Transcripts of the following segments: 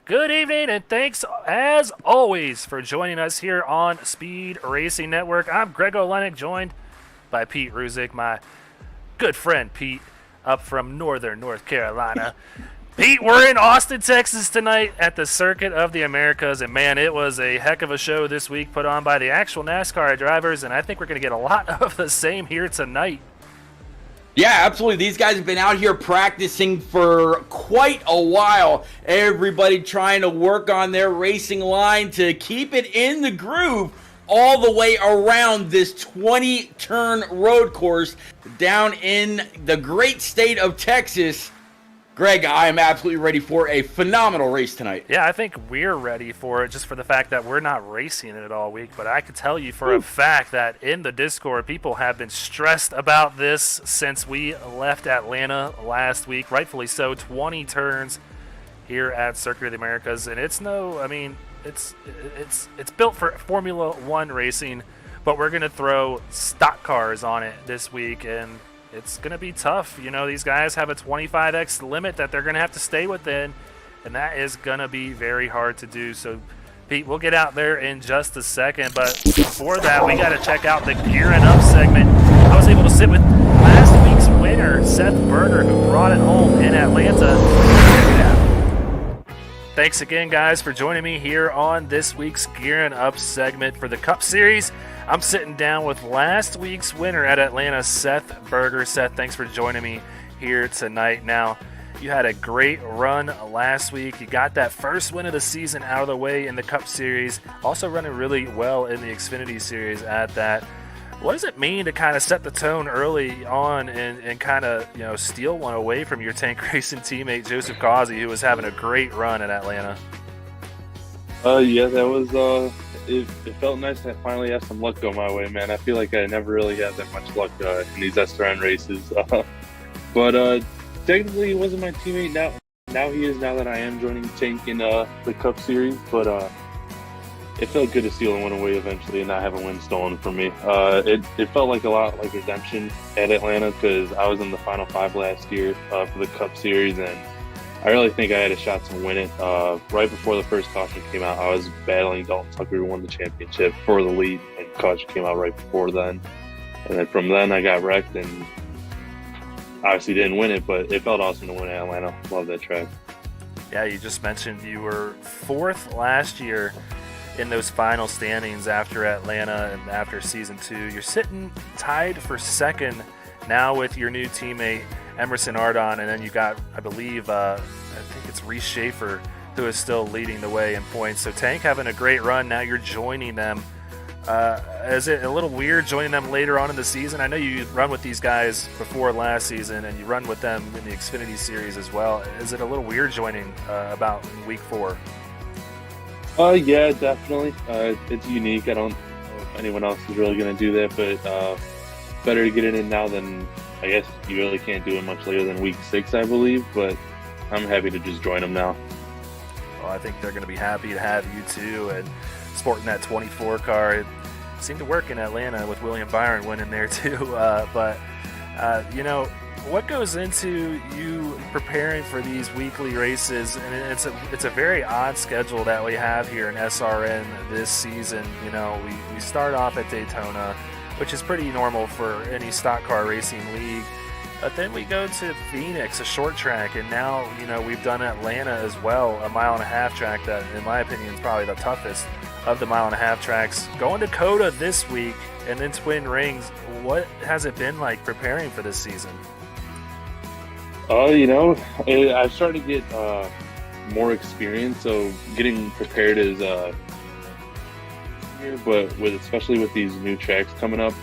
Good evening, and thanks as always for joining us here on Speed Racing Network. I'm Greg Olenek, joined by Pete Ruzick, my good friend Pete, up from northern North Carolina. Pete, we're in Austin, Texas tonight at the Circuit of the Americas, and man, it was a heck of a show this week put on by the actual NASCAR drivers, and I think we're going to get a lot of the same here tonight. Yeah, absolutely. These guys have been out here practicing for quite a while. Everybody trying to work on their racing line to keep it in the groove all the way around this 20-turn road course down in the great state of Texas. Greg, I am absolutely ready for a phenomenal race tonight. Yeah, I think we're ready for it just for the fact that we're not racing it all week. But I can tell you for a fact that in the Discord, people have been stressed about this since we left Atlanta last week. Rightfully so, 20 turns here at Circuit of the Americas. And it's built for Formula One racing, but we're going to throw stock cars on it this week. And it's going to be tough. You know, these guys have a 25x limit that they're going to have to stay within, and that is going to be very hard to do. So, Pete, we'll get out there in just a second, but before that, we got to check out the Gearing Up segment. I was able to sit with last week's winner, Seth Berger, who brought it home in Atlanta. Check it out. Thanks again, guys, for joining me here on this week's Gearing Up segment for the Cup Series. I'm sitting down with last week's winner at Atlanta, Seth Berger. Seth, thanks for joining me here tonight. Now, you had a great run last week. You got that first win of the season out of the way in the Cup Series. Also running really well in the Xfinity Series at that. What does it mean to kind of set the tone early on and kind of, steal one away from your tank racing teammate, Joseph Causey, who was having a great run in Atlanta? Yeah, that was it felt nice to finally have some luck go my way, man. I feel like I never really had that much luck in these SRN races. But technically he wasn't my teammate. Now he is, now that I am joining Tank in the Cup Series. But it felt good to steal one away eventually and not have a win stolen from me. It felt like a lot like redemption at Atlanta because I was in the Final Five last year for the Cup Series, and I really think I had a shot to win it. Right before the first caution came out, I was battling Dalton Tucker, who won the championship, for the lead, and caution came out right before then. And then from then, I got wrecked and obviously didn't win it, but it felt awesome to win at Atlanta. Love that track. Yeah, you just mentioned you were fourth last year in those final standings after Atlanta and after Season 2. You're sitting tied for second now with your new teammate, Emerson Ardon, and then you got, I believe, I think it's Reese Schaefer, who is still leading the way in points. So Tank having a great run. Now you're joining them. Is it a little weird joining them later on in the season? I know you run with these guys before last season, and you run with them in the Xfinity Series as well. Is it a little weird joining about in week 4? Yeah, definitely. It's unique. I don't know if anyone else is really going to do that, but better to get it in now than, I guess you really can't do it much later than week 6, I believe, but I'm happy to just join them now. Well, I think they're going to be happy to have you too, and sporting that 24 car. It seemed to work in Atlanta with William Byron winning there too. What goes into you preparing for these weekly races? And it's a very odd schedule that we have here in SRN this season. We start off at Daytona, which is pretty normal for any stock car racing league. But then we go to Phoenix, a short track, and now, we've done Atlanta as well, a mile-and-a-half track that, in my opinion, is probably the toughest of the mile-and-a-half tracks. Going to COTA this week, and then Twin Rings. What has it been like preparing for this season? I've started to get more experience, so getting prepared is but especially with these new tracks coming up,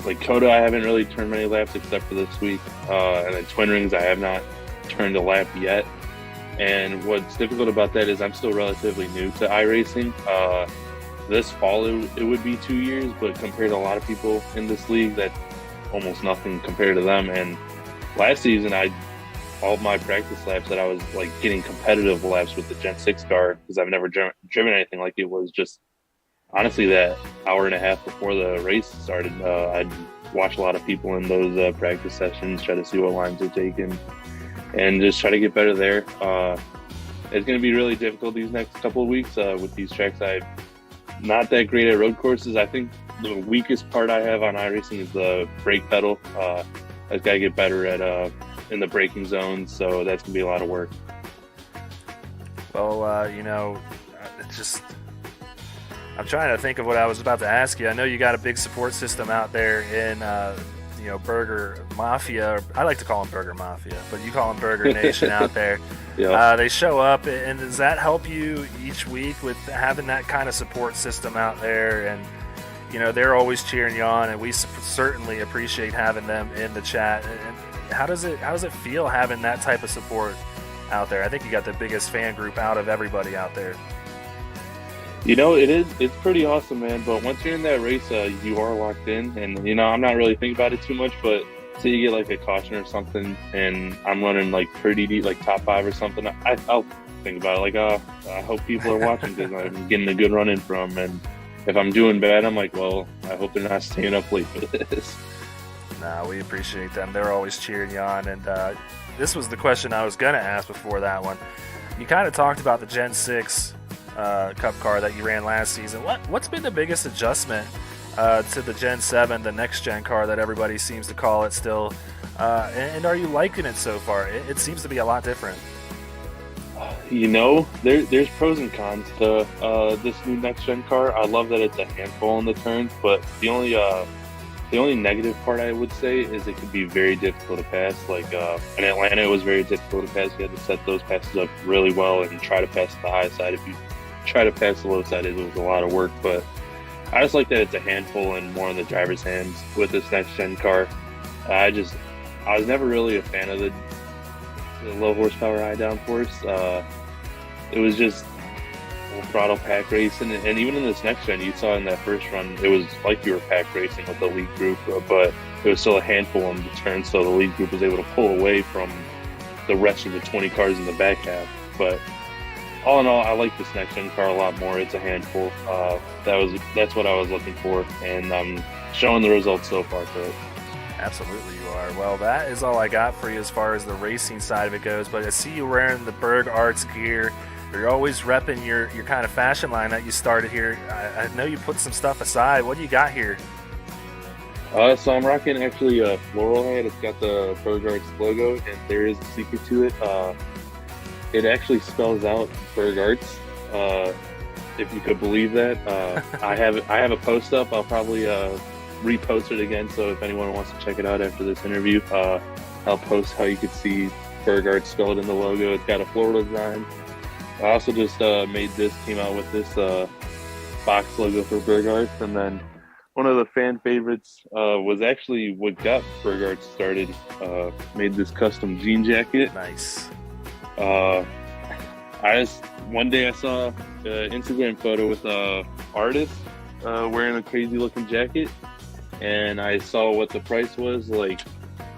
like COTA, I haven't really turned many laps except for this week, and then Twin Rings, I have not turned a lap yet. And what's difficult about that is I'm still relatively new to iRacing. This fall it would be 2 years, but compared to a lot of people in this league, that's almost nothing compared to them. And last season, all of my practice laps that I was like getting competitive laps with the Gen 6 car, because I've never driven anything like it, was just honestly that hour and a half before the race started. I'd watch a lot of people in those practice sessions, try to see what lines they're taking, and just try to get better there. it's going to be really difficult these next couple of weeks with these tracks. I'm not that great at road courses. I think the weakest part I have on iRacing is the brake pedal. I just got to get better at in the braking zones, so that's going to be a lot of work. Well, I'm trying to think of what I was about to ask you. I know you got a big support system out there in, Berger Mafia. I like to call them Berger Mafia, but you call them Berger Nation out there. Yeah. They show up, and does that help you each week with having that kind of support system out there? And, they're always cheering you on, and we certainly appreciate having them in the chat. And how does it feel having that type of support out there? I think you got the biggest fan group out of everybody out there. It's pretty awesome, man. But once you're in that race, you are locked in. And, I'm not really thinking about it too much, but say you get like a caution or something and I'm running like pretty deep, like top 5 or something, I'll think about it. Like, I hope people are watching because I'm getting a good run in from. And if I'm doing bad, I'm like, well, I hope they're not staying up late for this. Nah, we appreciate them. They're always cheering you on. And this was the question I was going to ask before that one. You kind of talked about the Gen 6 Cup car that you ran last season. What's been the biggest adjustment to the Gen 7, the next gen car that everybody seems to call it still? And are you liking it so far? It seems to be a lot different. There's pros and cons to this new next gen car. I love that it's a handful in the turns, but the only negative part I would say is it could be very difficult to pass. Like in Atlanta, it was very difficult to pass. You had to set those passes up really well and try to pass the high side. If you try to pass the low side, it was a lot of work. But I just like that it's a handful and more in the driver's hands with this next gen car. I was never really a fan of the low horsepower, high downforce. It was just throttle pack racing, and even in this next gen, you saw in that first run, it was like you were pack racing with the lead group, but it was still a handful in the turn, so the lead group was able to pull away from the rest of the 20 cars in the back half. But all in all, I like this next gen car a lot more. It's a handful. That's what I was looking for, and I'm showing the results so far for it. Absolutely you are. Well, that is all I got for you as far as the racing side of it goes, but I see you wearing the Berg Arts gear. You're always repping your kind of fashion line that you started here. I know you put some stuff aside. What do you got here? So I'm rocking actually a floral hat. It's got the Berg Arts logo, and there is a secret to it. It actually spells out Berg Arts, if you could believe that. I have a post up. I'll probably repost it again, so if anyone wants to check it out after this interview, I'll post how you could see Berg Arts spelled in the logo. It's got a floral design. I also just came out with this box logo for Berg Arts, and then one of the fan favorites was actually what got Berg Arts started. Made this custom jean jacket. Nice. One day I saw an Instagram photo with an artist wearing a crazy looking jacket, and I saw what the price was, like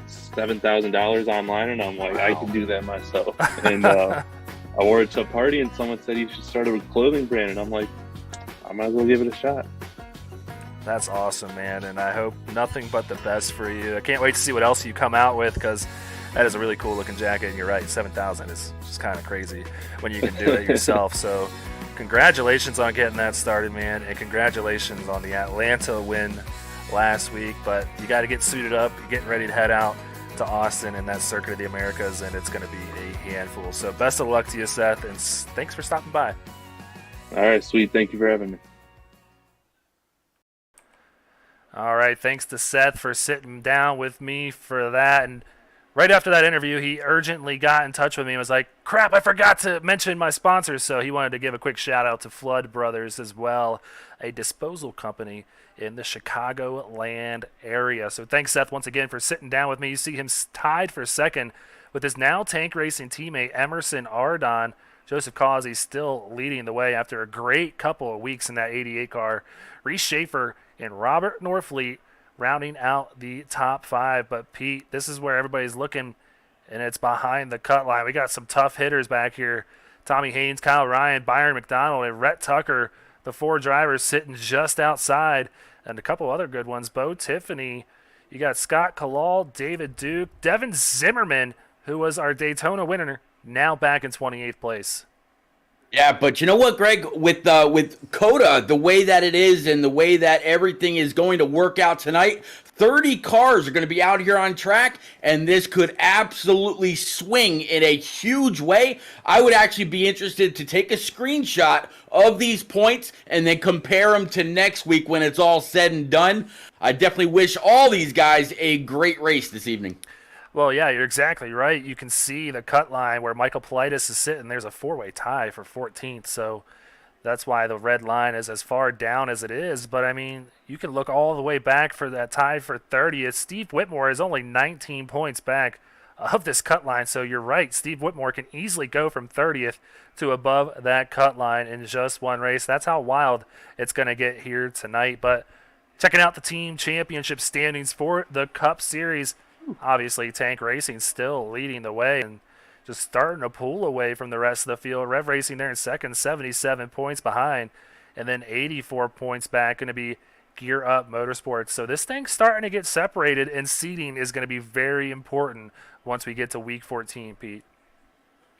$7,000 online, and I'm like, wow. I can do that myself. And I wore it to a party, and someone said you should start a clothing brand, and I'm like, I might as well give it a shot. That's awesome, man, and I hope nothing but the best for you. I can't wait to see what else you come out with, because that is a really cool looking jacket, and you're right, $7,000 is just kind of crazy when you can do it yourself. So congratulations on getting that started, man, and congratulations on the Atlanta win last week. But you got to get suited up. You're getting ready to head out to Austin and that Circuit of the Americas, and it's going to be a handful. So best of luck to you, Seth, and thanks for stopping by. All right, sweet. Thank you for having me. All right, thanks to Seth for sitting down with me for that. And right after that interview, he urgently got in touch with me and was like, crap, I forgot to mention my sponsors. So he wanted to give a quick shout out to Flood Brothers as well, a disposal company in the Chicagoland area. So thanks, Seth, once again for sitting down with me. You see him tied for second with his now tank racing teammate Emerson Ardon. Joseph Causey still leading the way after a great couple of weeks in that 88 car. Reese Schaefer and Robert Norfleet rounding out the top 5. But, Pete, this is where everybody's looking, and it's behind the cut line. We got some tough hitters back here. Tommy Haynes, Kyle Ryan, Byron McDonald, and Rhett Tucker, the 4 drivers sitting just outside, and a couple other good ones. Bo Tiffany, you got Scott Kalal, David Duke, Devin Zimmerman, who was our Daytona winner, now back in 28th place. Yeah, but you know what, Greg? With COTA, the way that it is and the way that everything is going to work out tonight, 30 cars are going to be out here on track, and this could absolutely swing in a huge way. I would actually be interested to take a screenshot of these points and then compare them to next week when it's all said and done. I definitely wish all these guys a great race this evening. Well, yeah, you're exactly right. You can see the cut line where Michael Politis is sitting. There's a four-way tie for 14th, so that's why the red line is as far down as it is. But, I mean, you can look all the way back for that tie for 30th. Steve Whitmore is only 19 points back of this cut line, so you're right. Steve Whitmore can easily go from 30th to above that cut line in just one race. That's how wild it's going to get here tonight. But checking out the team championship standings for the Cup Series, obviously Tank Racing still leading the way and just starting to pull away from the rest of the field. Rev Racing there in second, 77 points behind, and then 84 points back going to be Gear Up Motorsports. So this thing's starting to get separated, and seeding is going to be very important once we get to week 14, Pete.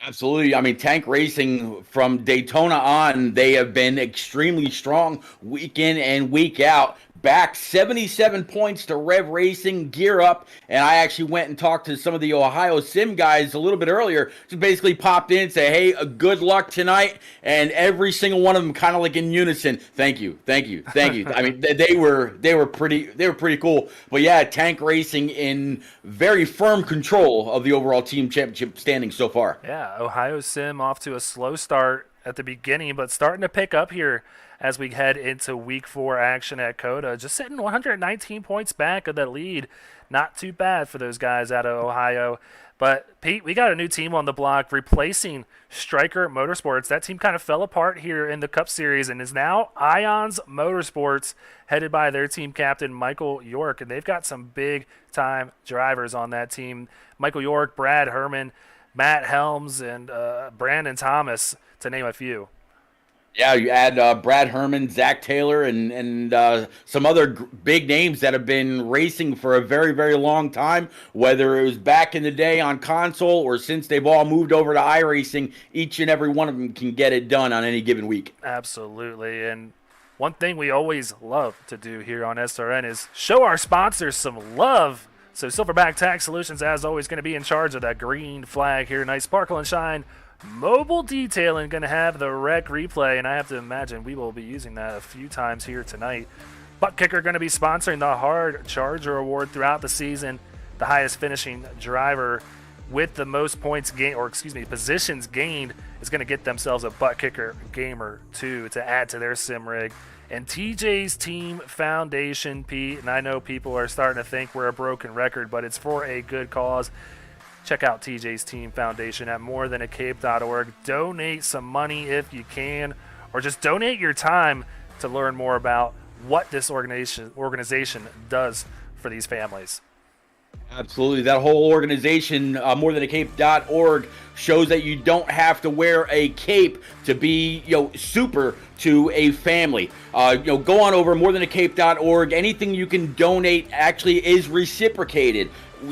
Absolutely. I mean, Tank Racing from Daytona on, they have been extremely strong week in and week out. Back 77 points to Rev Racing, Gear Up, and I actually went and talked to some of the Ohio Sim guys a little bit earlier. Just basically popped in and say, hey, good luck tonight, and every single one of them kind of like in unison. Thank you, thank you, thank you. I mean, they were pretty cool. But yeah, Tank Racing in very firm control of the overall team championship standings so far. Yeah, Ohio Sim off to a slow start at the beginning, but starting to pick up here as we head into week 4 action at COTA. Just sitting 119 points back of the lead. Not too bad for those guys out of Ohio. But, Pete, we got a new team on the block replacing Stryker Motorsports. That team kind of fell apart here in the Cup Series and is now Ions Motorsports, headed by their team captain, Michael York. And they've got some big-time drivers on that team. Michael York, Brad Herman, Matt Helms, and Brandon Thomas, to name a few. Yeah, you add Brad Herman, Zach Taylor, and some other big names that have been racing for a very, very long time, whether it was back in the day on console or since they've all moved over to iRacing. Each and every one of them can get it done on any given week. Absolutely. And one thing we always love to do here on SRN is show our sponsors some love. So Silverback Tax Solutions, as always, going to be in charge of that green flag here. Nice sparkle and shine. Mobile detailing, going to have the rec replay, and I have to imagine we will be using that a few times here tonight. Butt Kicker going to be sponsoring the Hard Charger Award throughout the season. The highest finishing driver with the most points gained, or positions gained, is going to get themselves a Butt Kicker Gamer 2 to add to their sim rig. And TJ's Team Foundation, Pete, and I know people are starting to think we're a broken record, but it's for a good cause. Check out TJ's Team Foundation at morethanAcape.org. Donate some money if you can, or just donate your time to learn more about what this organization does for these families. Absolutely. That whole organization, morethanAcape.org, shows that you don't have to wear a cape to be, super to a family. Go on over morethanAcape.org. Anything you can donate actually is reciprocated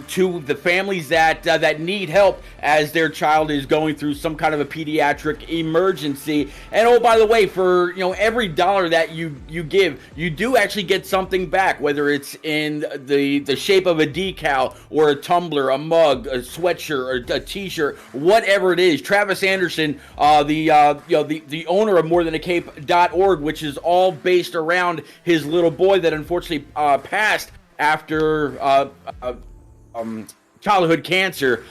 to the families that need help as their child is going through some kind of a pediatric emergency. And oh, by the way, for every dollar that you give, you do actually get something back, whether it's in the shape of a decal or a tumbler, a mug, a sweatshirt, or a t-shirt, whatever it is. Travis Anderson, the owner of morethanAcape.org, which is all based around his little boy that unfortunately passed after childhood cancer,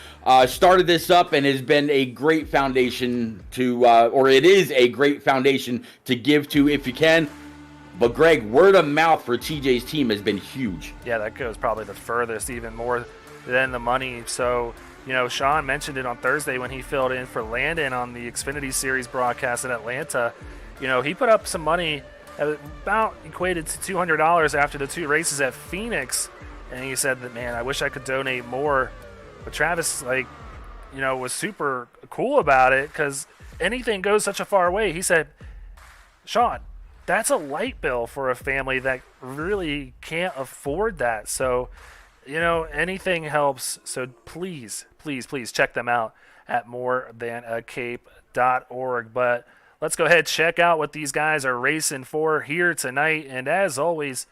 started this up and has been a great foundation it is a great foundation to give to if you can. But Greg, word of mouth for TJ's team has been huge. Yeah, that goes probably the furthest, even more than the money. So, Sean mentioned it on Thursday when he filled in for Landon on the Xfinity Series broadcast in Atlanta. He put up some money about equated to $200 after the 2 races at Phoenix. And he said that, man, I wish I could donate more. But Travis, was super cool about it because anything goes such a far way. He said, Sean, that's a light bill for a family that really can't afford that. So, anything helps. So please, please, please check them out at morethanAcape.org. But let's go ahead, check out what these guys are racing for here tonight. And as always,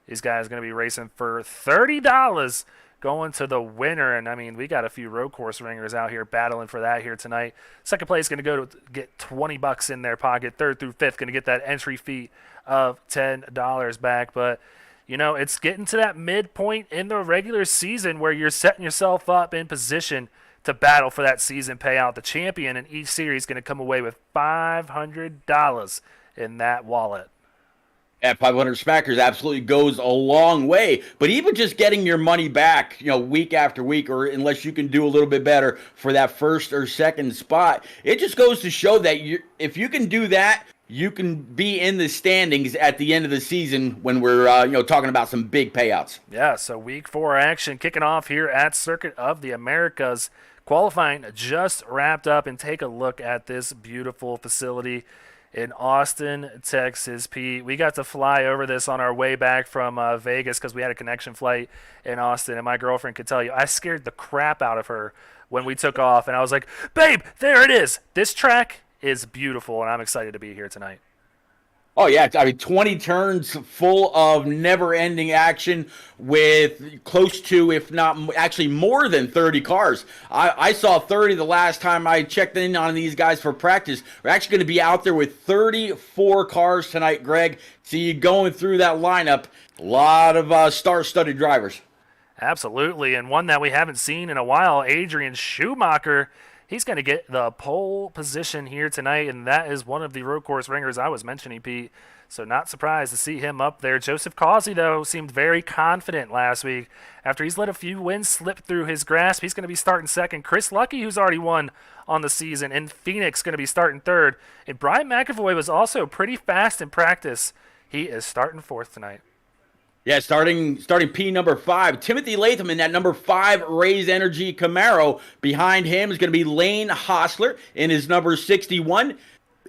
these guys are going to be racing for $30 going to the winner. And, I mean, we got a few road course ringers out here battling for that here tonight. Second place going to go to get $20 in their pocket. Third through fifth going to get that entry fee of $10 back. But, you know, it's getting to that midpoint in the regular season where you're setting yourself up in position to battle for that season payout. The champion in each series is going to come away with $500 in that wallet. At 500 Smackers absolutely goes a long way. But even just getting your money back, you know, week after week, or unless you can do a little bit better for that first or second spot, it just goes to show that if you can do that, you can be in the standings at the end of the season when we're talking about some big payouts. Yeah, so week 4 action kicking off here at Circuit of the Americas. Qualifying just wrapped up, and take a look at this beautiful facility in Austin, Texas. Pete, we got to fly over this on our way back from Vegas because we had a connection flight in Austin, and my girlfriend could tell you I scared the crap out of her when we took off, and I was like, babe, there it is. This track is beautiful, and I'm excited to be here tonight. Oh, yeah. I mean, 20 turns full of never-ending action with close to, if not actually more than 30 cars. I saw 30 the last time I checked in on these guys for practice. We're actually going to be out there with 34 cars tonight, Greg. See you going through that lineup. A lot of star-studded drivers. Absolutely, and one that we haven't seen in a while, Adrian Schumacher. He's going to get the pole position here tonight, and that is one of the road course ringers I was mentioning, Pete. So not surprised to see him up there. Joseph Causey, though, seemed very confident last week. After he's let a few wins slip through his grasp, he's going to be starting second. Chris Lucky, who's already won on the season, and Phoenix going to be starting third. And Brian McAvoy was also pretty fast in practice. He is starting fourth tonight. Yeah, starting P number 5. Timothy Latham in that number 5 Raise Energy Camaro. Behind him is going to be Lane Hostler in his number 61.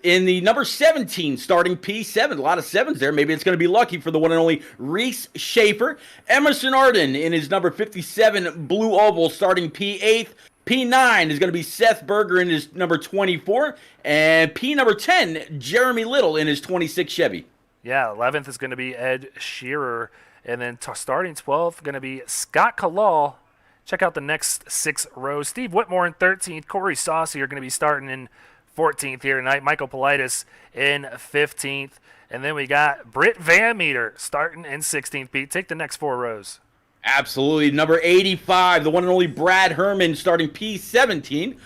In the number 17, starting P7. A lot of 7s there. Maybe it's going to be lucky for the one and only Reese Schaefer. Emerson Arden in his number 57 Blue Oval, starting P8. P9 is going to be Seth Berger in his number 24. And P number 10, Jeremy Little in his 26 Chevy. Yeah, 11th is going to be Ed Shearer. And then starting 12th, going to be Scott Kalal. Check out the next 6 rows. Steve Whitmore in 13th. Corey Saucy are going to be starting in 14th here tonight. Michael Politis in 15th. And then we got Britt Van Meter starting in 16th. Pete, take the next 4 rows. Absolutely. Number 85, the one and only Brad Herman starting P17.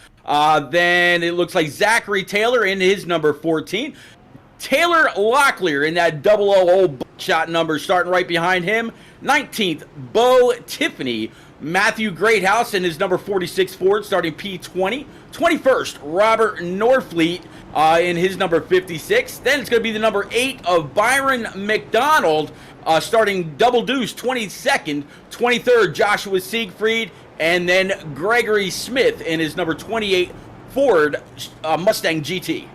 Then it looks like Zachary Taylor in his number 14. Taylor Locklear in that 00 shot number starting right behind him. 19th, Bo Tiffany. Matthew Greathouse in his number 46 Ford starting P20. 21st, Robert Norfleet in his number 56. Then it's going to be the number 8 of Byron McDonald starting Double Deuce 22nd. 23rd, Joshua Siegfried. And then Gregory Smith in his number 28 Ford Mustang GT.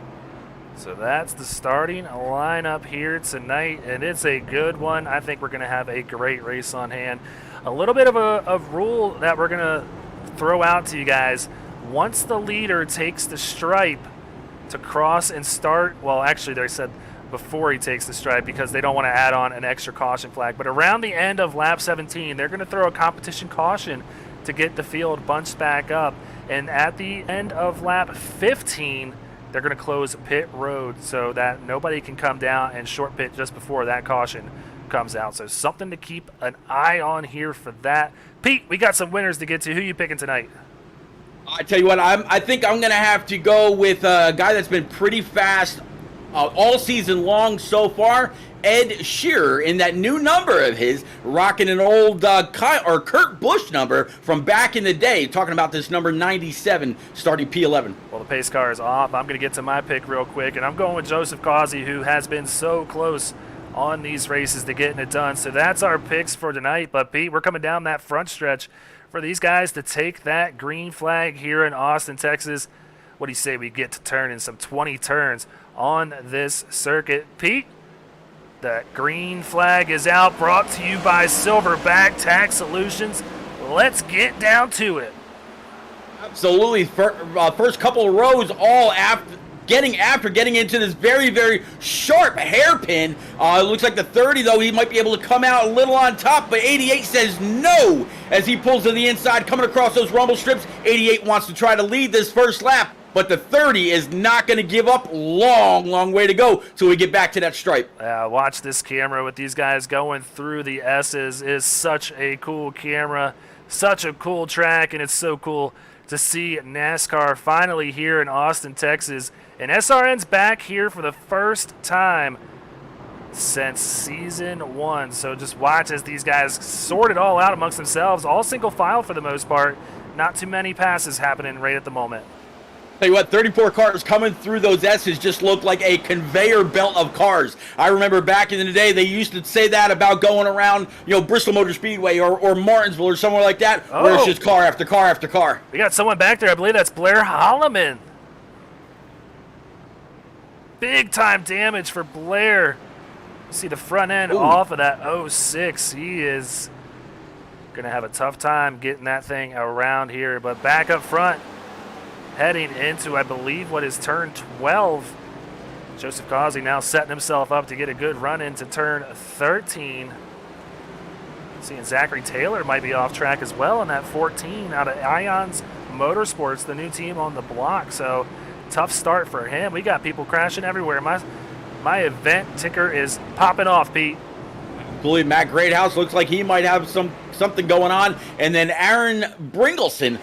So that's the starting lineup here tonight, and it's a good one. I think we're going to have a great race on hand. A little bit of a rule that we're going to throw out to you guys. Once the leader takes the stripe to cross and start, well, actually they said before he takes the stripe because they don't want to add on an extra caution flag. But around the end of lap 17, they're going to throw a competition caution to get the field bunched back up. And at the end of lap 15, they're going to close pit road so that nobody can come down and short pit just before that caution comes out. So something to keep an eye on here for that. Pete, we got some winners to get to. Who are you picking tonight? I tell you what, I think I'm going to have to go with a guy that's been pretty fast all season long so far, Ed Shearer, in that new number of his, rocking an old Kurt Busch number from back in the day, talking about this number 97 starting P11. Well, the pace car is off. I'm going to get to my pick real quick, and I'm going with Joseph Causey, who has been so close on these races to getting it done. So that's our picks for tonight. But, Pete, we're coming down that front stretch for these guys to take that green flag here in Austin, Texas. What do you say we get to turn in some 20 turns on this circuit? Pete, the green flag is out, brought to you by Silverback Tax Solutions. Let's get down to it. Absolutely. First couple of rows all getting into this very, very sharp hairpin. It looks like the 30, though, he might be able to come out a little on top, but 88 says no as he pulls to the inside, coming across those rumble strips. 88 wants to try to lead this first lap, but the 30 is not going to give up. Long way to go till we get back to that stripe. Watch this camera with these guys going through the S's is such a cool camera, such a cool track, and it's so cool to see NASCAR finally here in Austin, Texas. And SRN's back here for the first time since season 1. So just watch as these guys sort it all out amongst themselves, all single file for the most part. Not too many passes happening right at the moment. Tell you what, 34 cars coming through those S's just look like a conveyor belt of cars. I remember back in the day, they used to say that about going around, Bristol Motor Speedway or Martinsville or somewhere like that, where it's just car after car after car. We got someone back there. I believe that's Blair Holloman. Big time damage for Blair. See the front end off of that 06. He is going to have a tough time getting that thing around here. But back up front, heading into, I believe, what is turn 12. Joseph Causey now setting himself up to get a good run into turn 13. Seeing Zachary Taylor might be off track as well in that 14 out of Ions Motorsports, the new team on the block. So tough start for him. We got people crashing everywhere. My event ticker is popping off, Pete. I believe Matt Greathouse looks like he might have something going on. And then Aaron Bringleson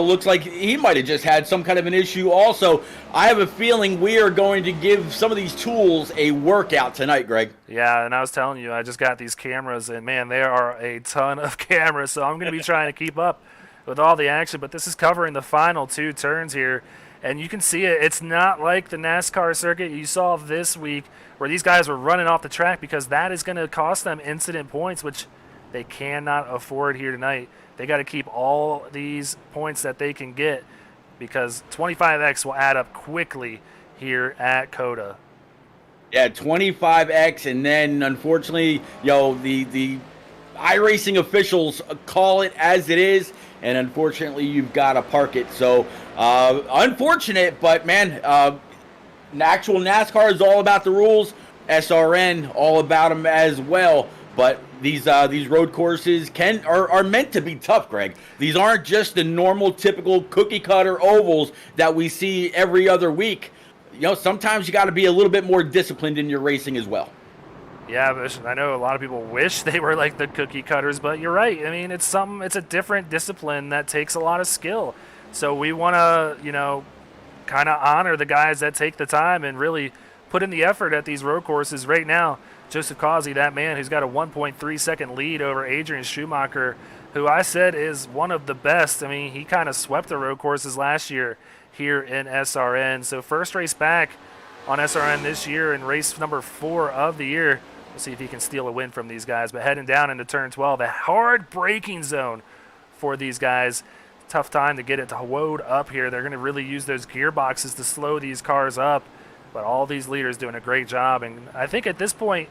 looks like he might have just had some kind of an issue also. I have a feeling we are going to give some of these tools a workout tonight, Greg. Yeah, and I was telling you, I just got these cameras, and, man, there are a ton of cameras. So I'm going to be trying to keep up with all the action. But this is covering the final 2 turns here. And you can see it. It's not like the NASCAR circuit you saw this week where these guys were running off the track, because that is going to cost them incident points, which they cannot afford here tonight. They got to keep all these points that they can get, because 25X will add up quickly here at COTA. Yeah, 25X, and then unfortunately, the iRacing officials call it as it is, and unfortunately you've got to park it. So unfortunate, but man, actual NASCAR is all about the rules. SRN all about them as well. But these road courses are meant to be tough, Greg. These aren't just the normal, typical cookie cutter ovals that we see every other week. Sometimes you got to be a little bit more disciplined in your racing as well. Yeah, but I know a lot of people wish they were like the cookie cutters, but you're right. I mean, it's a different discipline that takes a lot of skill. So we want to, kind of honor the guys that take the time and really put in the effort at these road courses. Right now, Joseph Causey, that man who's got a 1.3 second lead over Adrian Schumacher, who I said is one of the best. I mean, he kind of swept the road courses last year here in SRN. So first race back on SRN this year and race number 4 of the year. We'll see if he can steal a win from these guys. But heading down into turn 12, a hard braking zone for these guys. Tough time to get it to load up here. They're going to really use those gearboxes to slow these cars up. But all these leaders doing a great job. And I think at this point,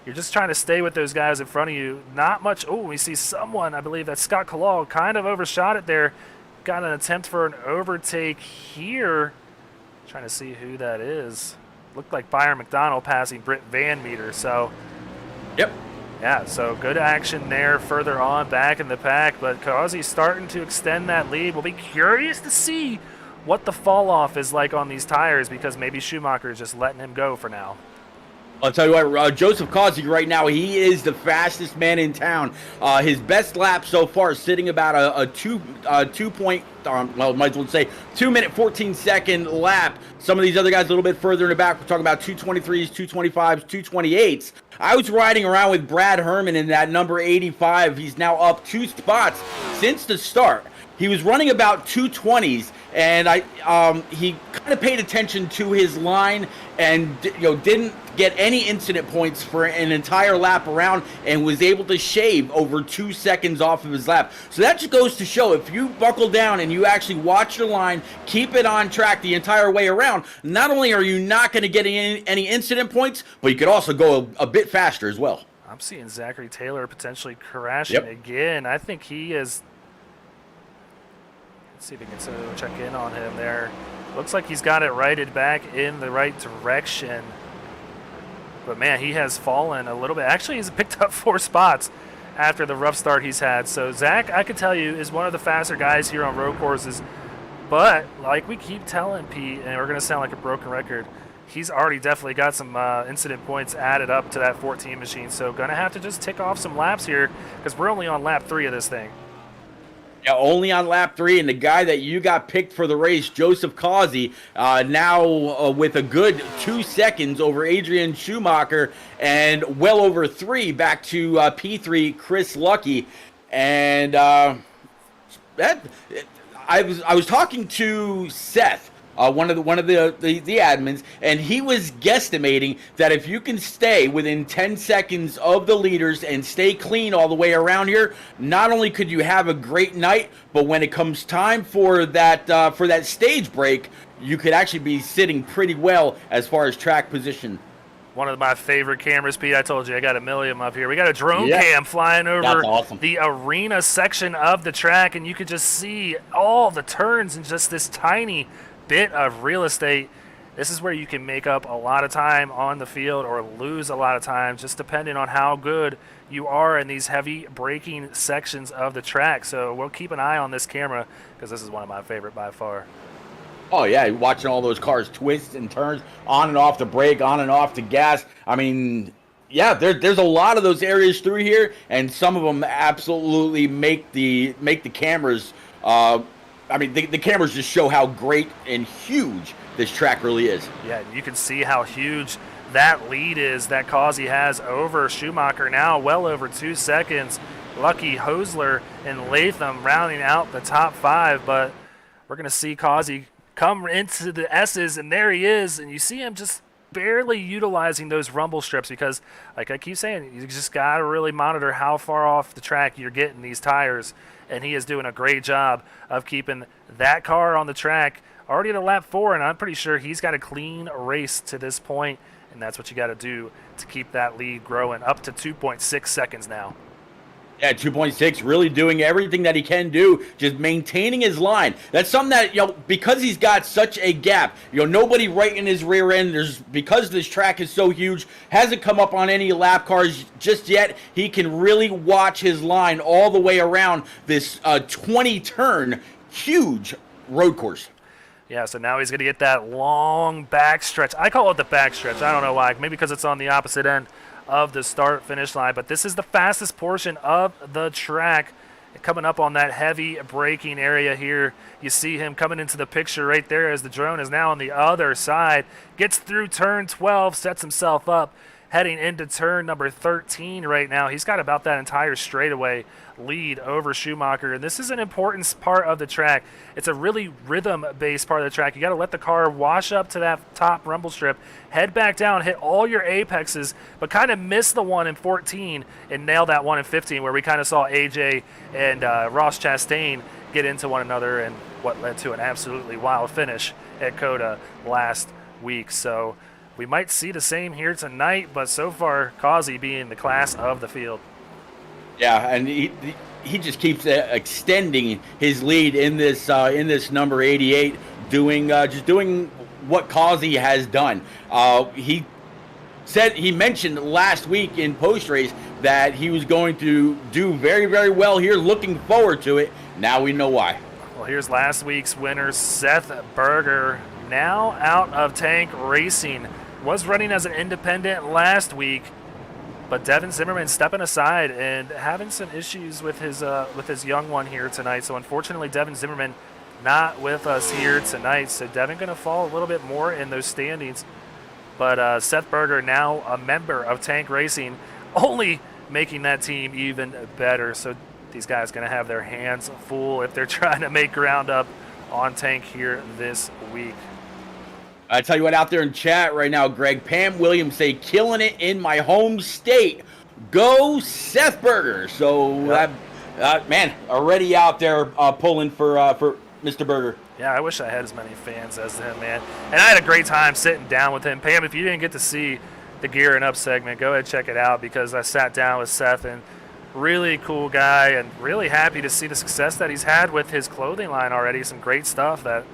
you're just trying to stay with those guys in front of you. Not much. Oh, we see someone, I believe that's Scott Kalal, kind of overshot it there. Got an attempt for an overtake here. Trying to see who that is. Looked like Byron McDonald passing Britt Van Meter. So, yep. Yeah, so good action there further on back in the pack. But Causey's starting to extend that lead. We'll be curious to see what the fall off is like on these tires, because maybe Schumacher is just letting him go for now. I'll tell you what, Joseph Causey right now, he is the fastest man in town. His best lap so far is sitting about a 2 minute 14 second lap. Some of these other guys a little bit further in the back, we're talking about 223s, 225s, 228s. I was riding around with Brad Herman in that number 85. He's now up 2 spots since the start. He was running about 220s, and he kind of paid attention to his line and didn't get any incident points for an entire lap around, and was able to shave over 2 seconds off of his lap. So that just goes to show, if you buckle down and you actually watch your line, keep it on track the entire way around, not only are you not going to get any incident points, but you could also go a bit faster as well. I'm seeing Zachary Taylor potentially crashing again. I think he is. Let's see if we can check in on him there. Looks like he's got it righted back in the right direction. But, man, he has fallen a little bit. Actually, he's picked up 4 spots after the rough start he's had. So, Zach, I can tell you, is one of the faster guys here on road courses. But, like we keep telling Pete, and we're going to sound like a broken record, he's already definitely got some incident points added up to that 14 machine. So, going to have to just tick off some laps here because we're only on lap 3 of this thing. Yeah, only on lap 3, and the guy that you got picked for the race, Joseph Causey, now with a good 2 seconds over Adrian Schumacher and well over 3 back to P3 Chris Lucky. And that I was talking to Seth, one of the admins, and he was guesstimating that if you can stay within 10 seconds of the leaders and stay clean all the way around here, not only could you have a great night, but when it comes time for that stage break, you could actually be sitting pretty well as far as track position. One of my favorite cameras, Pete. I told you I got a million up here. We got a drone cam flying over awesome. the arena section of the track, and you could just see all the turns in just this tiny bit of real estate. This is where you can make up a lot of time on the field or lose a lot of time, just depending on how good you are in these heavy braking sections of the track. So we'll keep an eye on this camera because this is one of my favorite by far. Oh, yeah, watching all those cars twist and turns, on and off the brake, on and off the gas. I mean, yeah, there's a lot of those areas through here, and some of them absolutely make the cameras. I mean, the cameras just show how great and huge this track really is. Yeah, you can see how huge that lead is that Causey has over Schumacher now, well over 2 seconds. Lucky, Hosler, and Latham rounding out the top 5, but we're going to see Causey come into the S's, and there he is, and you see him just barely utilizing those rumble strips because, like I keep saying, you just got to really monitor how far off the track you're getting these tires, and he is doing a great job of keeping that car on the track already at lap 4, and I'm pretty sure he's got a clean race to this point, and that's what you got to do to keep that lead growing up to 2.6 seconds now. Yeah, 2.6, really doing everything that he can do, just maintaining his line. That's something that, because he's got such a gap, nobody right in his rear end, because this track is so huge, hasn't come up on any lap cars just yet, he can really watch his line all the way around this 20-turn, huge road course. Yeah, so now he's going to get that long back stretch. I call it the back stretch. I don't know why. Maybe because it's on the opposite end of the start-finish line, but this is the fastest portion of the track. Coming up on that heavy braking area here, you see him coming into the picture right there as the drone is now on the other side. Gets through turn 12, sets himself up, heading into turn number 13 right now. He's got about that entire straightaway lead over Schumacher, and this is an important part of the track. It's a really rhythm-based part of the track. You got to let the car wash up to that top rumble strip, head back down, hit all your apexes, but kind of miss the one in 14 and nail that one in 15 where we kind of saw AJ and Ross Chastain get into one another and what led to an absolutely wild finish at COTA last week. So we might see the same here tonight, but so far, Causey being the class of the field. Yeah, and he just keeps extending his lead in this number 88, doing what Causey has done. He mentioned last week in post race that he was going to do very, very well here. Looking forward to it. Now we know why. Well, here's last week's winner, Seth Berger, now out of Tank Racing. Was running as an independent last week, but Devin Zimmerman stepping aside and having some issues with his young one here tonight. So unfortunately, Devin Zimmerman not with us here tonight. So Devin going to fall a little bit more in those standings. But Seth Berger, now a member of Tank Racing, only making that team even better. So these guys going to have their hands full if they're trying to make ground up on Tank here this week. I tell you what, out there in chat right now, Greg, Pam Williams say, killing it in my home state. Go Seth Berger. So, yep. Man, already out there pulling for Mr. Berger. Yeah, I wish I had as many fans as him, man. And I had a great time sitting down with him. Pam, if you didn't get to see the Gearing Up segment, go ahead and check it out because I sat down with Seth, and really cool guy and really happy to see the success that he's had with his clothing line already. Some great stuff that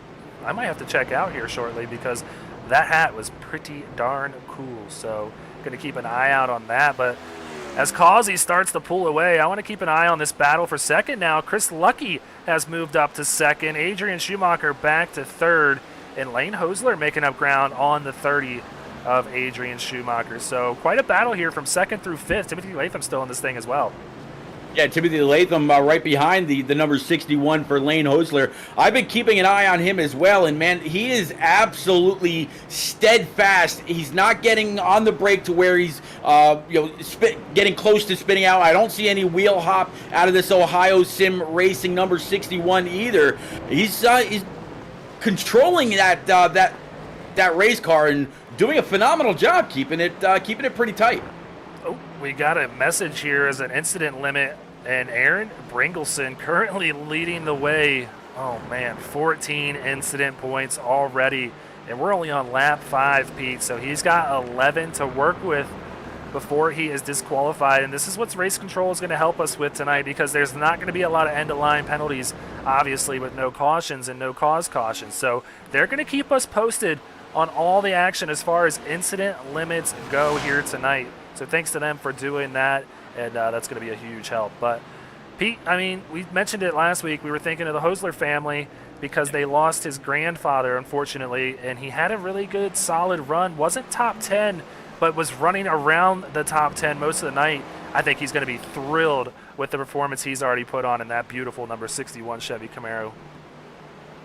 I might have to check out here shortly because that hat was pretty darn cool. So going to keep an eye out on that. But as Causey starts to pull away, I want to keep an eye on this battle for second now. Chris Lucky has moved up to second. Adrian Schumacher back to third. And Lane Hosler making up ground on the 30 of Adrian Schumacher. So quite a battle here from second through fifth. Timothy Latham still in this thing as well. Yeah, Timothy Latham right behind the number 61 for Lane Hosler. I've been keeping an eye on him as well, and man, he is absolutely steadfast. He's not getting on the brake to where he's getting close to spinning out. I don't see any wheel hop out of this Ohio Sim Racing number 61 either. He's controlling that race car and doing a phenomenal job keeping it pretty tight. Oh, we got a message here as an incident limit, and Aaron Bringleson currently leading the way. Oh man, 14 incident points already, and we're only on lap 5, Pete, so he's got 11 to work with before he is disqualified, and this is what race control is going to help us with tonight, because there's not going to be a lot of end-of-line penalties, obviously, with no cautions and no cause cautions, so they're going to keep us posted on all the action as far as incident limits go here tonight. So thanks to them for doing that, and that's going to be a huge help. But, Pete, I mean, we mentioned it last week. We were thinking of the Hosler family because they lost his grandfather, unfortunately, and he had a really good, solid run. Wasn't top 10, but was running around the top 10 most of the night. I think he's going to be thrilled with the performance he's already put on in that beautiful number 61 Chevy Camaro.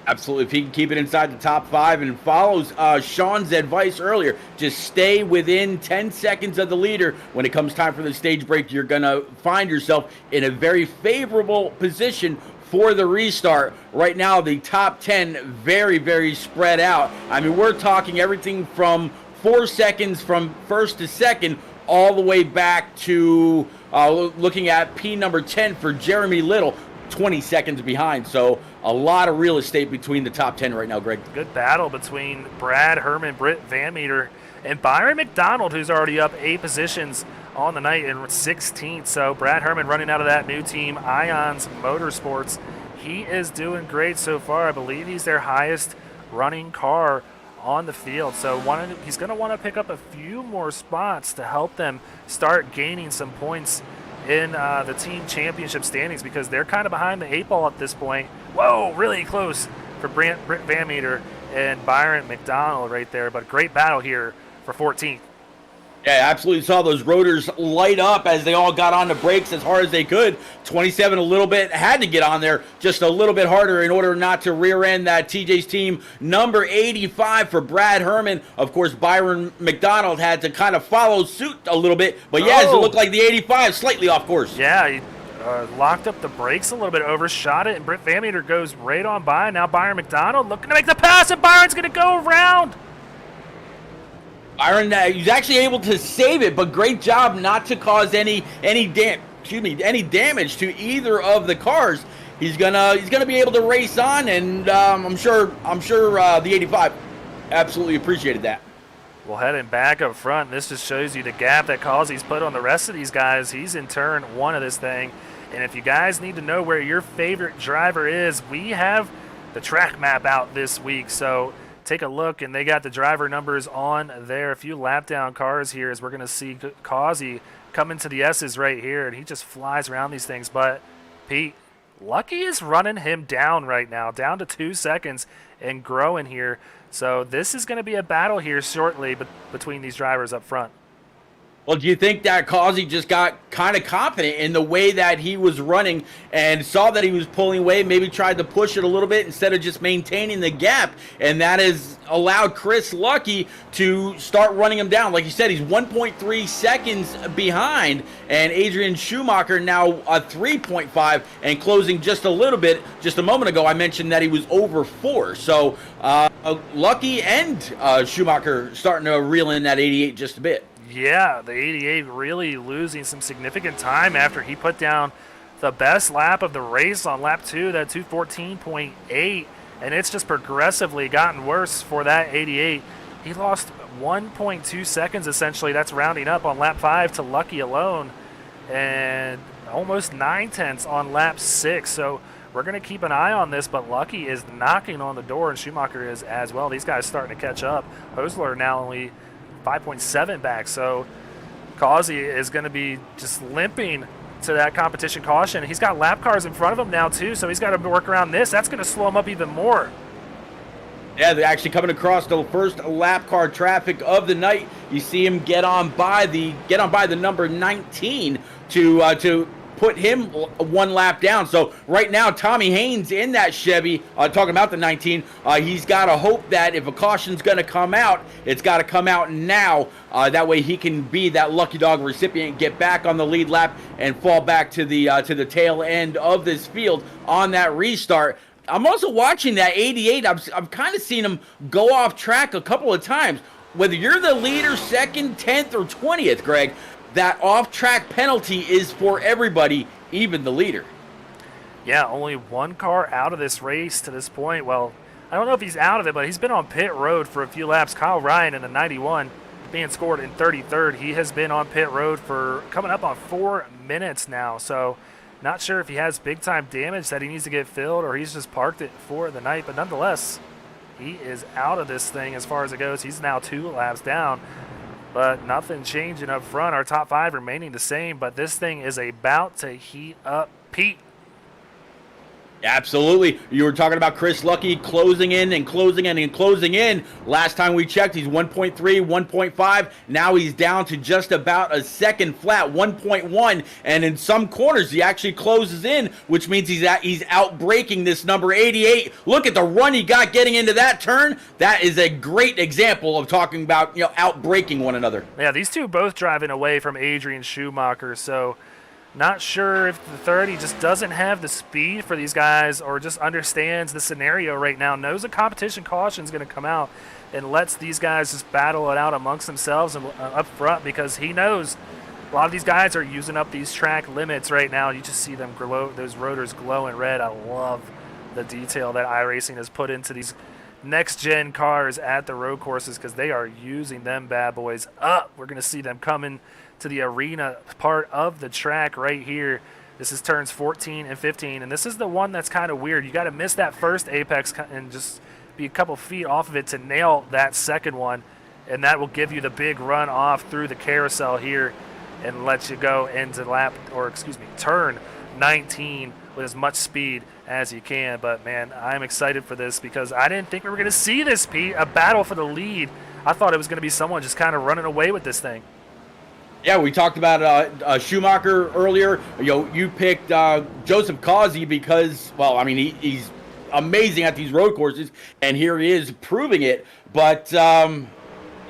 Absolutely. If he can keep it inside the top 5 and follows Sean's advice earlier, just stay within 10 seconds of the leader. When it comes time for the stage break, you're going to find yourself in a very favorable position for the restart. Right now, the top 10 very, very spread out. I mean, we're talking everything from 4 seconds from first to second all the way back to looking at P number 10 for Jeremy Little, 20 seconds behind. So a lot of real estate between the top 10 right now, Greg. Good battle between Brad Herman, Britt Van Meter, and Byron McDonald, who's already up 8 positions on the night in 16th. So Brad Herman running out of that new team, Ions Motorsports. He is doing great so far. I believe he's their highest running car on the field. So he's going to want to pick up a few more spots to help them start gaining some points in the team championship standings, because they're kind of behind the 8 ball at this point. Whoa, really close for Britt Van Meter and Byron McDonald right there, but great battle here for 14th. Yeah, absolutely saw those rotors light up as they all got on the brakes as hard as they could. 27 a little bit, had to get on there just a little bit harder in order not to rear end that TJ's team. Number 85 for Brad Herman. Of course, Byron McDonald had to kind of follow suit a little bit, but yeah, it looked like the 85 slightly off course. Yeah, he locked up the brakes a little bit, overshot it, and Britt Van Meter goes right on by. Now Byron McDonald looking to make the pass, and Byron's going to go around. Byron, he's actually able to save it, but great job not to cause any damage to either of the cars. He's gonna be able to race on, and I'm sure the 85 absolutely appreciated that. Well, heading back up front, this just shows you the gap that Causey's put on the rest of these guys. He's in turn 1 of this thing, and if you guys need to know where your favorite driver is, we have the track map out this week, so take a look, and they got the driver numbers on there. A few lap down cars here as we're going to see Causey come into the S's right here, and he just flies around these things. But, Pete, Lucky is running him down right now, down to 2 seconds and growing here. So this is going to be a battle here shortly between these drivers up front. Well, do you think that Causey just got kind of confident in the way that he was running and saw that he was pulling away, maybe tried to push it a little bit instead of just maintaining the gap, and that has allowed Chris Lucky to start running him down? Like you said, he's 1.3 seconds behind, and Adrian Schumacher now 3.5 and closing just a little bit. Just a moment ago, I mentioned that he was over 4. So Lucky and Schumacher starting to reel in that 88 just a bit. Yeah, the 88 really losing some significant time after he put down the best lap of the race on lap 2, that 2:14.8, and it's just progressively gotten worse for that 88. He lost 1.2 seconds essentially. That's rounding up on lap 5 to Lucky alone, and almost 9 tenths on lap 6. So we're going to keep an eye on this, but Lucky is knocking on the door, and Schumacher is as well. These guys starting to catch up. Hosler now only 5.7 back, so Causey is going to be just limping to that competition caution. He's got lap cars in front of him now too, so he's got to work around this. That's going to slow him up even more. Yeah, they're actually coming across the first lap car traffic of the night. You see him get on by the number 19 to put him one lap down. So right now, Tommy Haynes in that Chevy, talking about the 19, he's got to hope that if a caution's going to come out, it's got to come out now. That way he can be that lucky dog recipient, get back on the lead lap, and fall back to the tail end of this field on that restart. I'm also watching that 88. I've kind of seen him go off track a couple of times. Whether you're the leader, second, 10th, or 20th, Greg, that off-track penalty is for everybody, even the leader. Yeah, only one car out of this race to this point. Well, I don't know if he's out of it, but he's been on pit road for a few laps. Kyle Ryan in the 91 being scored in 33rd. He has been on pit road for coming up on 4 minutes now. So not sure if he has big-time damage that he needs to get filled or he's just parked it for the night. But nonetheless, he is out of this thing as far as it goes. He's now 2 laps down. But nothing changing up front. Our top 5 remaining the same. But this thing is about to heat up. Pete. Absolutely. You were talking about Chris Lucky closing in and closing in and closing in. Last time we checked, he's 1.3, 1.5. Now he's down to just about a second flat, 1.1. And in some corners, he actually closes in, which means he's outbraking this number 88. Look at the run he got getting into that turn. That is a great example of talking about, outbraking one another. Yeah, these two both driving away from Adrian Schumacher, so not sure if the 30 just doesn't have the speed for these guys or just understands the scenario right now, knows a competition caution is going to come out and lets these guys just battle it out amongst themselves and up front because he knows a lot of these guys are using up these track limits right now. You just see them glow, those rotors glowing red. I love the detail that iRacing has put into these next-gen cars at the road courses because they are using them bad boys up. We're going to see them coming to the arena part of the track right here. This is turns 14 and 15, and this is the one that's kind of weird. You got to miss that first apex and just be a couple feet off of it to nail that second one, and that will give you the big run off through the carousel here and let you go into turn 19 with as much speed as you can. But man, I'm excited for this because I didn't think we were going to see this, Pete, a battle for the lead. I thought it was going to be someone just kind of running away with this thing. Yeah, we talked about Schumacher earlier. You picked Joseph Causey because, he's amazing at these road courses, and here he is proving it. But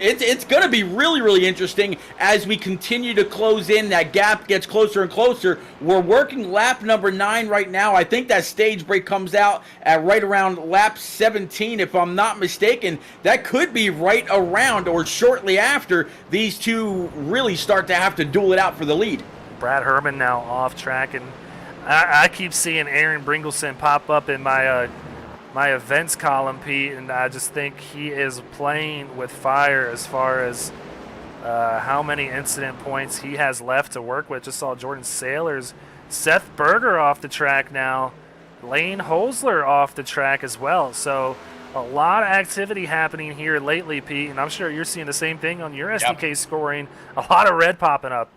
it's going to be really, really interesting as we continue to close in. That gap gets closer and closer. We're working lap number 9 right now. I think that stage break comes out at right around lap 17, if I'm not mistaken. That could be right around or shortly after these two really start to have to duel it out for the lead. Brad Herman now off track, and I keep seeing Aaron Bringleson pop up in my events column, Pete, and I just think he is playing with fire as far as how many incident points he has left to work with. Just saw Jordan Saylor's Seth Berger off the track now, Lane Holzler off the track as well. So a lot of activity happening here lately, Pete, and I'm sure you're seeing the same thing on your SDK scoring. A lot of red popping up.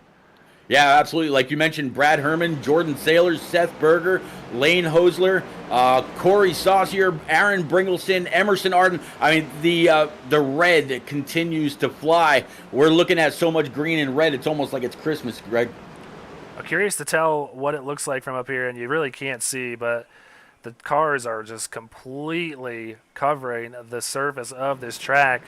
Yeah, absolutely. Like you mentioned, Brad Herman, Jordan Saylor, Seth Berger, Lane Hosler, Corey Saucier, Aaron Bringleson, Emerson Arden. The red continues to fly. We're looking at so much green and red, it's almost like it's Christmas, Greg. I'm curious to tell what it looks like from up here, and you really can't see, but the cars are just completely covering the surface of this track.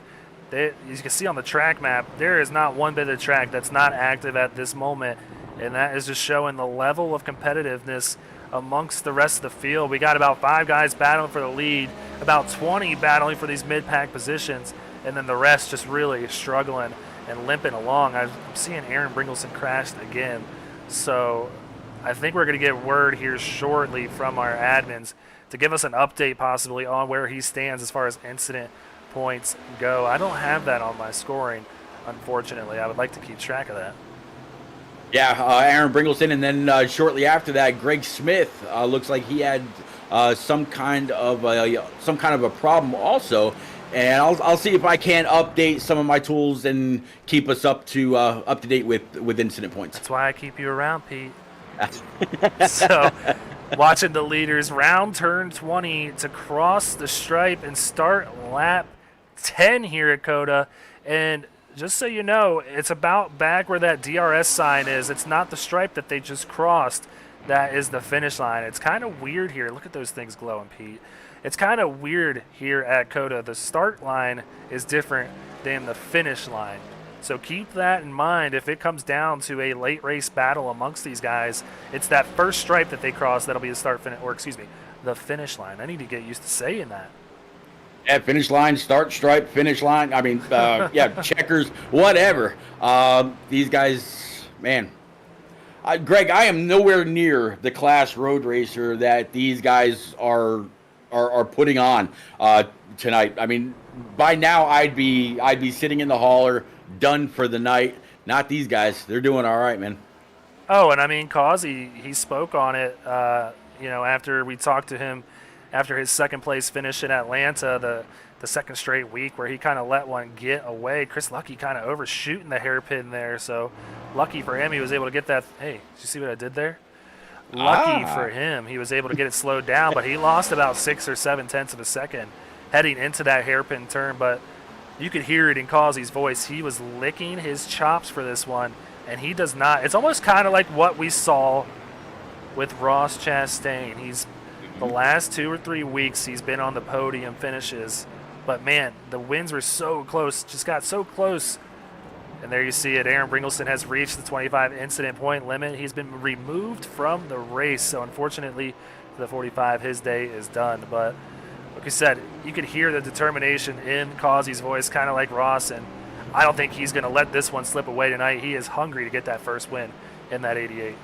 As you can see on the track map, there is not one bit of the track that's not active at this moment, and that is just showing the level of competitiveness amongst the rest of the field. We got about 5 guys battling for the lead, about 20 battling for these mid-pack positions, and then the rest just really struggling and limping along. I'm seeing Aaron Bringleson crashed again, so I think we're going to get word here shortly from our admins to give us an update possibly on where he stands as far as incident points go. I don't have that on my scoring, unfortunately. I would like to keep track of that. Yeah, Aaron Bringleson, and then shortly after that, Greg Smith looks like he had some kind of a problem also. And I'll see if I can update some of my tools and keep us up to date with incident points. That's why I keep you around, Pete. So, watching the leaders round turn 20 to cross the stripe and start lap 10 here at COTA. And just so you know, it's about back where that DRS sign is. It's not the stripe that they just crossed. That is the finish line. It's kind of weird here. Look at those things glowing, Pete. It's kind of weird here at COTA. The start line is different than the finish line. So keep that in mind. If it comes down to a late race battle amongst these guys, it's that first stripe that they cross that'll be the finish line. I need to get used to saying that. Yeah, finish line, start stripe, finish line. I mean, yeah, checkers, whatever. These guys, man. Greg, I am nowhere near the class road racer that these guys are putting on tonight. I mean, by now I'd be sitting in the hauler, done for the night. Not these guys. They're doing all right, man. Oh, and I mean, Causey, he spoke on it, after we talked to him after his second place finish in Atlanta, the second straight week where he kind of let one get away. Chris Lucky kind of overshooting the hairpin there. So lucky for him, he was able to get that. Hey, did you see what I did there? Lucky for him, he was able to get it slowed down, but he lost about 6 or 7 tenths of a second heading into that hairpin turn. But you could hear it in Causey's voice. He was licking his chops for this one, and he does not. It's almost kind of like what we saw with Ross Chastain. He's the last 2 or 3 weeks he's been on the podium finishes, but man, the wins were so close, just got so close. And there you see it. Aaron Bringleson has reached the 25 incident point limit. He's been removed from the race, so unfortunately for the 45, his day is done. But like I said, you could hear the determination in Causey's voice, kind of like Ross, and I don't think he's going to let this one slip away tonight. He is hungry to get that first win in that 88.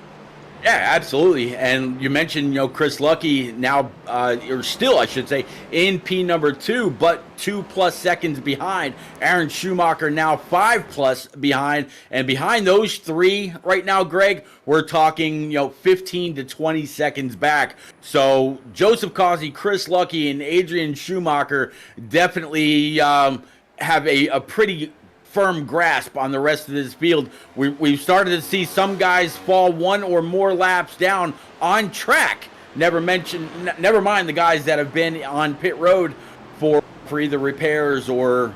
Yeah, absolutely. And you mentioned, Chris Lucky now, or still, I should say, in P number 2, but 2+ seconds behind. Aaron Schumacher now 5+ behind. And behind those 3 right now, Greg, we're talking, 15 to 20 seconds back. So Joseph Causey, Chris Lucky, and Adrian Schumacher definitely have a pretty firm grasp on the rest of this field. We've started to see some guys fall 1 or more laps down on track. Never mind the guys that have been on pit road for either repairs or.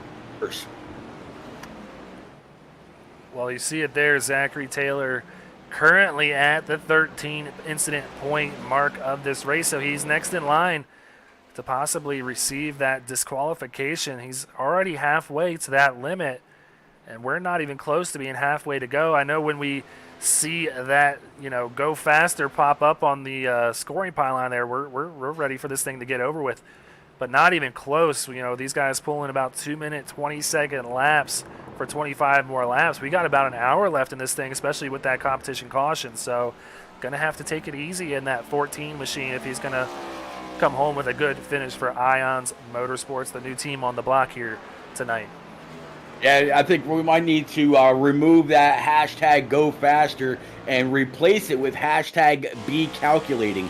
Well, you see it there, Zachary Taylor currently at the 13 incident point mark of this race, so he's next in line to possibly receive that disqualification. He's already halfway to that limit, and we're not even close to being halfway to go. I know when we see that, go faster pop up on the scoring pylon there, we're ready for this thing to get over with. But not even close. These guys pulling about 2-minute, 20-second laps for 25 more laps. We got about an hour left in this thing, especially with that competition caution. So going to have to take it easy in that 14 machine if he's going to come home with a good finish for Ions Motorsports, the new team on the block here tonight. Yeah, I think we might need to remove that hashtag go faster and replace it with hashtag be calculating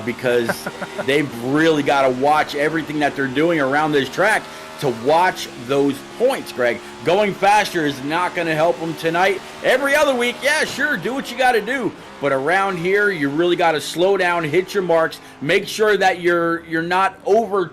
because they've really got to watch everything that they're doing around this track to watch those points, Greg. Going faster is not going to help them tonight. Every other week, yeah, sure, do what you got to do. But around here, you really got to slow down, hit your marks, make sure that you're not over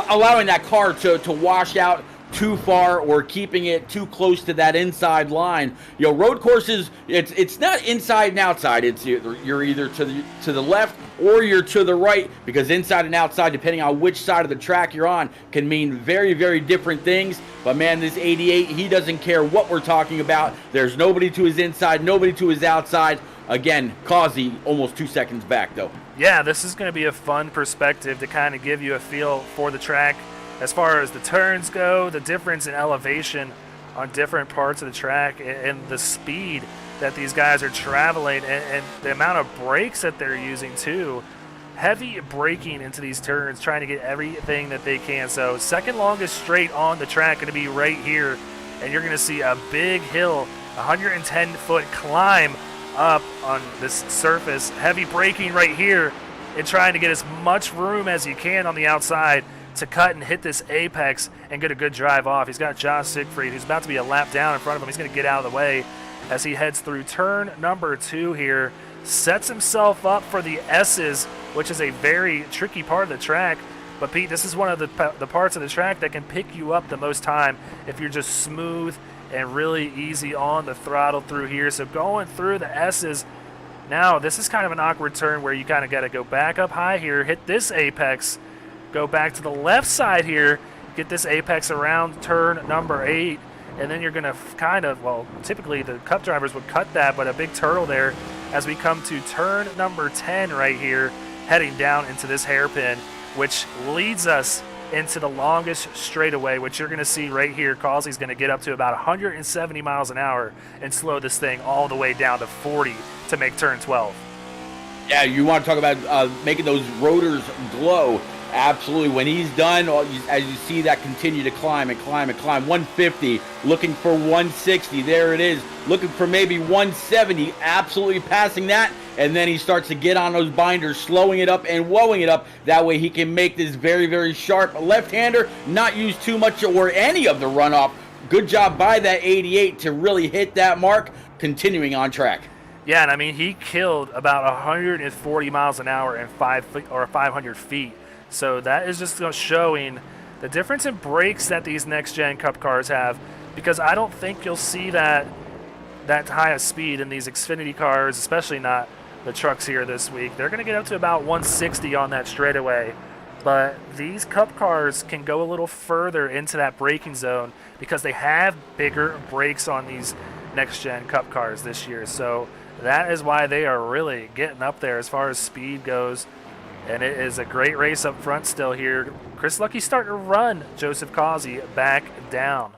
allowing that car to wash out too far or keeping it too close to that inside line. Road courses, it's not inside and outside. It's you're either to the left or you're to the right, because inside and outside, depending on which side of the track you're on, can mean very, very different things. But man, this 88, he doesn't care what we're talking about. There's nobody to his inside, nobody to his outside. Again, Causey almost 2 seconds back though. Yeah, this is going to be a fun perspective to kind of give you a feel for the track as far as the turns go, the difference in elevation on different parts of the track, and the speed that these guys are traveling, and the amount of brakes that they're using too. Heavy braking into these turns, trying to get everything that they can. So second longest straight on the track going to be right here, and you're going to see a big hill 110-foot climb up on this surface. Heavy braking right here and trying to get as much room as you can on the outside to cut and hit this apex and get a good drive off. He's got Josh Siegfried, who's about to be a lap down in front of him. He's going to get out of the way as he heads through turn number 2 here. Sets himself up for the S's, which is a very tricky part of the track. But Pete, this is one of the parts of the track that can pick you up the most time if you're just smooth and really easy on the throttle through here. So going through the S's, now this is kind of an awkward turn where you kind of got to go back up high here, hit this apex, go back to the left side here, get this apex around turn number 8, and then you're going to kind of, well, typically the Cup drivers would cut that, but a big turtle there as we come to turn number 10 right here, heading down into this hairpin, which leads us into the longest straightaway, which you're going to see right here. Causey's going to get up to about 170 miles an hour and slow this thing all the way down to 40 to make turn 12. Yeah, you want to talk about making those rotors glow. Absolutely. When he's done, as you see that continue to climb and climb and climb, 150, looking for 160. There it is, looking for maybe 170, absolutely passing that. And then he starts to get on those binders, slowing it up and wowing it up. That way he can make this very, very sharp left-hander, not use too much or any of the runoff. Good job by that 88 to really hit that mark, continuing on track. Yeah, and I mean, he killed about 140 miles an hour in 500 feet. So that is just showing the difference in brakes that these next-gen Cup cars have, because I don't think you'll see that high of speed in these Xfinity cars, especially not the trucks here this week. They're going to get up to about 160 on that straightaway, but these Cup cars can go a little further into that braking zone because they have bigger brakes on these next-gen Cup cars this year. So that is why they are really getting up there as far as speed goes. And it is a great race up front still here. Chris Luckey's starting to run Joseph Causey back down.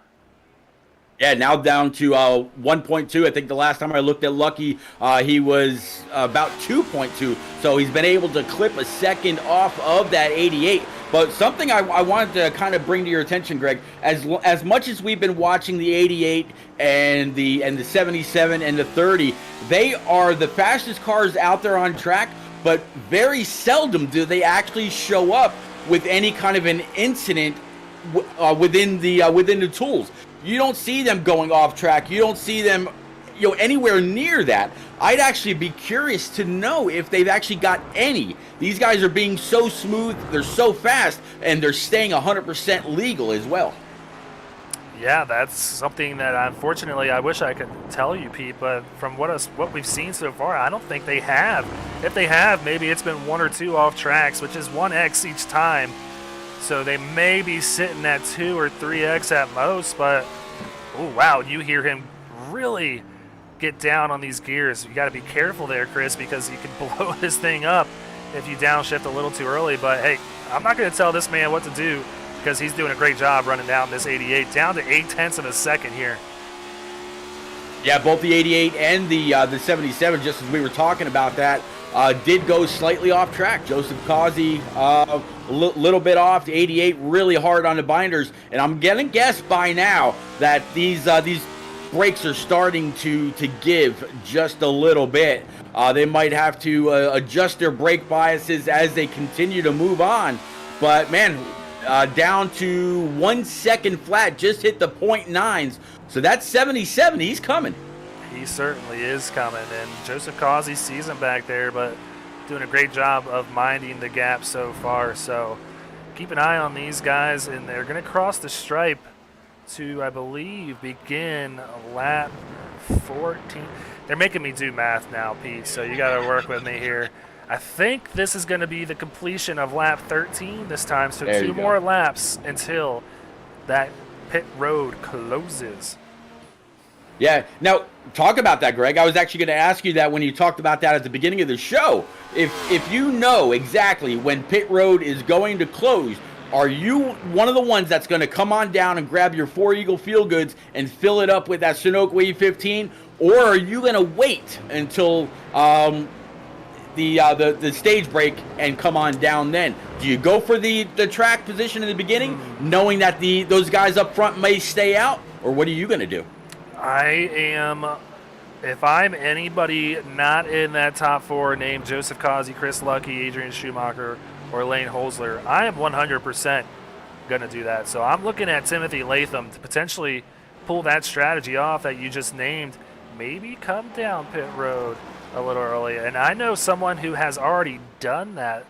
Yeah, now down to 1.2. I think the last time I looked at Lucky, he was about 2.2. So he's been able to clip a second off of that 88. But something I wanted to kind of bring to your attention, Greg, as much as we've been watching the 88 and the 77 and the 30, they are the fastest cars out there on track. But very seldom do they actually show up with any kind of an incident within the tools. You don't see them going off track. You don't see them, anywhere near that. I'd actually be curious to know if they've actually got any. These guys are being so smooth, they're so fast, and they're staying 100% legal as well. Yeah, that's something that unfortunately I wish I could tell you, Pete, but from what we've seen so far, I don't think they have. If they have, maybe it's been 1 or 2 off tracks, which is 1x each time. So they may be sitting at 2 or 3x at most, but oh wow, you hear him really get down on these gears. You got to be careful there, Chris, because you can blow this thing up if you downshift a little too early. But hey, I'm not going to tell this man what to do, because he's doing a great job running down this 88, down to 0.8 of a second here. Yeah, both the 88 and the 77, just as we were talking about that, did go slightly off track. Joseph Causey a little bit off. The 88 really hard on the binders, and I'm gonna guess by now that these brakes are starting to give just a little bit. They might have to adjust their brake biases as they continue to move on. But man, down to 1 second flat, just hit the 0.9s. So that's 77. He's coming. He certainly is coming. And Joseph Causey sees him back there, but doing a great job of minding the gap so far. So keep an eye on these guys, and they're going to cross the stripe to, I believe, begin lap 14. They're making me do math now, Pete, so you got to work with me here. I think this is going to be the completion of lap 13 this time, so 2 more laps until that pit road closes. Yeah. Now, talk about that, Greg. I was actually going to ask you that when you talked about that at the beginning of the show. If you know exactly when pit road is going to close, are you one of the ones that's going to come on down and grab your 4 Eagle Feel Goods and fill it up with that Sunoco E15, or are you going to wait until the stage break and come on down then? Do you go for the track position in the beginning, knowing that those guys up front may stay out, or what are you going to do? If I'm anybody not in that top four named Joseph Causey, Chris Lucky, Adrian Schumacher, or Lane Holzler, I am 100% going to do that. So I'm looking at Timothy Latham to potentially pull that strategy off that you just named. Maybe come down pit road a little early. And I know someone who has already done that,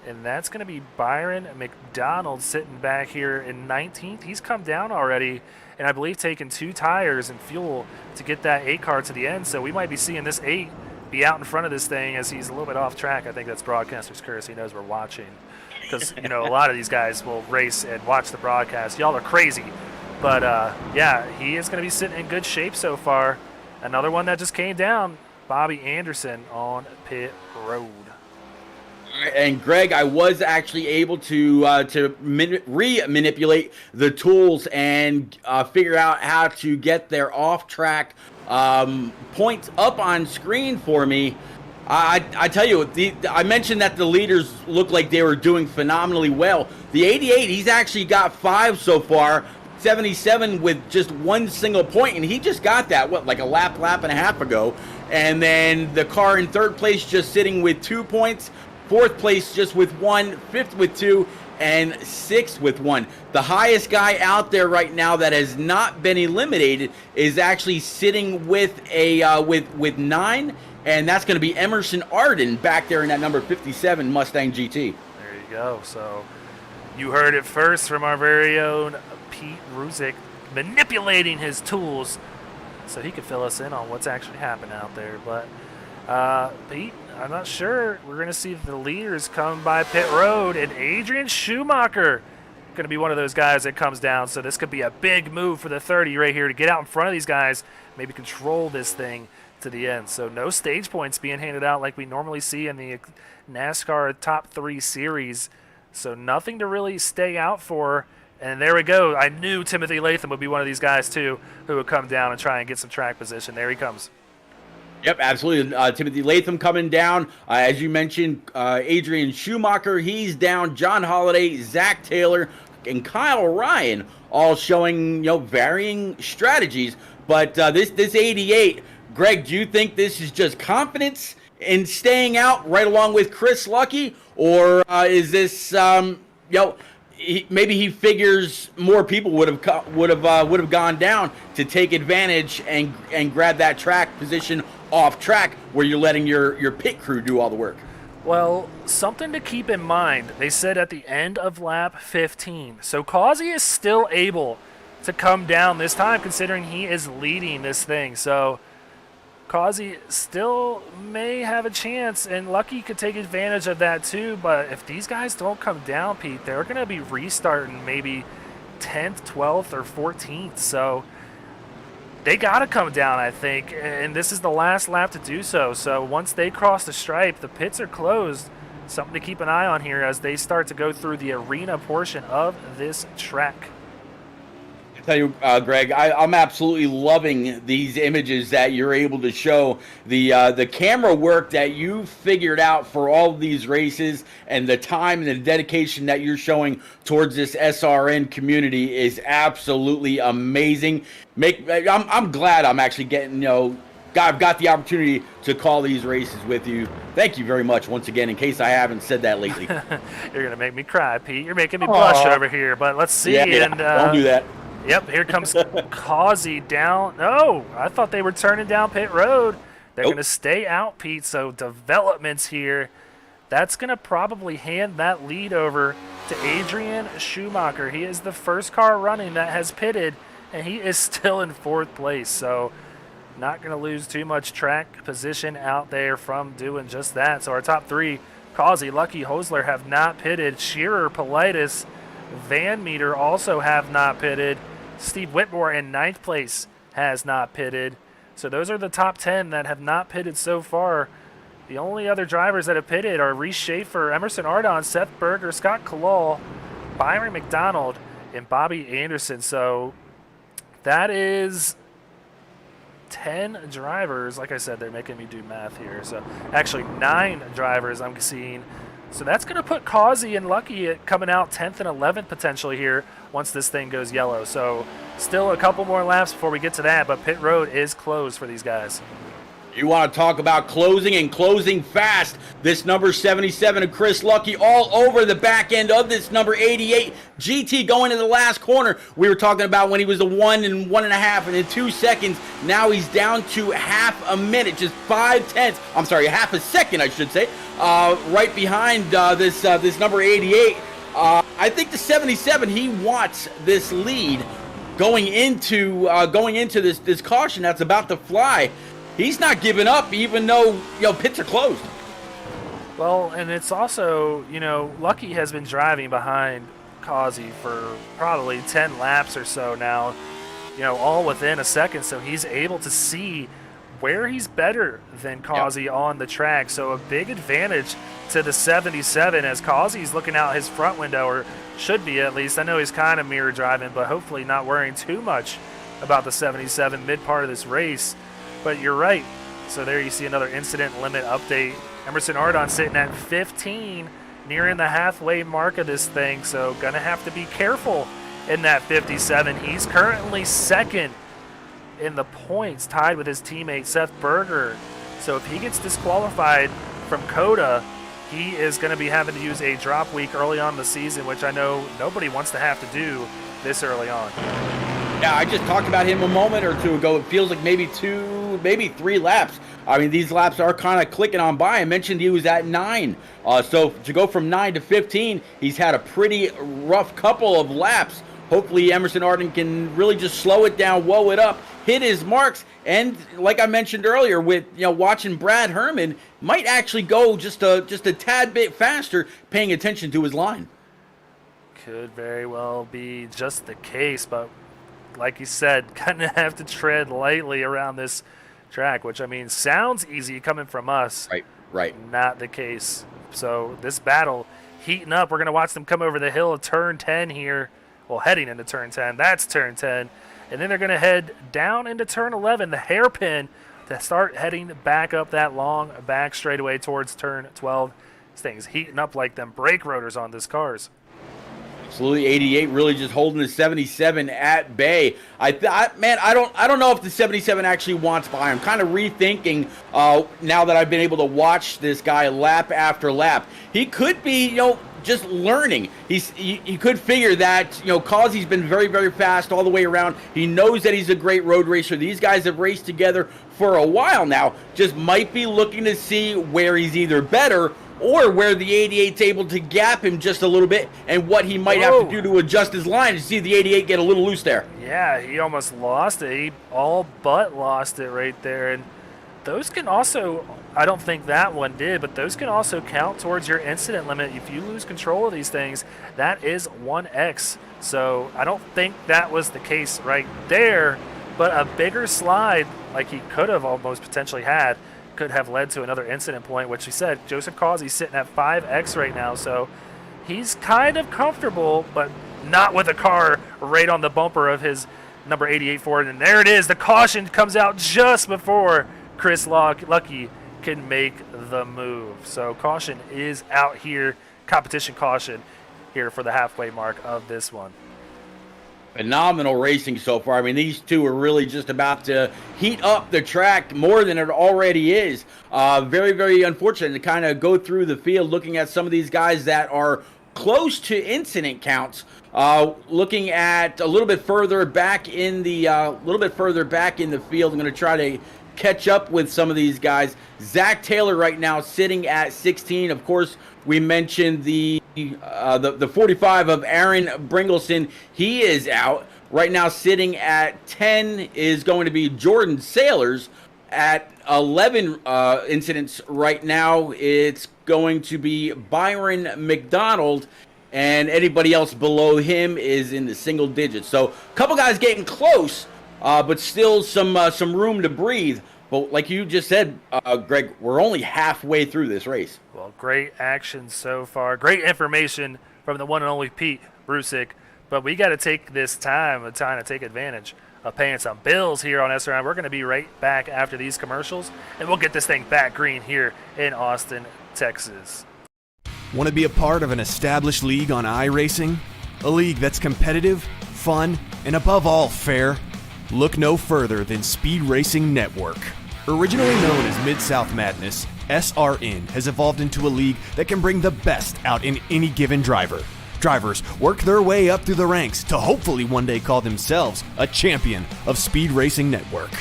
and that's going to be Byron McDonald sitting back here in 19th. He's come down already, and I believe taken 2 tires and fuel to get that 8 car to the end. So we might be seeing this 8 be out in front of this thing as he's a little bit off track. I think that's broadcaster's curse. He knows we're watching because, a lot of these guys will race and watch the broadcast. Y'all are crazy. But, yeah, he is going to be sitting in good shape so far. Another one that just came down, Bobby Anderson on pit road. And Greg, I was actually able to re-manipulate the tools and figure out how to get their off-track points up on screen for me. I tell you, I mentioned that the leaders looked like they were doing phenomenally well. The 88, he's actually got 5 so far. 77 with just 1 single point, and he just got that, like a lap and a half ago. And then the car in 3rd place just sitting with 2 points. 4th place just with 1, 5th with 2, and 6th with 1. The highest guy out there right now that has not been eliminated is actually sitting with a with 9, and that's going to be Emerson Arden back there in that number 57 Mustang GT. There you go. So you heard it first from our very own Pete Ruzick, manipulating his tools so he could fill us in on what's actually happening out there. But Pete, I'm not sure. We're going to see the leaders come by pit road, and Adrian Schumacher going to be one of those guys that comes down. So this could be a big move for the 30 right here to get out in front of these guys, maybe control this thing to the end. So no stage points being handed out like we normally see in the NASCAR Top 3 Series. So nothing to really stay out for. And there we go. I knew Timothy Latham would be one of these guys, too, who would come down and try and get some track position. There he comes. Yep, absolutely. Timothy Latham coming down. As you mentioned, Adrian Schumacher, he's down. John Holliday, Zach Taylor, and Kyle Ryan all showing, varying strategies. But this 88, Greg, do you think this is just confidence in staying out right along with Chris Lucky? Or is this, maybe he figures more people would have gone down to take advantage and grab that track position off track where you're letting your pit crew do all the work? Well, something to keep in mind, they said at the end of lap 15. So Causey is still able to come down this time considering he is leading this thing. So Causey still may have a chance, and Lucky could take advantage of that too. But if these guys don't come down, Pete, they're going to be restarting maybe 10th, 12th, or 14th. So they got to come down, I think, and this is the last lap to do so. So once they cross the stripe, the pits are closed. Something to keep an eye on here as they start to go through the arena portion of this track. Tell you, Greg, I'm absolutely loving these images that you're able to show. The camera work that you figured out for all of these races and the time and the dedication that you're showing towards this SRN community is absolutely amazing. I'm glad I'm actually getting, I've got the opportunity to call these races with you. Thank you very much once again, in case I haven't said that lately. You're going to make me cry, Pete. You're making me blush over here, but let's see. Yeah, and don't do that. Yep, here comes Causey down. No, I thought they were turning down pit road. They're going to stay out, Pete. So developments here. That's going to probably hand that lead over to Adrian Schumacher. He is the first car running that has pitted, and he is still in 4th place. So not going to lose too much track position out there from doing just that. So our top 3, Causey, Lucky, Hosler have not pitted. Shearer, Politis, Van Meter also have not pitted. Steve Whitmore in 9th place has not pitted. So those are the top 10 that have not pitted so far. The only other drivers that have pitted are Reese Schaefer, Emerson Ardon, Seth Berger, Scott Kalal, Byron McDonald, and Bobby Anderson. So that is 10 drivers. Like I said, they're making me do math here. So actually 9 drivers I'm seeing. So that's going to put Causey and Lucky coming out 10th and 11th potentially here once this thing goes yellow. So still a couple more laps before we get to that, but pit road is closed for these guys. You want to talk about closing and closing fast. This number 77 of Chris Lucky all over the back end of this number 88 GT going to the last corner. We were talking about when he was a 1 and 1.5 and in 2 seconds. Now he's down to half a minute, just 5/10. I'm sorry, half a second, I should say. Right behind this number 88. I think the 77, he wants this lead going into this caution that's about to fly. He's not giving up, even though pits are closed. Well, and it's also, Lucky has been driving behind Causey for probably 10 laps or so now, all within a second. So he's able to see where he's better than Causey on the track. So a big advantage to the 77 as Causey's looking out his front window, or should be at least. I know he's kind of mirror driving, but hopefully not worrying too much about the 77 mid part of this race. But you're right. So there you see another incident limit update. Emerson Ardon sitting at 15, nearing the halfway mark of this thing. So going to have to be careful in that 57. He's currently second in the points, tied with his teammate Seth Berger. So if he gets disqualified from COTA, he is going to be having to use a drop week early on in the season, which I know nobody wants to have to do this early on. Yeah, I just talked about him a moment or two ago. It feels like maybe 2, maybe 3 laps. I mean, these laps are kind of clicking on by. I mentioned he was at 9. So to go from 9 to 15, he's had a pretty rough couple of laps. Hopefully Emerson Ardon can really just slow it down, whoa it up, hit his marks, and like I mentioned earlier, with watching Brad Herman, might actually go just a tad bit faster, paying attention to his line. Could very well be just the case, but like you said, gonna have to tread lightly around this track, which I mean sounds easy coming from us. Right. Not the case. So this battle heating up. We're gonna watch them come over the hill of turn 10 here. Well, heading into turn 10. That's turn 10. And then they're gonna head down into turn 11, the hairpin, to start heading back up that long back straightaway towards turn 12. This thing's heating up like them brake rotors on this cars. Absolutely, 88 really just holding the 77 at bay. I don't know if the 77 actually wants by. I'm kind of rethinking now that I've been able to watch this guy lap after lap. He could be, just learning. He could figure that, Causey's been very, very fast all the way around. He knows that he's a great road racer. These guys have raced together for a while now. Just might be looking to see where he's either better or where the 88's able to gap him just a little bit, and what he might have to do to adjust his line to see the 88 get a little loose there. Yeah, he almost lost it. He all but lost it right there. And those can also, I don't think that one did, but those can also count towards your incident limit. If you lose control of these things, that is 1x. So I don't think that was the case right there, but a bigger slide like he could have almost potentially had could have led to another incident point, which he said Joseph Causey's sitting at 5x right now, so he's kind of comfortable, but not with a car right on the bumper of his number 88 Ford. And there it is. The caution comes out just before Chris Lucky can make the move. So caution is out here, competition caution here for the halfway mark of this one. Phenomenal racing so far. I mean, these two are really just about to heat up the track more than it already is. Very, very unfortunate to kind of go through the field looking at some of these guys that are close to incident counts. Looking at a little bit further back in the field. I'm going to try to catch up with some of these guys. Zach Taylor right now sitting at 16. Of course, we mentioned the 45 of Aaron Bringleson. He is out right now. Sitting at 10 is going to be Jordan Sailors. At 11 incidents right now, it's going to be Byron McDonald, and anybody else below him is in the single digits. So a couple guys getting close, but still some room to breathe. But like you just said, Greg, we're only halfway through this race. Well, great action so far. Great information from the one and only Pete Brusick. But we got to take this time to take advantage of paying some bills here on SRN. We're going to be right back after these commercials, and we'll get this thing back green here in Austin, Texas. Want to be a part of an established league on iRacing? A league that's competitive, fun, and above all fair? Look no further than Speed Racing Network. Originally known as Mid-South Madness, SRN has evolved into a league that can bring the best out in any given driver. Drivers work their way up through the ranks to hopefully one day call themselves a champion of Speed Racing Network.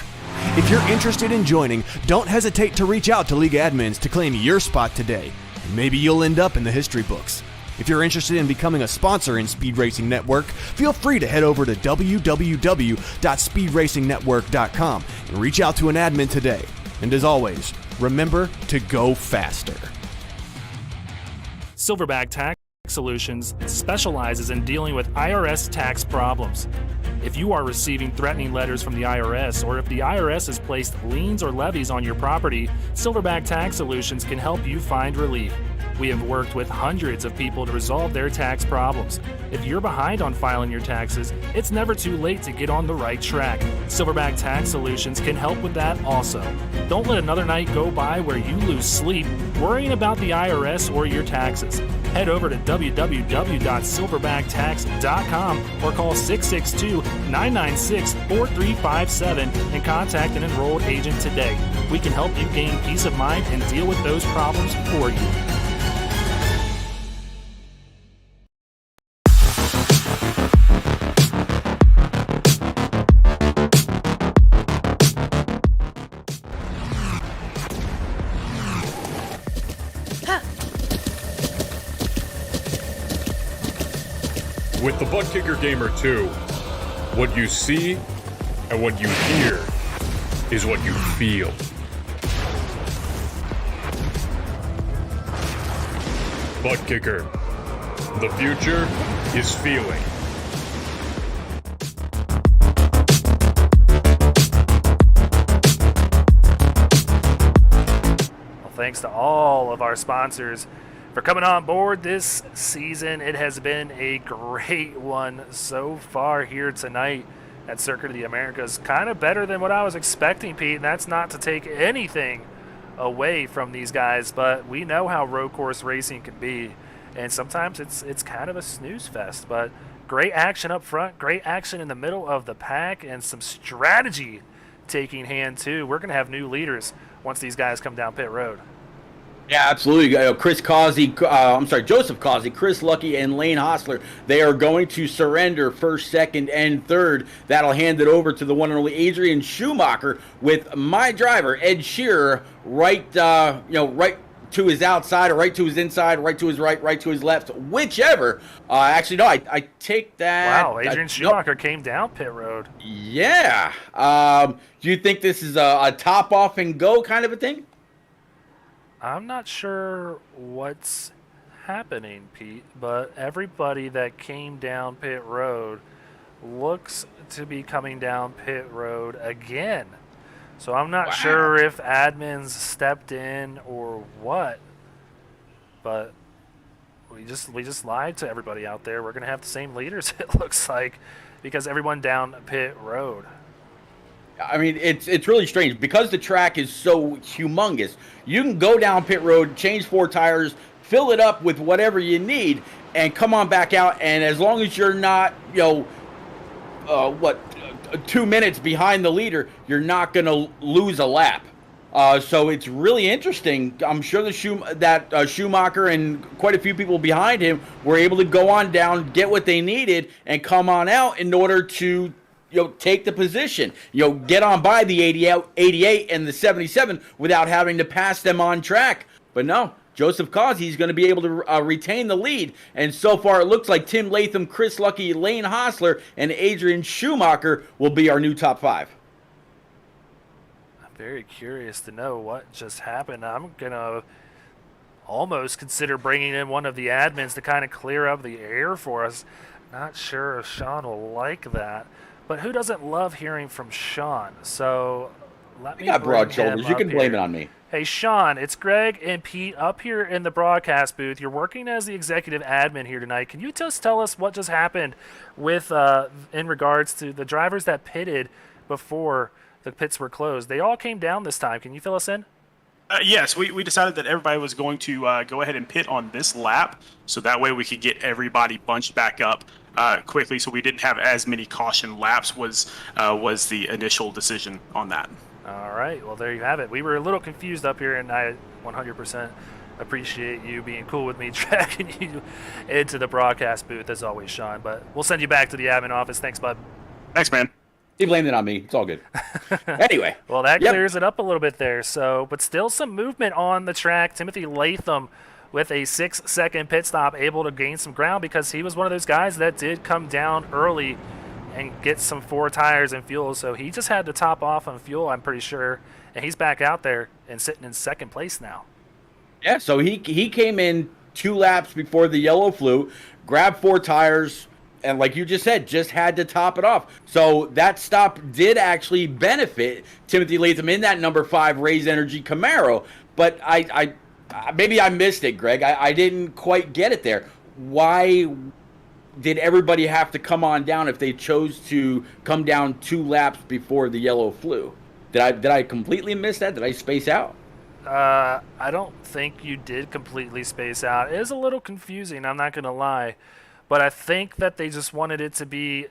If you're interested in joining, don't hesitate to reach out to league admins to claim your spot today. Maybe you'll end up in the history books. If you're interested in becoming a sponsor in Speed Racing Network, feel free to head over to www.speedracingnetwork.com and reach out to an admin today. And as always, remember to go faster. Silverback Tax Solutions specializes in dealing with IRS tax problems. If you are receiving threatening letters from the IRS, or if the IRS has placed liens or levies on your property, Silverback Tax Solutions can help you find relief. We have worked with hundreds of people to resolve their tax problems. If you're behind on filing your taxes, it's never too late to get on the right track. Silverback Tax Solutions can help with that also. Don't let another night go by where you lose sleep worrying about the IRS or your taxes. Head over to www.silverbacktx.com or call 662-996-4357 and contact an enrolled agent today. We can help you gain peace of mind and deal with those problems for you. With the Butt Kicker Gamer 2, what you see and what you hear is what you feel. Butt Kicker. The future is feeling. Well, thanks to all of our sponsors for coming on board this season. It has been a great one so far here tonight at Circuit of the Americas. Kind of better than what I was expecting, Pete, and that's not to take anything away from these guys, but we know how road course racing can be, and sometimes it's kind of a snooze fest. But great action up front, great action in the middle of the pack, and some strategy taking hand too. We're going to have new leaders once these guys come down pit road. Yeah, absolutely. Joseph Causey, Chris Lucky, and Lane Hostler, they are going to surrender first, second, and third. That'll hand it over to the one and only Adrian Schumacher with my driver, Ed Shearer, right to his outside, or right to his inside, right to his right to his left, whichever. Actually, no, I take that. Wow, Adrian Schumacher came down pit road. Yeah. Do you think this is a top off and go kind of a thing? I'm not sure what's happening, Pete, but everybody that came down pit road looks to be coming down pit road again. So I'm not sure if admins stepped in or what, but we just lied to everybody out there. We're going to have the same leaders, it looks like, because everyone down pit road. I mean, it's really strange because the track is so humongous. You can go down pit road, change 4 tires, fill it up with whatever you need, and come on back out. And as long as you're not, 2 minutes behind the leader, you're not going to lose a lap. So it's really interesting. I'm sure Schumacher and quite a few people behind him were able to go on down, get what they needed, and come on out in order to take the position, get on by the 88 and the 77 without having to pass them on track. But no, Joseph Causey is going to be able to retain the lead. And so far it looks like Tim Latham, Chris Lucky, Lane Hostler, and Adrian Schumacher will be our new top 5. I'm very curious to know what just happened. I'm going to almost consider bringing in one of the admins to kind of clear up the air for us. Not sure if Sean will like that. But who doesn't love hearing from Sean? So let me. You got broad shoulders. You can blame it on me. Hey, Sean, it's Greg and Pete up here in the broadcast booth. You're working as the executive admin here tonight. Can you just tell us what just happened with in regards to the drivers that pitted before the pits were closed? They all came down this time. Can you fill us in? Yes, we decided that everybody was going to go ahead and pit on this lap, so that way we could get everybody bunched back up quickly, so we didn't have as many caution laps. Was the initial decision on that. All right, well, there you have it. We were a little confused up here, and I 100% appreciate you being cool with me tracking you into the broadcast booth, as always, Sean. But we'll send you back to the admin office. Thanks, bud. Thanks, man. He blamed it on me. It's all good. Anyway. Well, that clears it up a little bit there. So, but still some movement on the track. Timothy Latham with a 6-second pit stop, able to gain some ground because he was one of those guys that did come down early and get some 4 tires and fuel. So he just had to top off on fuel, I'm pretty sure. And he's back out there and sitting in second place now. Yeah, so he came in 2 laps before the yellow flew, grabbed 4 tires, and like you just said, just had to top it off. So that stop did actually benefit Timothy Latham in that number 5 Raise Energy Camaro. But I maybe I missed it, Greg. I didn't quite get it there. Why did everybody have to come on down if they chose to come down 2 laps before the yellow flew? Did I completely miss that? Did I space out? I don't think you did completely space out. It is a little confusing, I'm not going to lie. But I think that they just wanted it to be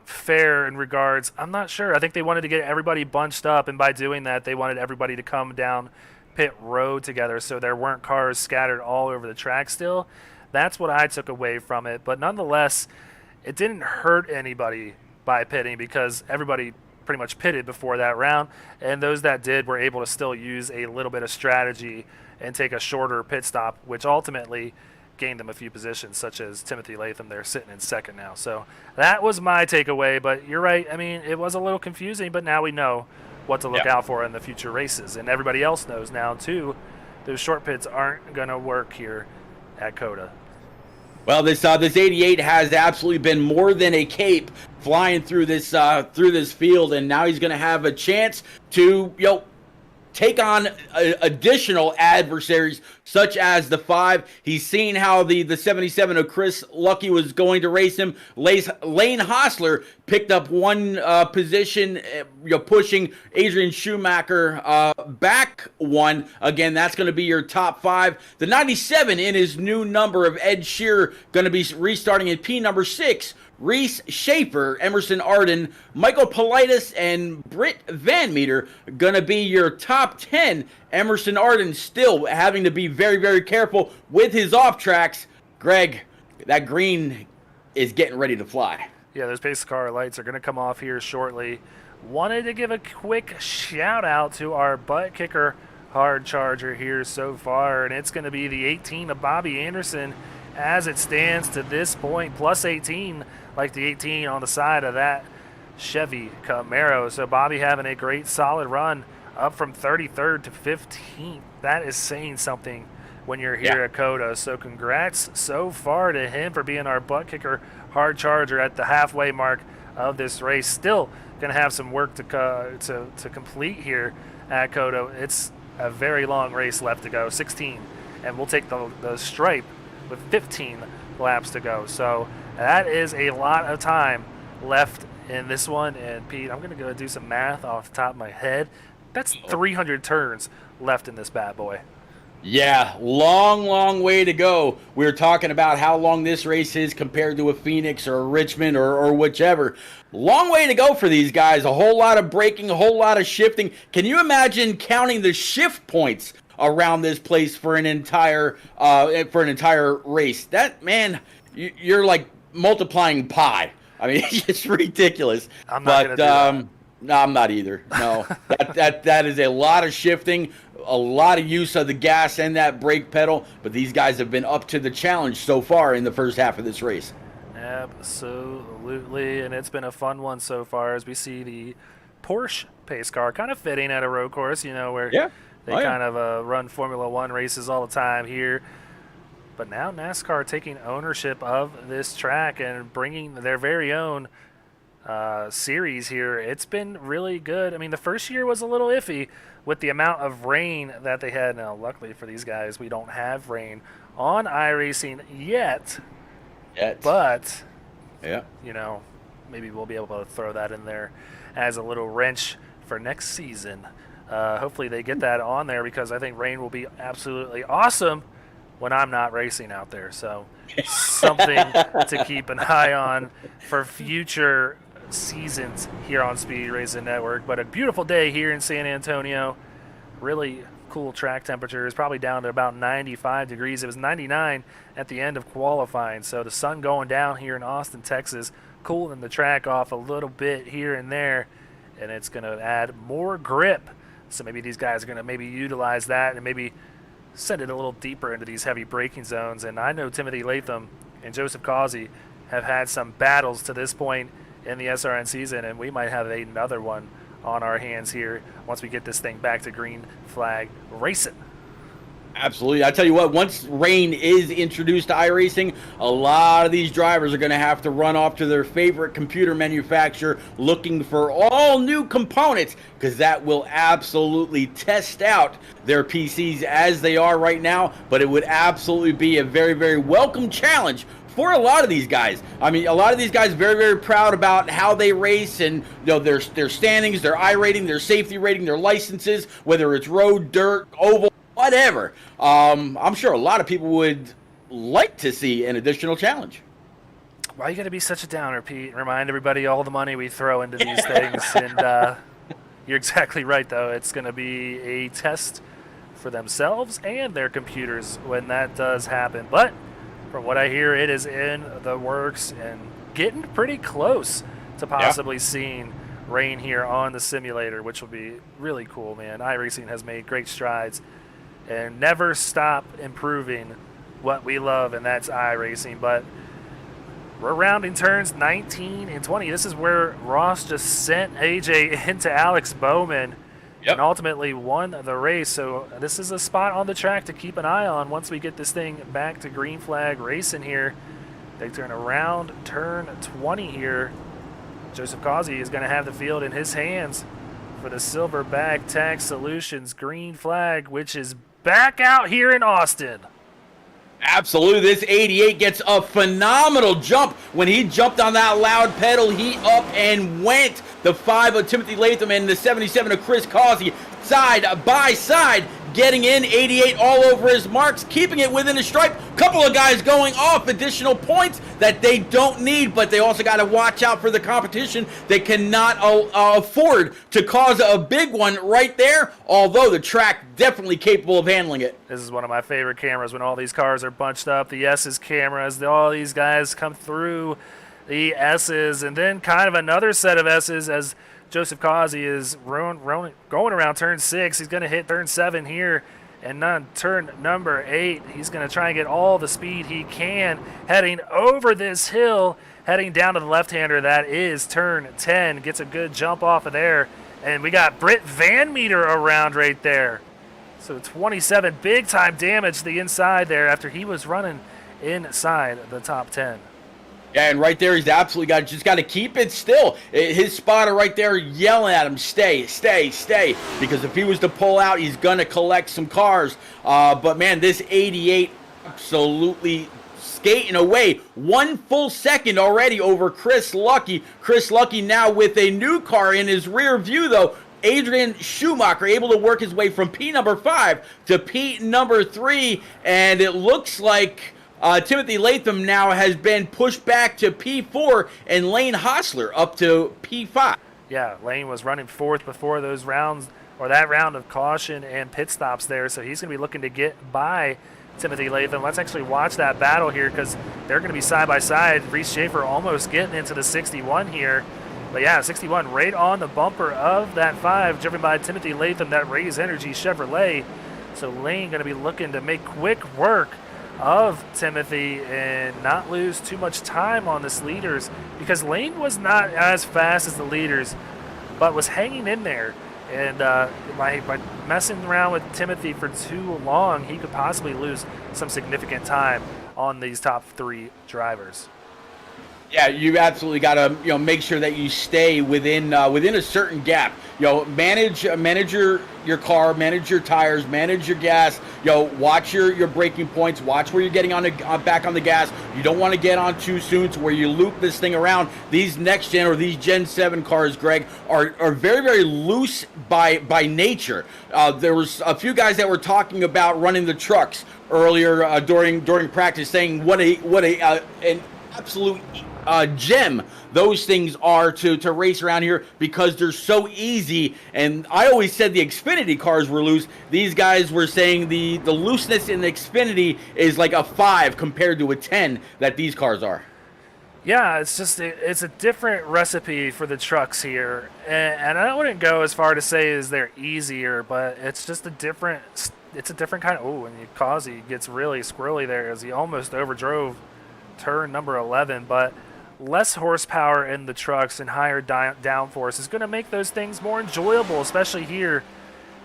fair in regards. I'm not sure. I think they wanted to get everybody bunched up, and by doing that, they wanted everybody to come down pit road together so there weren't cars scattered all over the track still. That's what I took away from it. But nonetheless, it didn't hurt anybody by pitting because everybody pretty much pitted before that round, and those that did were able to still use a little bit of strategy and take a shorter pit stop, which ultimately gained them a few positions, such as Timothy Latham. They're sitting in second now. So that was my takeaway, but you're right. I mean, it was a little confusing, but now we know what to look out for in the future races, and everybody else knows now too. Those short pits aren't going to work here at COTA. Well, this 88 has absolutely been more than a cape flying through this field, and now he's going to have a chance to take on additional adversaries such as the 5. He's seen how the 77 of Chris Lucky was going to race him. Lane Hostler picked up 1 position, pushing Adrian Schumacher back 1. Again, that's going to be your top 5. The 97 in his new number of Ed Shearer going to be restarting in P number 6. Reese Schaefer, Emerson Arden, Michael Politis, and Britt Van Meter going to be your top 10. Emerson Arden still having to be very, very careful with his off tracks. Greg, that green is getting ready to fly. Yeah, those pace car lights are going to come off here shortly. Wanted to give a quick shout out to our butt kicker hard charger here so far, and it's going to be the 18 of Bobby Anderson as it stands to this point, plus 18, like the 18 on the side of that Chevy Camaro. So Bobby having a great solid run, up from 33rd to 15th. That is saying something when you're here at COTA. So congrats so far to him for being our butt kicker hard charger at the halfway mark of this race. Still going to have some work to complete here at COTA. It's a very long race left to go, 16, and we'll take the stripe with 15 laps to go. So that is a lot of time left in this one. And Pete, I'm going to go do some math off the top of my head. That's 300 turns left in this bad boy. Yeah, long way to go. We were talking about how long this race is compared to a Phoenix or a Richmond or whichever. Long way to go for these guys. A whole lot of braking, a whole lot of shifting. Can you imagine counting the shift points around this place for an entire race? That, man, you're like multiplying pi. I mean, it's ridiculous. I'm not gonna do that. No, I'm not either. No, that is a lot of shifting, a lot of use of the gas and that brake pedal. But these guys have been up to the challenge so far in the first half of this race. Absolutely, and it's been a fun one so far as we see the Porsche pace car kind of fitting at a road course, where they kind of run Formula One races all the time here. But now NASCAR taking ownership of this track and bringing their very own series here. It's been really good. I mean, the first year was a little iffy with the amount of rain that they had. Now, luckily for these guys, we don't have rain on iRacing yet. But, maybe we'll be able to throw that in there as a little wrench for next season Hopefully they get that on there because I think rain will be absolutely awesome when I'm not racing out there. So something to keep an eye on for future seasons here on Speed Racing Network. But a beautiful day here in San Antonio. Really cool track temperatures, probably down to about 95 degrees. It was 99 at the end of qualifying. So the sun going down here in Austin, Texas, cooling the track off a little bit here and there. And it's going to add more grip. So maybe these guys are going to maybe utilize that and maybe send it a little deeper into these heavy braking zones. And I know Timothy Latham and Joseph Causey have had some battles to this point in the SRN season, and we might have another one on our hands here once we get this thing back to green flag racing. Absolutely. I tell you what, once rain is introduced to iRacing, a lot of these drivers are going to have to run off to their favorite computer manufacturer looking for all new components, because that will absolutely test out their PCs as they are right now. But it would absolutely be a very, very welcome challenge for a lot of these guys. I mean, a lot of these guys very, very proud about how they race and their standings, their iRating, their safety rating, their licenses, whether it's road, dirt, oval, whatever. I'm sure a lot of people would like to see an additional challenge. Why you got to be such a downer, Pete? Remind everybody all the money we throw into these things. And you're exactly right, though. It's going to be a test for themselves and their computers when that does happen. But from what I hear, it is in the works and getting pretty close to possibly seeing rain here on the simulator, which will be really cool, man. iRacing has made great strides and never stop improving what we love, and that's iRacing. But we're rounding turns 19 and 20. This is where Ross just sent AJ into Alex Bowman and ultimately won the race. So this is a spot on the track to keep an eye on once we get this thing back to green flag racing here. They turn around turn 20 here. Joseph Causey is going to have the field in his hands for the Silverback Tag Solutions green flag, which is back out here in Austin. Absolutely. This 88 gets a phenomenal jump. When he jumped on that loud pedal, he up and went. The 5 of Timothy Latham and the 77 of Chris Causey side by side, getting in. 88 all over his marks, keeping it within a stripe. Couple of guys going off additional points that they don't need, but they also got to watch out for the competition. They cannot afford to cause a big one right there, although the track definitely capable of handling it. This is one of my favorite cameras when all these cars are bunched up. The S's cameras, all these guys come through the S's, and then kind of another set of S's as Joseph Causey is going around turn 6. He's going to hit turn 7 here, and on turn number 8, he's going to try and get all the speed he can, heading over this hill, heading down to the left-hander. That is turn 10. Gets a good jump off of there, and we got Britt Van Meter around right there. So 27, big-time damage to the inside there after he was running inside the top 10. Yeah, and right there, he's absolutely just got to keep it still. His spotter right there yelling at him, stay, stay, stay. Because if he was to pull out, he's going to collect some cars. But, man, this 88 absolutely skating away. 1 full second already over Chris Lucky. Chris Lucky now with a new car in his rear view, though. Adrian Schumacher able to work his way from P number 5 to P number 3. And it looks like Timothy Latham now has been pushed back to P4, and Lane Hostler up to P5. Yeah, Lane was running 4th before those rounds, or that round of caution and pit stops there, so he's going to be looking to get by Timothy Latham. Let's actually watch that battle here because they're going to be side by side. Reese Schaefer almost getting into the 61 here. But yeah, 61 right on the bumper of that 5, driven by Timothy Latham, that Raise Energy Chevrolet. So Lane going to be looking to make quick work of Timothy and not lose too much time on this leaders, because Lane was not as fast as the leaders but was hanging in there, and by messing around with Timothy for too long, he could possibly lose some significant time on these top 3 drivers. Yeah, you absolutely got to make sure that you stay within a certain gap. Manage your car, manage your tires, manage your gas. Watch your braking points. Watch where you're getting back on the gas. You don't want to get on too soon to where you loop this thing around. These next gen or these Gen 7 cars, Greg, are very, very loose by nature. There was a few guys that were talking about running the trucks earlier during practice, saying what an absolute gem those things are to race around here because they're so easy. And I always said the Xfinity cars were loose. These guys were saying the looseness in the Xfinity is like a 5 compared to a 10 that these cars are. Yeah, it's a different recipe for the trucks here, and I wouldn't go as far to say is they're easier, but it's just a different kind of. Oh, and Causey gets really squirrely there as he almost overdrove turn number 11, but less horsepower in the trucks and higher downforce is going to make those things more enjoyable, especially here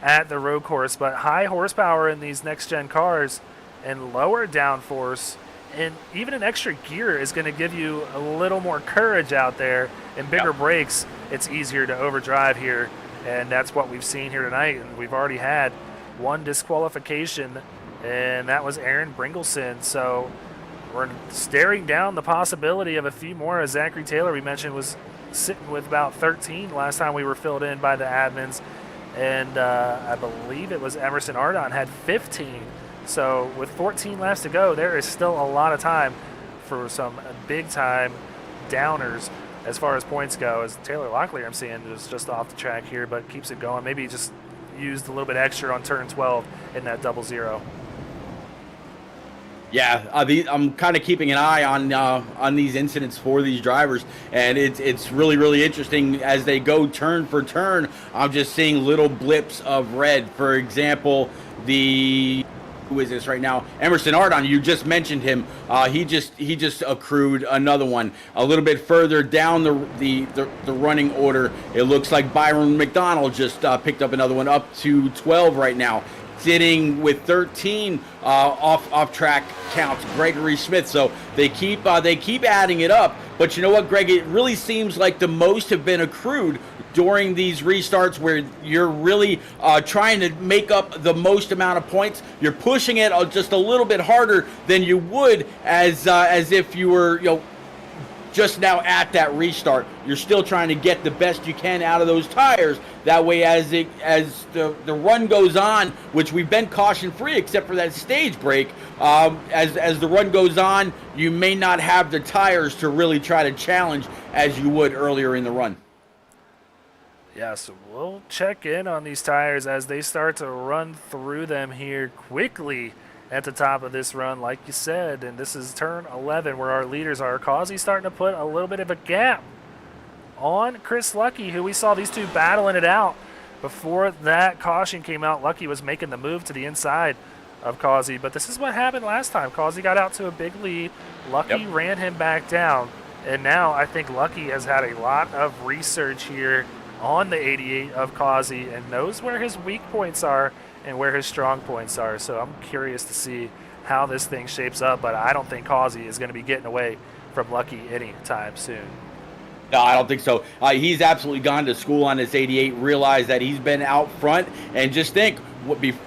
at the road course. But high horsepower in these next-gen cars and lower downforce and even an extra gear is going to give you a little more courage out there, and bigger brakes, it's easier to overdrive here, and that's what we've seen here tonight. And we've already had one disqualification, and that was Aaron Bringleson. So we're staring down the possibility of a few more. As Zachary Taylor, we mentioned, was sitting with about 13 last time we were filled in by the admins. And I believe it was Emerson Ardon had 15. So with 14 laps to go, there is still a lot of time for some big-time downers as far as points go. As Taylor Locklear, I'm seeing, is just off the track here, but keeps it going. Maybe he just used a little bit extra on turn 12 in that 0-0. Yeah, I'm kind of keeping an eye on these incidents for these drivers, and it's really, really interesting as they go turn for turn. I'm just seeing little blips of red. For example, who is this right now? Emerson Ardon, you just mentioned him. He just accrued another one. A little bit further down the running order, it looks like Byron McDonald just picked up another one, up to 12 right now. Sitting with 13 off track counts, Gregory Smith. So they keep adding it up. But you know what, Greg? It really seems like the most have been accrued during these restarts where you're really trying to make up the most amount of points. You're pushing it just a little bit harder than you would as if you were just now at that restart. You're still trying to get the best you can out of those tires. That way, as the run goes on, which we've been caution free except for that stage break, as the run goes on, you may not have the tires to really try to challenge as you would earlier in the run. Yeah, so we'll check in on these tires as they start to run through them here quickly at the top of this run, like you said. And this is turn 11 where our leaders are. Causey starting to put a little bit of a gap on Chris Lucky, who we saw these two battling it out. Before that caution came out, Lucky was making the move to the inside of Causey. But this is what happened last time. Causey got out to a big lead. Lucky ran him back down. And now I think Lucky has had a lot of research here on the 88 of Causey and knows where his weak points are and where his strong points are. So I'm curious to see how this thing shapes up, but I don't think Causey is going to be getting away from Lucky anytime soon. No, I don't think so. He's absolutely gone to school on this 88, realized that he's been out front, and just think,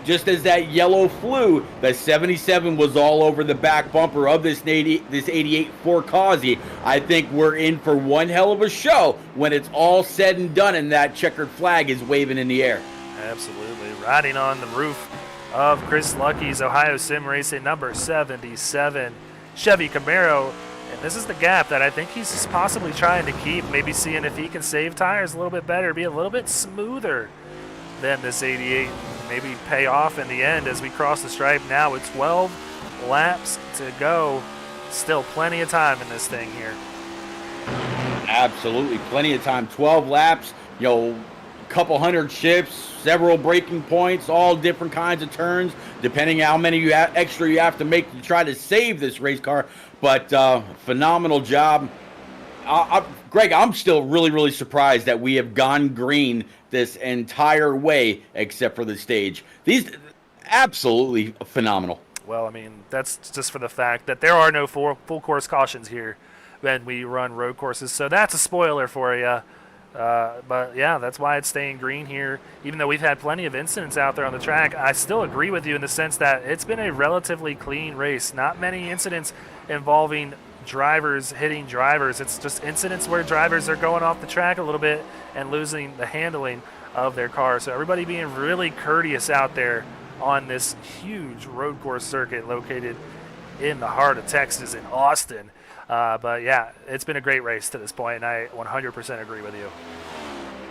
just as that yellow flew, the 77 was all over the back bumper of this 88 for Causey. I think we're in for one hell of a show when it's all said and done and that checkered flag is waving in the air. Absolutely. Riding on the roof of Chris Lucky's Ohio Sim Racing number 77 Chevy Camaro. And this is the gap that I think he's possibly trying to keep, maybe seeing if he can save tires a little bit better, be a little bit smoother than this 88, maybe pay off in the end as we cross the stripe now with 12 laps to go. Still plenty of time in this thing here. Absolutely, plenty of time. 12 laps, couple hundred shifts, several braking points, all different kinds of turns, depending how many extra you have to make to try to save this race car. But phenomenal job. Greg, I'm still really, really surprised that we have gone green this entire way except for the stage. These absolutely phenomenal. Well, I mean, that's just for the fact that there are no full course cautions here when we run road courses. So that's a spoiler for you. But yeah, that's why it's staying green here. Even though we've had plenty of incidents out there on the track, I still agree with you in the sense that it's been a relatively clean race. Not many incidents involving drivers hitting drivers. It's just incidents where drivers are going off the track a little bit and losing the handling of their car. So everybody being really courteous out there on this huge road course circuit located in the heart of Texas in Austin. But yeah, it's been a great race to this point, and I 100% agree with you.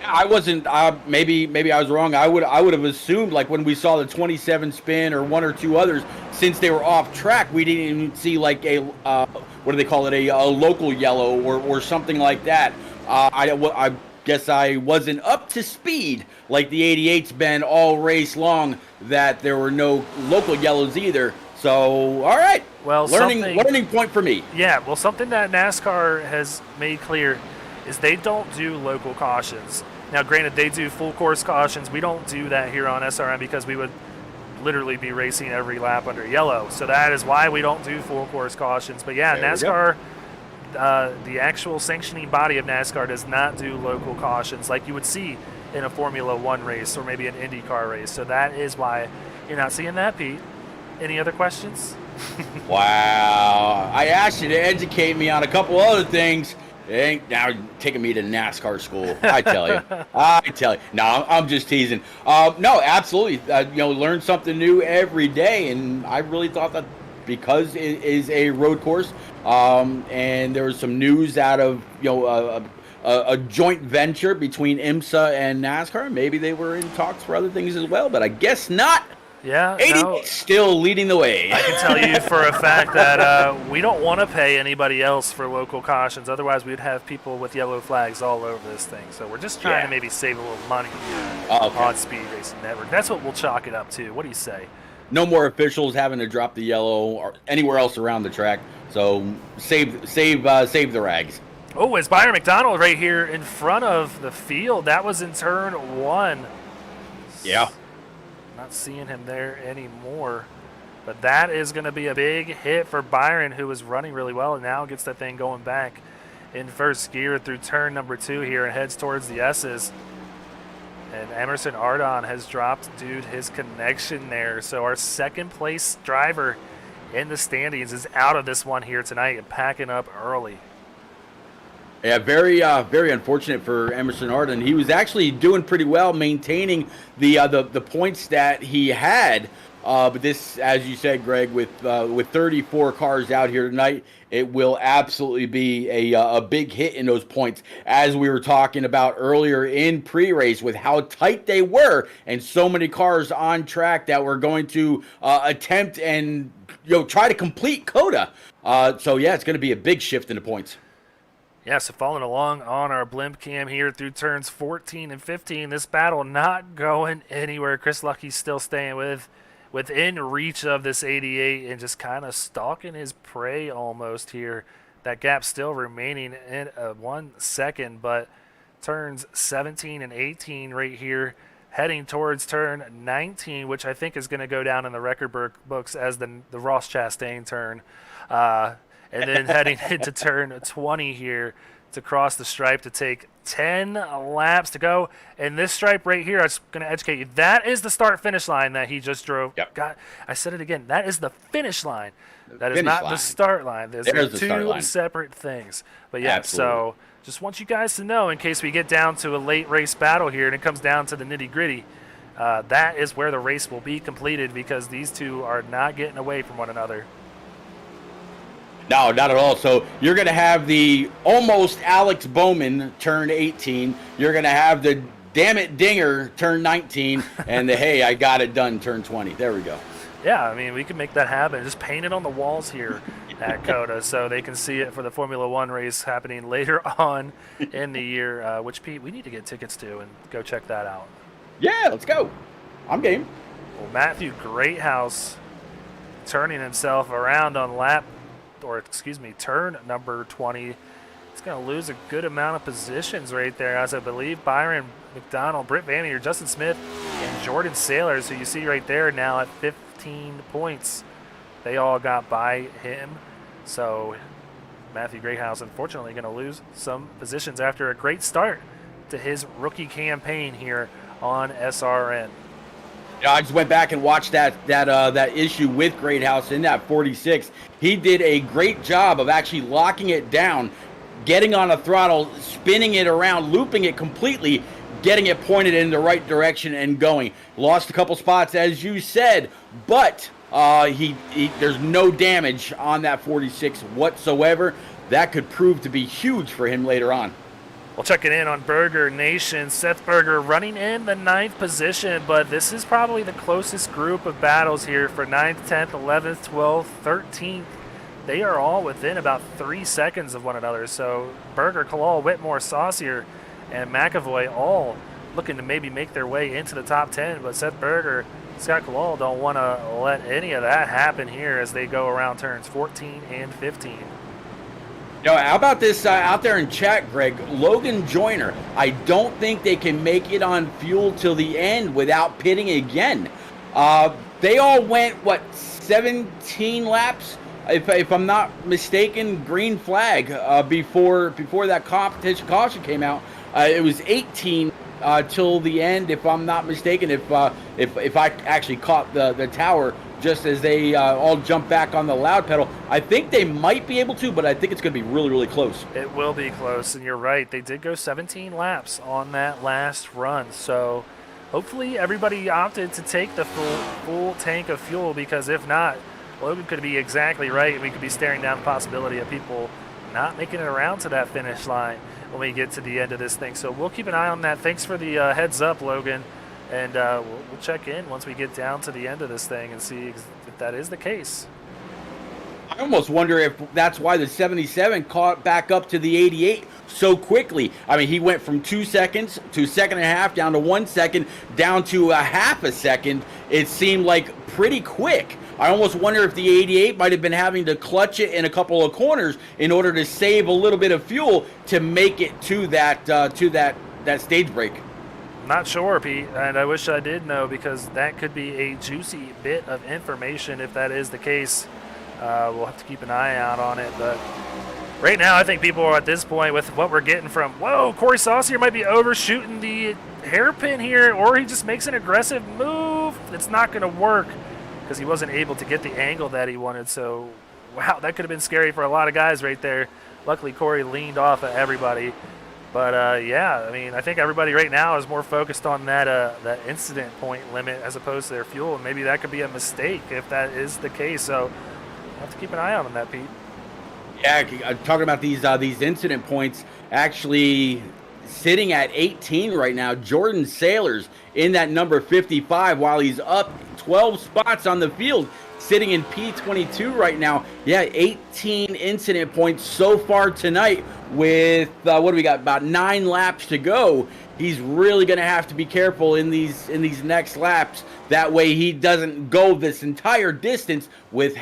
I wasn't. Maybe I was wrong. I would have assumed, like, when we saw the 27 spin or one or two others, since they were off track, we didn't even see like a what do they call it, a local yellow or something like that. I guess I wasn't up to speed like the 88's been all race long, that there were no local yellows either. So, all right. Well, learning point for me. Yeah, well, something that NASCAR has made clear is they don't do local cautions. Now, granted, they do full course cautions. We don't do that here on SRN because we would literally be racing every lap under yellow. So that is why we don't do full course cautions. But yeah, NASCAR, the actual sanctioning body of NASCAR does not do local cautions like you would see in a Formula One race or maybe an IndyCar race. So that is why you're not seeing that, Pete. Any other questions? Wow. I asked you to educate me on a couple other things. Now you're taking me to NASCAR school. I tell you. No, I'm just teasing. No, absolutely. Learn something new every day. And I really thought that because it is a road course, and there was some news out of, a joint venture between IMSA and NASCAR. Maybe they were in talks for other things as well, but I guess not. Yeah, 80 still leading the way. I can tell you for a fact that we don't want to pay anybody else for local cautions. Otherwise, we'd have people with yellow flags all over this thing. So we're just trying to maybe save a little money on Speed Racing Network. That's what we'll chalk it up to. What do you say? No more officials having to drop the yellow or anywhere else around the track. So save the rags. Oh, it's Byron McDonald right here in front of the field. That was in turn one. Yeah. Not seeing him there anymore. But that is going to be a big hit for Byron, who was running really well and now gets that thing going back in first gear through turn number 2 here and heads towards the S's. And Emerson Ardon has dropped his connection there. So our second place driver in the standings is out of this one here tonight and packing up early. Yeah, very unfortunate for Emerson Ardon. He was actually doing pretty well maintaining the points that he had. But this, as you said, Greg, with 34 cars out here tonight, it will absolutely be a big hit in those points, as we were talking about earlier in pre-race with how tight they were and so many cars on track that were going to attempt and try to complete COTA. So yeah, it's going to be a big shift in the points. Yeah, so following along on our blimp cam here through turns 14 and 15, this battle not going anywhere. Chris Lucky's still staying within reach of this 88 and just kind of stalking his prey almost here. That gap still remaining in 1 second, but turns 17 and 18 right here, heading towards turn 19, which I think is going to go down in the record books as the Ross Chastain turn. And then heading into turn 20 here to cross the stripe to take 10 laps to go. And this stripe right here, I was going to educate you, that is the start-finish line that he just drove. Yep. I said it again. That is the finish line. That is not the start line. There's two separate things. But yeah, so just want you guys to know, in case we get down to a late race battle here and it comes down to the nitty-gritty, that is where the race will be completed, because these two are not getting away from one another. No, not at all. So you're going to have the almost Alex Bowman turn 18. You're going to have the damn it Dinger turn 19. And the hey, I got it done turn 20. There we go. Yeah, I mean, we can make that happen. Just paint it on the walls here at COTA so they can see it for the Formula One race happening later on in the year, which, Pete, we need to get tickets to and go check that out. Yeah, let's go. I'm game. Well, Matthew Greathouse turning himself around on turn number 20. It's going to lose a good amount of positions right there, as I believe Byron McDonald, Britt Vannier, Justin Smith, and Jordan Sailors, who you see right there now at 15 points. They all got by him. So Matthew Greathouse, unfortunately, going to lose some positions after a great start to his rookie campaign here on SRN. Yeah, I just went back and watched that issue with Greathouse in that 46. He did a great job of actually locking it down, getting on a throttle, spinning it around, looping it completely, getting it pointed in the right direction and going. Lost a couple spots, as you said, but there's no damage on that 46 whatsoever. That could prove to be huge for him later on. We'll check it in on Berger Nation. Seth Berger running in the 9th position, but this is probably the closest group of battles here for 9th, 10th, 11th, 12th, 13th. They are all within about 3 seconds of one another. So Berger, Kalal, Whitmore, Saucier, and McAvoy all looking to maybe make their way into the top 10, but Seth Berger, Scott Kalal don't want to let any of that happen here as they go around turns 14 and 15. How about this out there in chat, Greg? Logan Joyner. I don't think they can make it on fuel till the end without pitting again. They all went, 17 laps? If I'm not mistaken, green flag before that competition caution came out. It was 18 till the end, if I'm not mistaken. If I actually caught the tower just as they all jump back on the loud pedal. I think they might be able to, but I think it's going to be really, really close. It will be close, and you're right. They did go 17 laps on that last run, so hopefully everybody opted to take the full tank of fuel, because if not, Logan could be exactly right, and we could be staring down the possibility of people not making it around to that finish line when we get to the end of this thing. So we'll keep an eye on that. Thanks for the heads up, Logan. And we'll check in once we get down to the end of this thing and see if that is the case. I almost wonder if that's why the 77 caught back up to the 88 so quickly. I mean, he went from 2 seconds to a second and a half, down to 1 second, down to a half a second. It seemed like pretty quick. I almost wonder if the 88 might have been having to clutch it in a couple of corners in order to save a little bit of fuel to make it to that stage break. Not sure, Pete, and I wish I did know, because that could be a juicy bit of information if that is the case. We'll have to keep an eye out on it, but right now I think people are at this point with what we're getting from, whoa, Corey Saucier might be overshooting the hairpin here, or he just makes an aggressive move. It's not going to work because he wasn't able to get the angle that he wanted. So, wow, that could have been scary for a lot of guys right there. Luckily, Corey leaned off of everybody. But, yeah, I mean, I think everybody right now is more focused on that incident point limit as opposed to their fuel. And maybe that could be a mistake if that is the case. So we'll have to keep an eye out on that, Pete. Yeah, talking about these incident points, actually sitting at 18 right now. Jordan Sailors in that number 55 while he's up 12 spots on the field, sitting in P22 right now. Yeah, 18 incident points so far tonight with, what do we got, about 9 laps to go. He's really going to have to be careful in these next laps. That way he doesn't go this entire distance with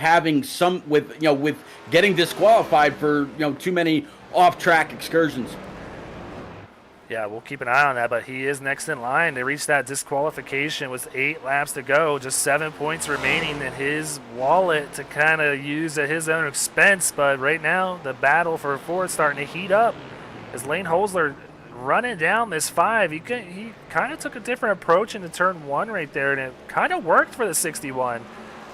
getting disqualified for, too many off-track excursions. Yeah, we'll keep an eye on that, but he is next in line to reach that disqualification with 8 laps to go. Just 7 points remaining in his wallet to kind of use at his own expense. But right now, the battle for 4 is starting to heat up as Lane Holzler running down this 5. He kind of took a different approach into turn 1 right there, and it kind of worked for the 61.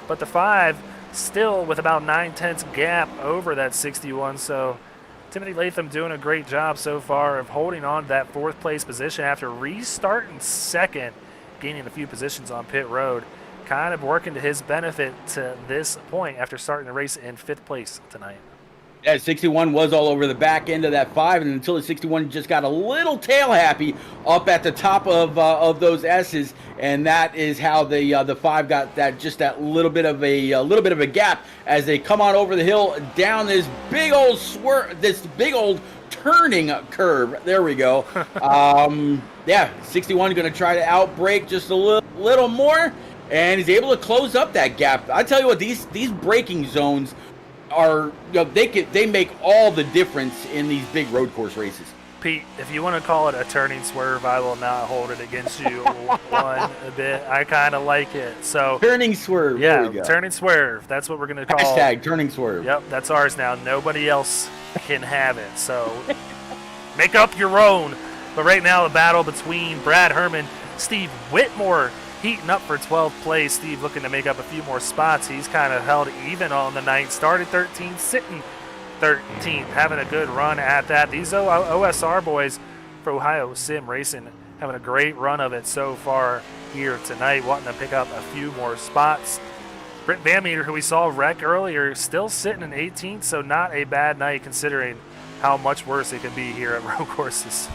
But the 5 still with about 9/10 gap over that 61, so Timothy Latham doing a great job so far of holding on to that 4th place position after restarting 2nd, gaining a few positions on pit road, kind of working to his benefit to this point after starting the race in 5th place tonight. Yeah, 61 was all over the back end of that 5, and until the 61 just got a little tail happy up at the top of those S's, and that is how the 5 got that little bit of a gap as they come on over the hill down this big old this big old turning curve. There we go. Yeah, 61 going to try to outbrake just a little more, and he's able to close up that gap. I tell you what, these braking zones are, they make all the difference in these big road course races. Pete, if you want to call it a turning swerve, I will not hold it against you one bit. I kind of like it. So Turning swerve. There yeah, we go. turning swerve. That's what we're going to call. Hashtag turning swerve. Yep, that's ours now. Nobody else can have it. So make up your own. But right now, the battle between Brad Herman, Steve Whitmore heating up for 12th place. Steve looking to make up a few more spots. He's kind of held even on the night. Started 13th, sitting 13th, having a good run at that. These OSR boys for Ohio Sim Racing having a great run of it so far here tonight, wanting to pick up a few more spots. Britt Van Meter, who we saw wreck earlier, still sitting in 18th, so not a bad night considering how much worse it can be here at road courses.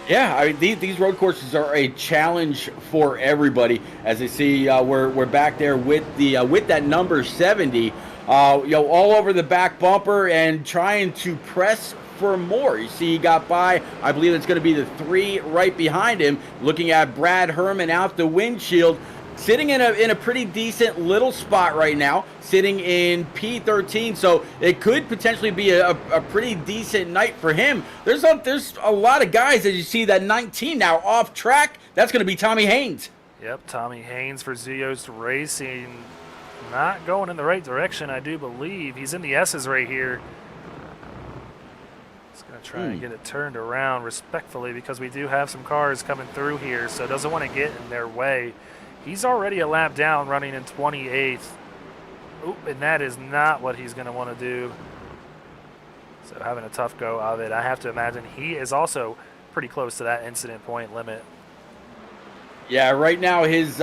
Yeah, I mean, these road courses are a challenge for everybody. As you see, we're back there with the with that number 70, all over the back bumper and trying to press for more. You see, he got by. I believe it's going to be the 3 right behind him. Looking at Brad Herman out the windshield, sitting in a pretty decent little spot right now, sitting in P13, so it could potentially be a pretty decent night for him. There's a lot of guys, as you see, that 19 now off track. That's going to be Tommy Haynes. Yep, Tommy Haynes for Zeos Racing. Not going in the right direction, I do believe. He's in the S's right here. He's going to try and get it turned around respectfully because we do have some cars coming through here, so doesn't want to get in their way. He's already a lap down, running in 28th. Oop, and that is not what he's going to want to do. So having a tough go of it. I have to imagine he is also pretty close to that incident point limit. Yeah, right now his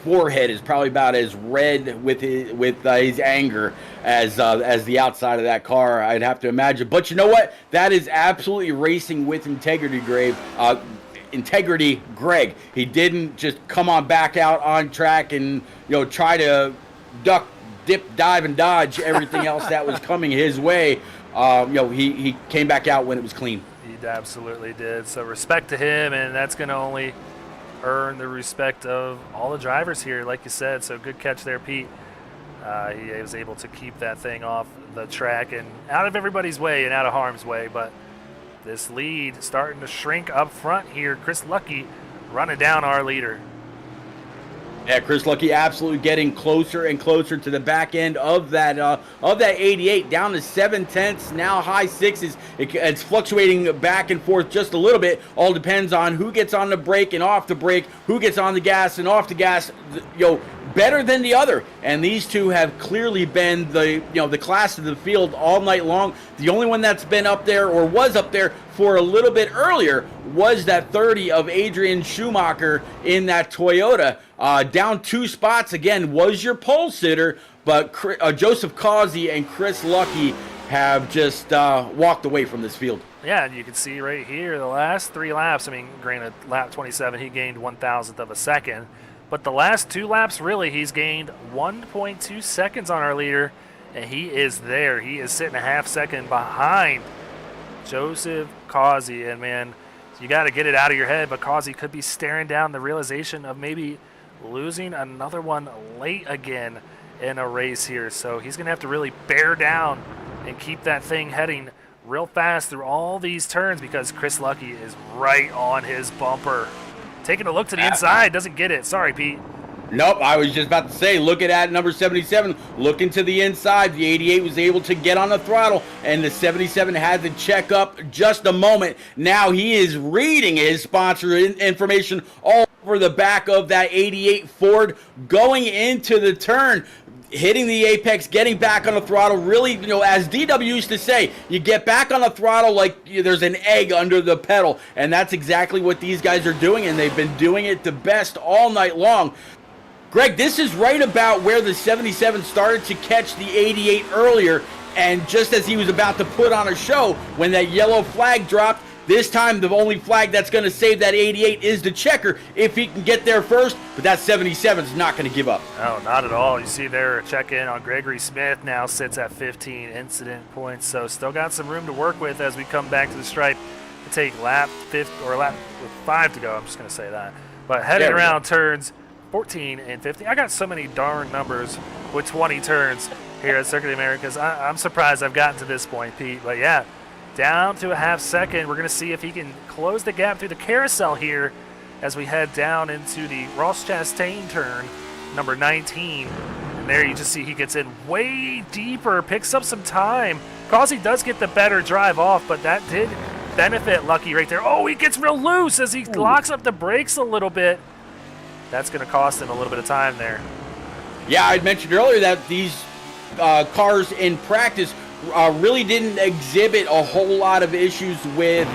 forehead is probably about as red with his anger as the outside of that car, I'd have to imagine. But you know what? That is absolutely racing with integrity, Greg. He didn't just come on back out on track and try to duck, dip, dive, and dodge everything else that was coming his way. He came back out when it was clean. He absolutely did. So respect to him, and that's going to only earn the respect of all the drivers here, like you said. So good catch there, Pete. He was able to keep that thing off the track and out of everybody's way and out of harm's way, but this lead starting to shrink up front here. Chris Lucky running down our leader. Yeah, Chris Lucky absolutely getting closer and closer to the back end of that 88, down to 7/10, now high 6s. It's fluctuating back and forth just a little bit. All depends on who gets on the brake and off the brake, who gets on the gas and off the gas. Better than the other, and these two have clearly been the class of the field all night long. The only one that's been up there or was up there for a little bit earlier was that 30 of Adrian Schumacher in that Toyota. Down 2 spots again was your pole sitter, but Joseph Causey and Chris Lucky have just walked away from this field. Yeah, and you can see right here the last 3 laps. I mean, granted, lap 27 he gained 1,000th of a second. But the last 2 laps, really, he's gained 1.2 seconds on our leader, and he is there. He is sitting a half second behind Joseph Causey. And, man, you got to get it out of your head, but Causey could be staring down the realization of maybe losing another one late again in a race here. So he's going to have to really bear down and keep that thing heading real fast through all these turns because Chris Lucky is right on his bumper. Taking a look to the inside, doesn't get it. Sorry, Pete. Nope, I was just about to say, look at number 77, looking to the inside. The 88 was able to get on the throttle, and the 77 had to check up just a moment. Now he is reading his sponsor information all over the back of that 88 Ford, going into the turn, hitting the apex, getting back on the throttle. Really, as DW used to say, you get back on the throttle like there's an egg under the pedal, and that's exactly what these guys are doing, and they've been doing it the best all night long. Greg, this is right about where the 77 started to catch the 88 earlier, and just as he was about to put on a show, when that yellow flag dropped, this time the only flag that's going to save that 88 is the checker if he can get there first, but that 77 is not going to give up. No, not at all. You see there a check-in on Gregory Smith now sits at 15 incident points, so still got some room to work with as we come back to the stripe to take lap 5 with 5 to go. I'm just going to say that. But heading around turns 14 and 15. I got so many darn numbers with 20 turns here at Circuit of the Americas. I'm surprised I've gotten to this point, Pete. But yeah, down to a half second. We're going to see if he can close the gap through the carousel here as we head down into the Ross Chastain turn, number 19. And there you just see he gets in way deeper, picks up some time. Causey does get the better drive off, but that did benefit Lucky right there. Oh, he gets real loose as he locks up the brakes a little bit. That's going to cost him a little bit of time there. Yeah, I mentioned earlier that these cars in practice really didn't exhibit a whole lot of issues with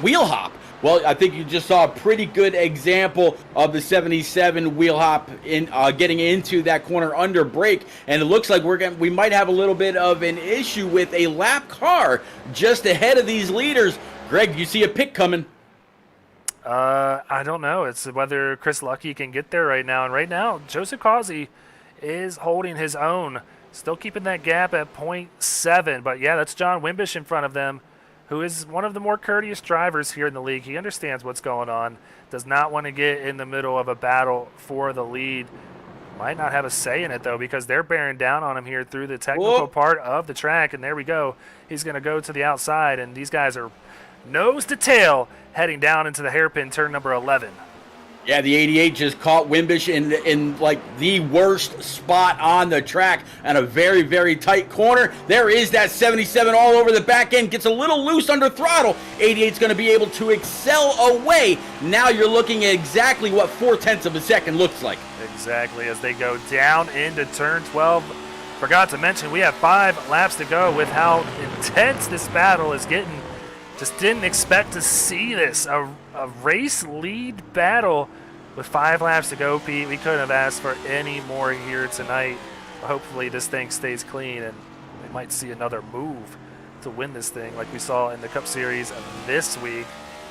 wheel hop. Well, I think you just saw a pretty good example of the 77 wheel hop in getting into that corner under brake, and it looks like we might have a little bit of an issue with a lap car just ahead of these leaders. Greg, you see a pit coming? I don't know. It's whether Chris Lucky can get there right now, and right now Joseph Causey is holding his own, still keeping that gap at 0.7. But yeah, that's John Wimbish in front of them, who is one of the more courteous drivers here in the league. He understands what's going on, does not want to get in the middle of a battle for the lead. Might not have a say in it, though, because they're bearing down on him here through the technical part of the track. And there we go. He's going to go to the outside, and these guys are nose to tail heading down into the hairpin turn number 11. Yeah, the 88 just caught Wimbish in like the worst spot on the track and a very, very tight corner. There is that 77 all over the back end, gets a little loose under throttle. 88's going to be able to excel away. Now you're looking at exactly what 0.4 of a second looks like. Exactly, as they go down into turn 12. Forgot to mention, we have 5 laps to go with how intense this battle is getting. Just didn't expect to see this. A race lead battle with 5 laps to go, Pete. We couldn't have asked for any more here tonight. Hopefully this thing stays clean and we might see another move to win this thing like we saw in the Cup Series this week.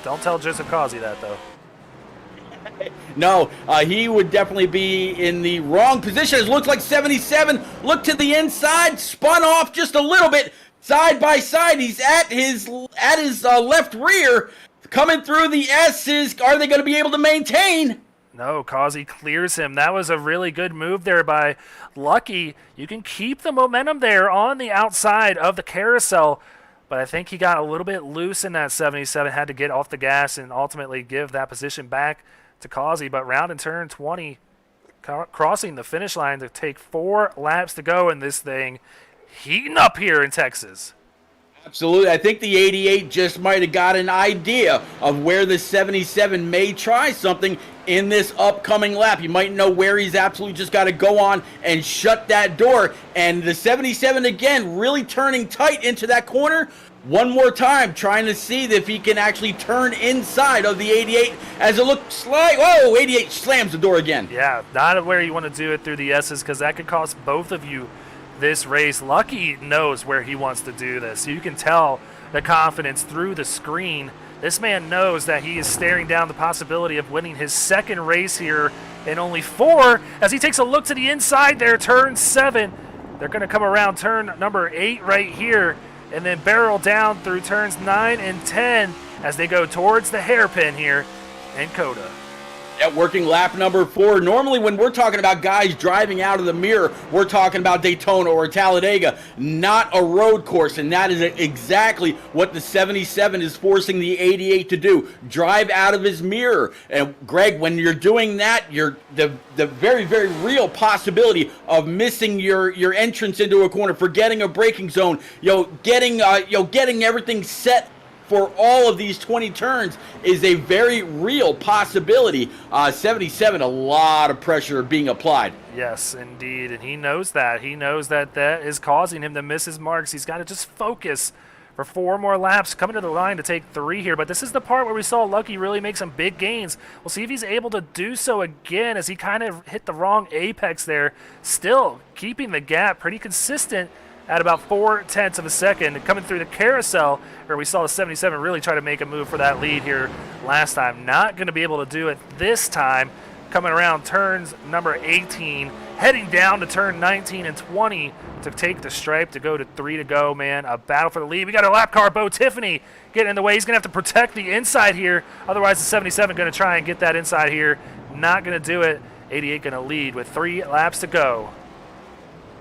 Don't tell Joseph Causey that, though. No, he would definitely be in the wrong position. It looks like 77 looked to the inside, spun off just a little bit. Side by side, he's at his left rear, coming through the S's. Are they going to be able to maintain? No, Causey clears him. That was a really good move there by Lucky. You can keep the momentum there on the outside of the carousel, but I think he got a little bit loose in that 77, had to get off the gas and ultimately give that position back to Causey. But round and turn 20, crossing the finish line to take 4 laps to go in this thing. Heating up here in Texas. Absolutely. I think the 88 just might have got an idea of where the 77 may try something in this upcoming lap. You might know where he's absolutely just got to go on and shut that door. And the 77 again really turning tight into that corner. One more time, trying to see if he can actually turn inside of the 88 as it looks like, whoa, 88 slams the door again. Yeah, not where you want to do it through the S's, because that could cost both of you this race. Lucky knows where he wants to do this. You can tell the confidence through the screen. This man knows that he is staring down the possibility of winning his second race here in only 4 as he takes a look to the inside there, turn 7. They're going to come around turn number 8 right here and then barrel down through turns 9 and 10 as they go towards the hairpin here in COTA. At working lap number 4, normally when we're talking about guys driving out of the mirror, we're talking about Daytona or Talladega, not a road course, and that is exactly what the 77 is forcing the 88 to do, drive out of his mirror. And Greg, when you're doing that, you're the very, very real possibility of missing your entrance into a corner, forgetting a braking zone, getting everything set for all of these 20 turns is a very real possibility. 77, a lot of pressure being applied. Yes, indeed, and he knows that. He knows that is causing him to miss his marks. He's got to just focus for 4 more laps, coming to the line to take 3 here. But this is the part where we saw Lucky really make some big gains. We'll see if he's able to do so again as he kind of hit the wrong apex there. Still keeping the gap pretty consistent at about 0.4 of a second, coming through the carousel where we saw the 77 really try to make a move for that lead here last time. Not going to be able to do it this time. Coming around turns number 18, heading down to turn 19 and 20 to take the stripe to go to 3 to go, man. A battle for the lead. We got our lap car, Bo Tiffany, getting in the way. He's going to have to protect the inside here. Otherwise, the 77 going to try and get that inside here. Not going to do it. 88 going to lead with 3 laps to go.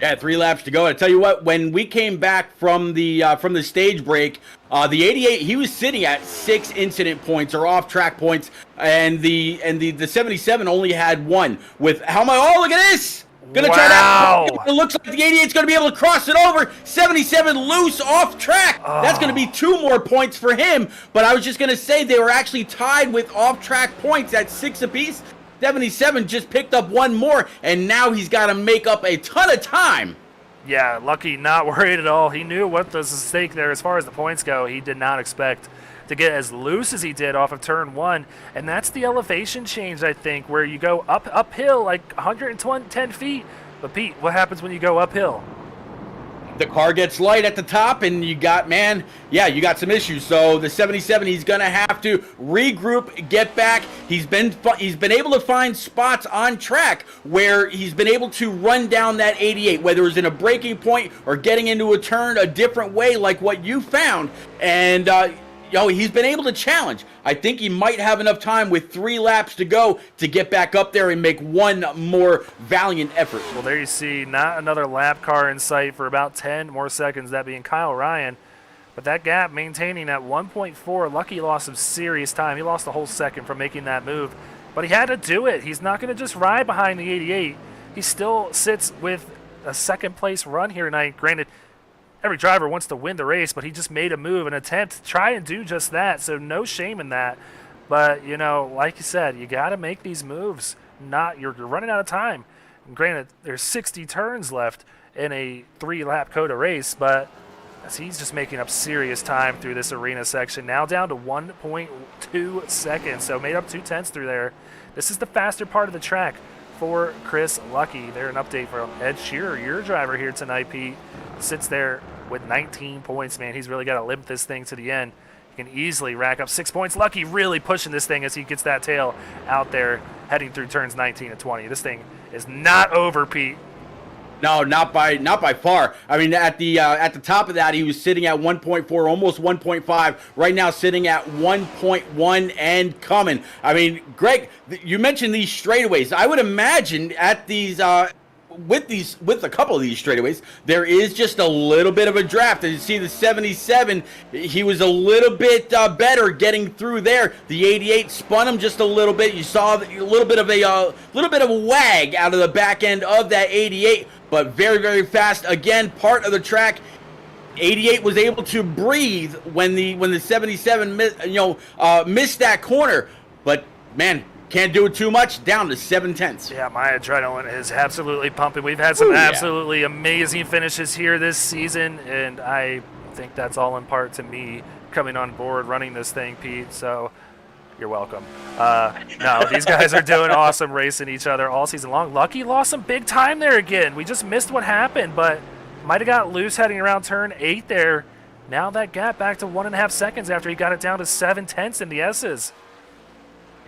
Yeah, 3 laps to go. I tell you what, when we came back from the stage break, the 88 he was sitting at 6 incident points or off track points, and the 77 only had 1. With how much? Oh, look at this! Gonna try that. It looks like the 88's gonna be able to cross it over. 77 loose off track. That's gonna be 2 more points for him. But I was just gonna say they were actually tied with off track points at 6 apiece. 77 just picked up 1 more, and now he's got to make up a ton of time. Yeah, Lucky not worried at all. He knew what was at stake there as far as the points go. He did not expect to get as loose as he did off of turn 1, and that's the elevation change, I think, where you go uphill like 110 feet. But Pete, what happens when you go uphill? The car gets light at the top, and you got some issues. So the 77, he's gonna have to regroup, get back. He's been able to find spots on track where he's been able to run down that 88, whether it was in a braking point or getting into a turn a different way, like what you found. And he's been able to challenge. I think he might have enough time with 3 laps to go to get back up there and make 1 more valiant effort. Well, there you see, not another lap car in sight for about 10 more seconds, that being Kyle Ryan. But that gap maintaining at 1.4. Lucky lost some serious time. He lost a whole second from making that move. But he had to do it. He's not going to just ride behind the 88. He still sits with a second-place run here tonight. Granted, every driver wants to win the race, but he just made a move, an attempt to try and do just that, so no shame in that. But, like you said, you got to make these moves. You're running out of time. And granted, there's 60 turns left in a 3-lap COTA race, but he's just making up serious time through this arena section. Now down to 1.2 seconds, so made up 2/10 through there. This is the faster part of the track for Chris Lucky. There an update from Ed Shearer, your driver here tonight, Pete. Sits there with 19 points, man. He's really got to limp this thing to the end. He can easily rack up 6 points. Lucky really pushing this thing as he gets that tail out there, heading through turns 19 and 20. This thing is not over, Pete. No, not by far. I mean, at the top of that, he was sitting at 1.4, almost 1.5. Right now, sitting at 1.1 and coming. I mean, Greg, you mentioned these straightaways. I would imagine at these with a couple of these straightaways, there is just a little bit of a draft. As you see, the 77, he was a little bit better getting through there. The 88 spun him just a little bit. You saw a little bit of a wag out of the back end of that 88, but very, very fast. Again, part of the track. 88 was able to breathe when the 77 missed that corner, but man, can't do it too much, down to 7/10. Yeah, my adrenaline is absolutely pumping. We've had some absolutely amazing finishes here this season, and I think that's all in part to me coming on board running this thing, Pete, so you're welcome. No, these guys are doing awesome racing each other all season long. Lucky lost some big time there again. We just missed what happened, but might have got loose heading around turn 8 there. Now that gap back to 1.5 seconds after he got it down to 7/10 in the S's.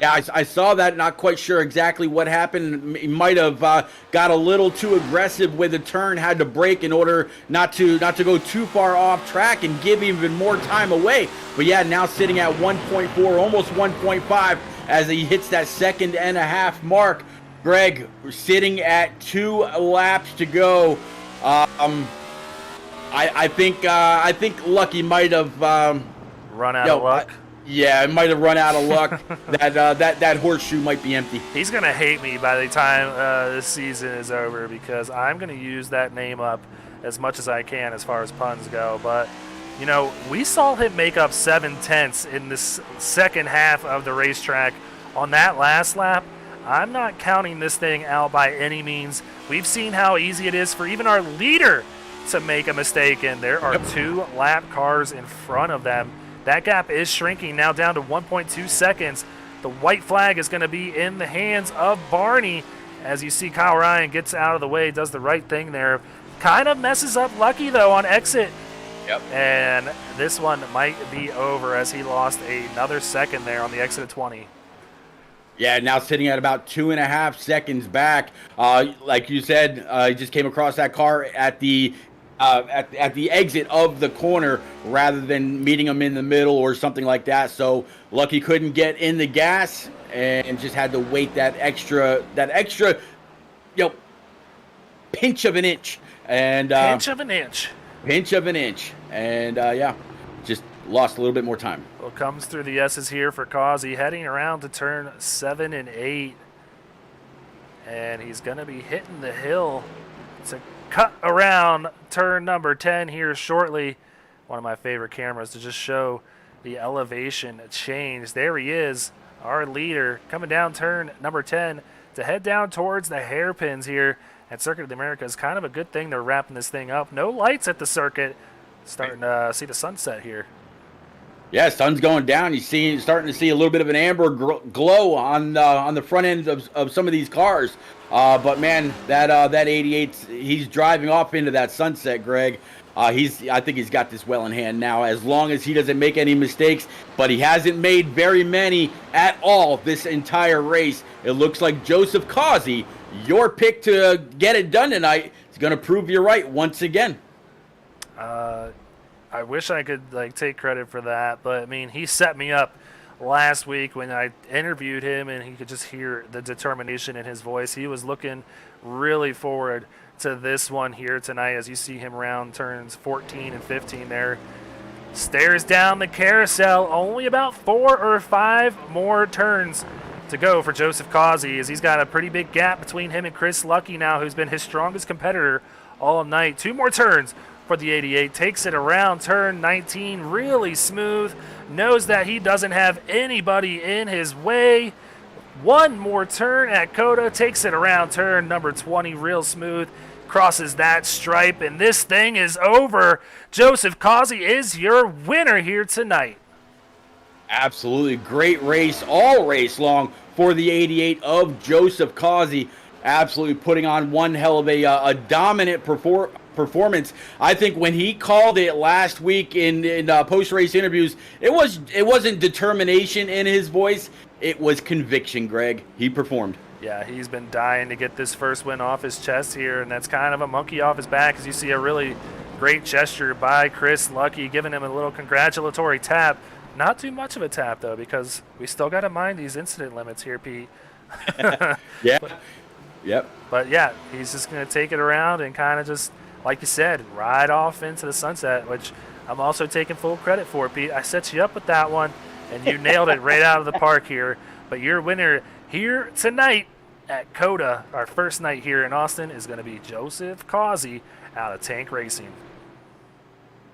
Yeah, I saw that. Not quite sure exactly what happened. He might have got a little too aggressive with the turn, had to brake in order not to go too far off track and give even more time away. But yeah, now sitting at 1.4, almost 1.5 as he hits that 1.5 mark. Greg, we're sitting at 2 laps to go. I think Lucky might have run out of luck. Yeah, it might have run out of luck. that horseshoe might be empty. He's going to hate me by the time this season is over because I'm going to use that name up as much as I can as far as puns go. But, we saw him make up 7/10 in this second half of the racetrack on that last lap. I'm not counting this thing out by any means. We've seen how easy it is for even our leader to make a mistake, and there are 2 lap cars in front of them. That gap is shrinking now down to 1.2 seconds. The white flag is going to be in the hands of Barney. As you see, Kyle Ryan gets out of the way, does the right thing there. Kind of messes up Lucky, though, on exit. Yep. And this one might be over as he lost another second there on the exit of 20. Yeah, now sitting at about 2.5 seconds back. Like you said, he just came across that car at the exit of the corner rather than meeting him in the middle or something like that. So Lucky couldn't get in the gas and just had to wait that extra pinch of an inch. And Pinch of an inch. pinch of an inch. And yeah, just lost a little bit more time. Well, comes through the S's here for Causey, heading around to turn 7 and 8. And he's going to be hitting the hill to cut around turn number 10 here shortly. One of my favorite cameras to just show the elevation change. There he is, our leader, coming down turn number 10 to head down towards the hairpins here at Circuit of the Americas. Kind of a good thing they're wrapping this thing up. No lights at the circuit. Starting to see the sunset here. Yeah, sun's going down. You're starting to see a little bit of an amber glow on the front end of some of these cars. But man, that 88, he's driving off into that sunset, Greg. I think he's got this well in hand now, as long as he doesn't make any mistakes. But he hasn't made very many at all this entire race. It looks like Joseph Causey, your pick to get it done tonight, is going to prove you right once again. I wish I could take credit for that, but I mean, he set me up last week when I interviewed him, and he could just hear the determination in his voice. He was looking really forward to this one here tonight, as you see him round turns 14 and 15 there. Stares down the carousel. Only about 4 or 5 more turns to go for Joseph Causey, as he's got a pretty big gap between him and Chris Lucky now, who's been his strongest competitor all night. 2 more turns for the 88. Takes it around turn 19 really smooth. Knows that he doesn't have anybody in his way. 1 more turn at COTA. Takes it around turn number 20 real smooth. Crosses that stripe, and this thing is over. Joseph Causey is your winner here tonight. Absolutely great race, all race long for the 88 of Joseph Causey. Absolutely putting on one hell of a dominant performance. I think when he called it last week in post-race interviews, it wasn't determination in his voice. It was conviction, Greg. He performed. Yeah, he's been dying to get this first win off his chest here, and that's kind of a monkey off his back, as you see a really great gesture by Chris Lucky, giving him a little congratulatory tap. Not too much of a tap, though, because we still got to mind these incident limits here, Pete. Yeah. Yep. But, yeah, he's just going to take it around and kind of just, like you said, ride off into the sunset, which I'm also taking full credit for, Pete. I set you up with that one, and you nailed it right out of the park here. But your winner here tonight at COTA, our first night here in Austin, is going to be Joseph Causey out of Tank Racing.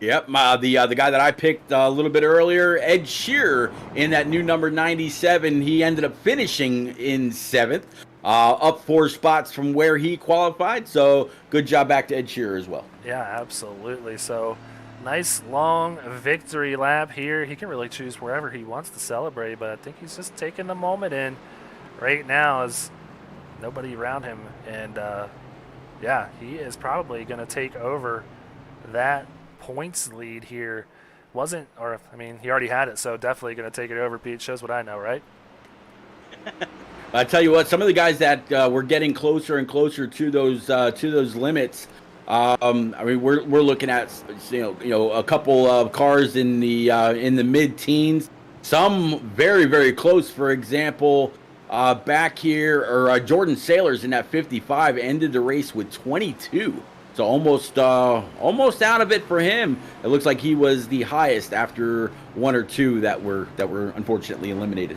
Yep, the guy that I picked a little bit earlier, Ed Shearer, in that new number 97, he ended up finishing in 7th, up 4 spots from where he qualified. So good job back to Ed Shearer as well. Yeah, absolutely. So nice long victory lap here. He can really choose wherever he wants to celebrate, but I think he's just taking the moment in right now as nobody around him. And yeah, he is probably going to take over that points lead here. He already had it, so definitely going to take it over, Pete. Shows what I know, right? I tell you what, some of the guys that were getting closer and closer to those limits. I mean, we're looking at a couple of cars in the mid-teens. Some very, very close. For example, back here, Jordan Sailors in that 55 ended the race with 22. So almost out of it for him. It looks like he was the highest after 1 or 2 that were unfortunately eliminated.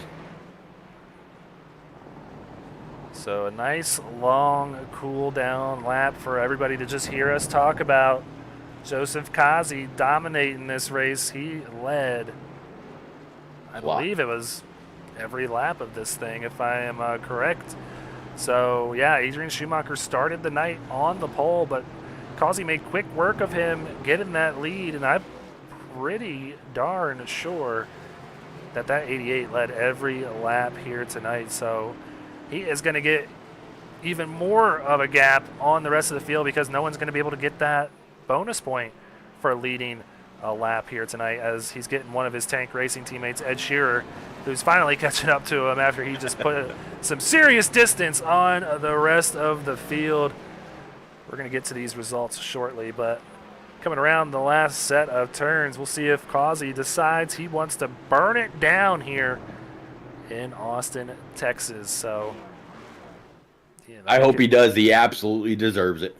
So a nice long cool down lap for everybody to just hear us talk about Joseph Causey dominating this race. He led, I believe it was every lap of this thing, if I am correct. So yeah, Adrian Schumacher started the night on the pole, but Causey made quick work of him getting that lead, and I'm pretty darn sure that 88 led every lap here tonight. So he is going to get even more of a gap on the rest of the field, because no one's going to be able to get that bonus point for leading a lap here tonight, as he's getting one of his Tank Racing teammates, Ed Shearer, who's finally catching up to him after he just put some serious distance on the rest of the field. We're going to get to these results shortly, but coming around the last set of turns, we'll see if Causey decides he wants to burn it down here in Austin, Texas. So yeah, I hope he does. He absolutely deserves it.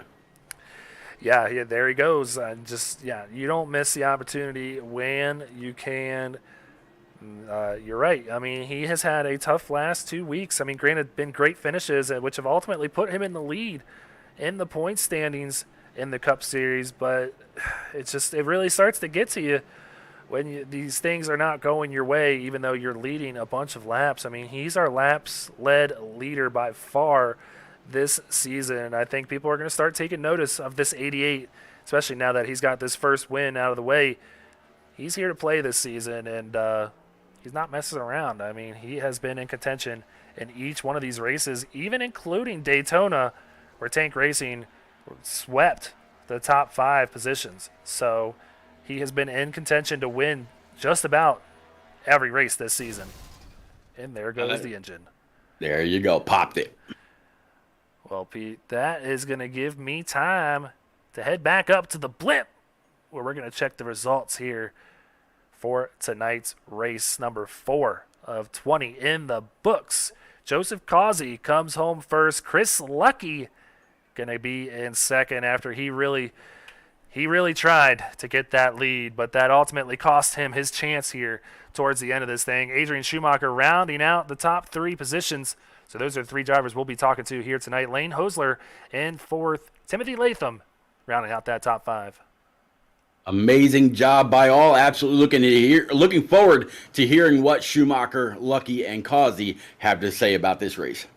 Yeah, there he goes. You don't miss the opportunity when you can. You're right. I mean, he has had a tough last 2 weeks. I mean, granted, been great finishes, which have ultimately put him in the lead in the point standings in the Cup Series, but it really starts to get to you when these things are not going your way, even though you're leading a bunch of laps. I mean, he's our laps-led leader by far this season. I think people are going to start taking notice of this 88, especially now that he's got this first win out of the way. He's here to play this season, and he's not messing around. I mean, he has been in contention in each one of these races, even including Daytona, where Tank Racing swept the top 5 positions. So he has been in contention to win just about every race this season. And there goes the engine. There you go. Popped it. Well, Pete, that is going to give me time to head back up to the blimp, where we're going to check the results here for tonight's race number 4 of 20 in the books. Joseph Causey comes home first. Chris Lucky going to be in second after he really tried to get that lead, but that ultimately cost him his chance here towards the end of this thing. Adrian Schumacher rounding out the top 3 positions. So those are 3 drivers we'll be talking to here tonight. Lane Hosler in 4th. Timothy Latham rounding out that top 5. Amazing job by all. Absolutely looking forward to hearing what Schumacher, Lucky, and Causey have to say about this race.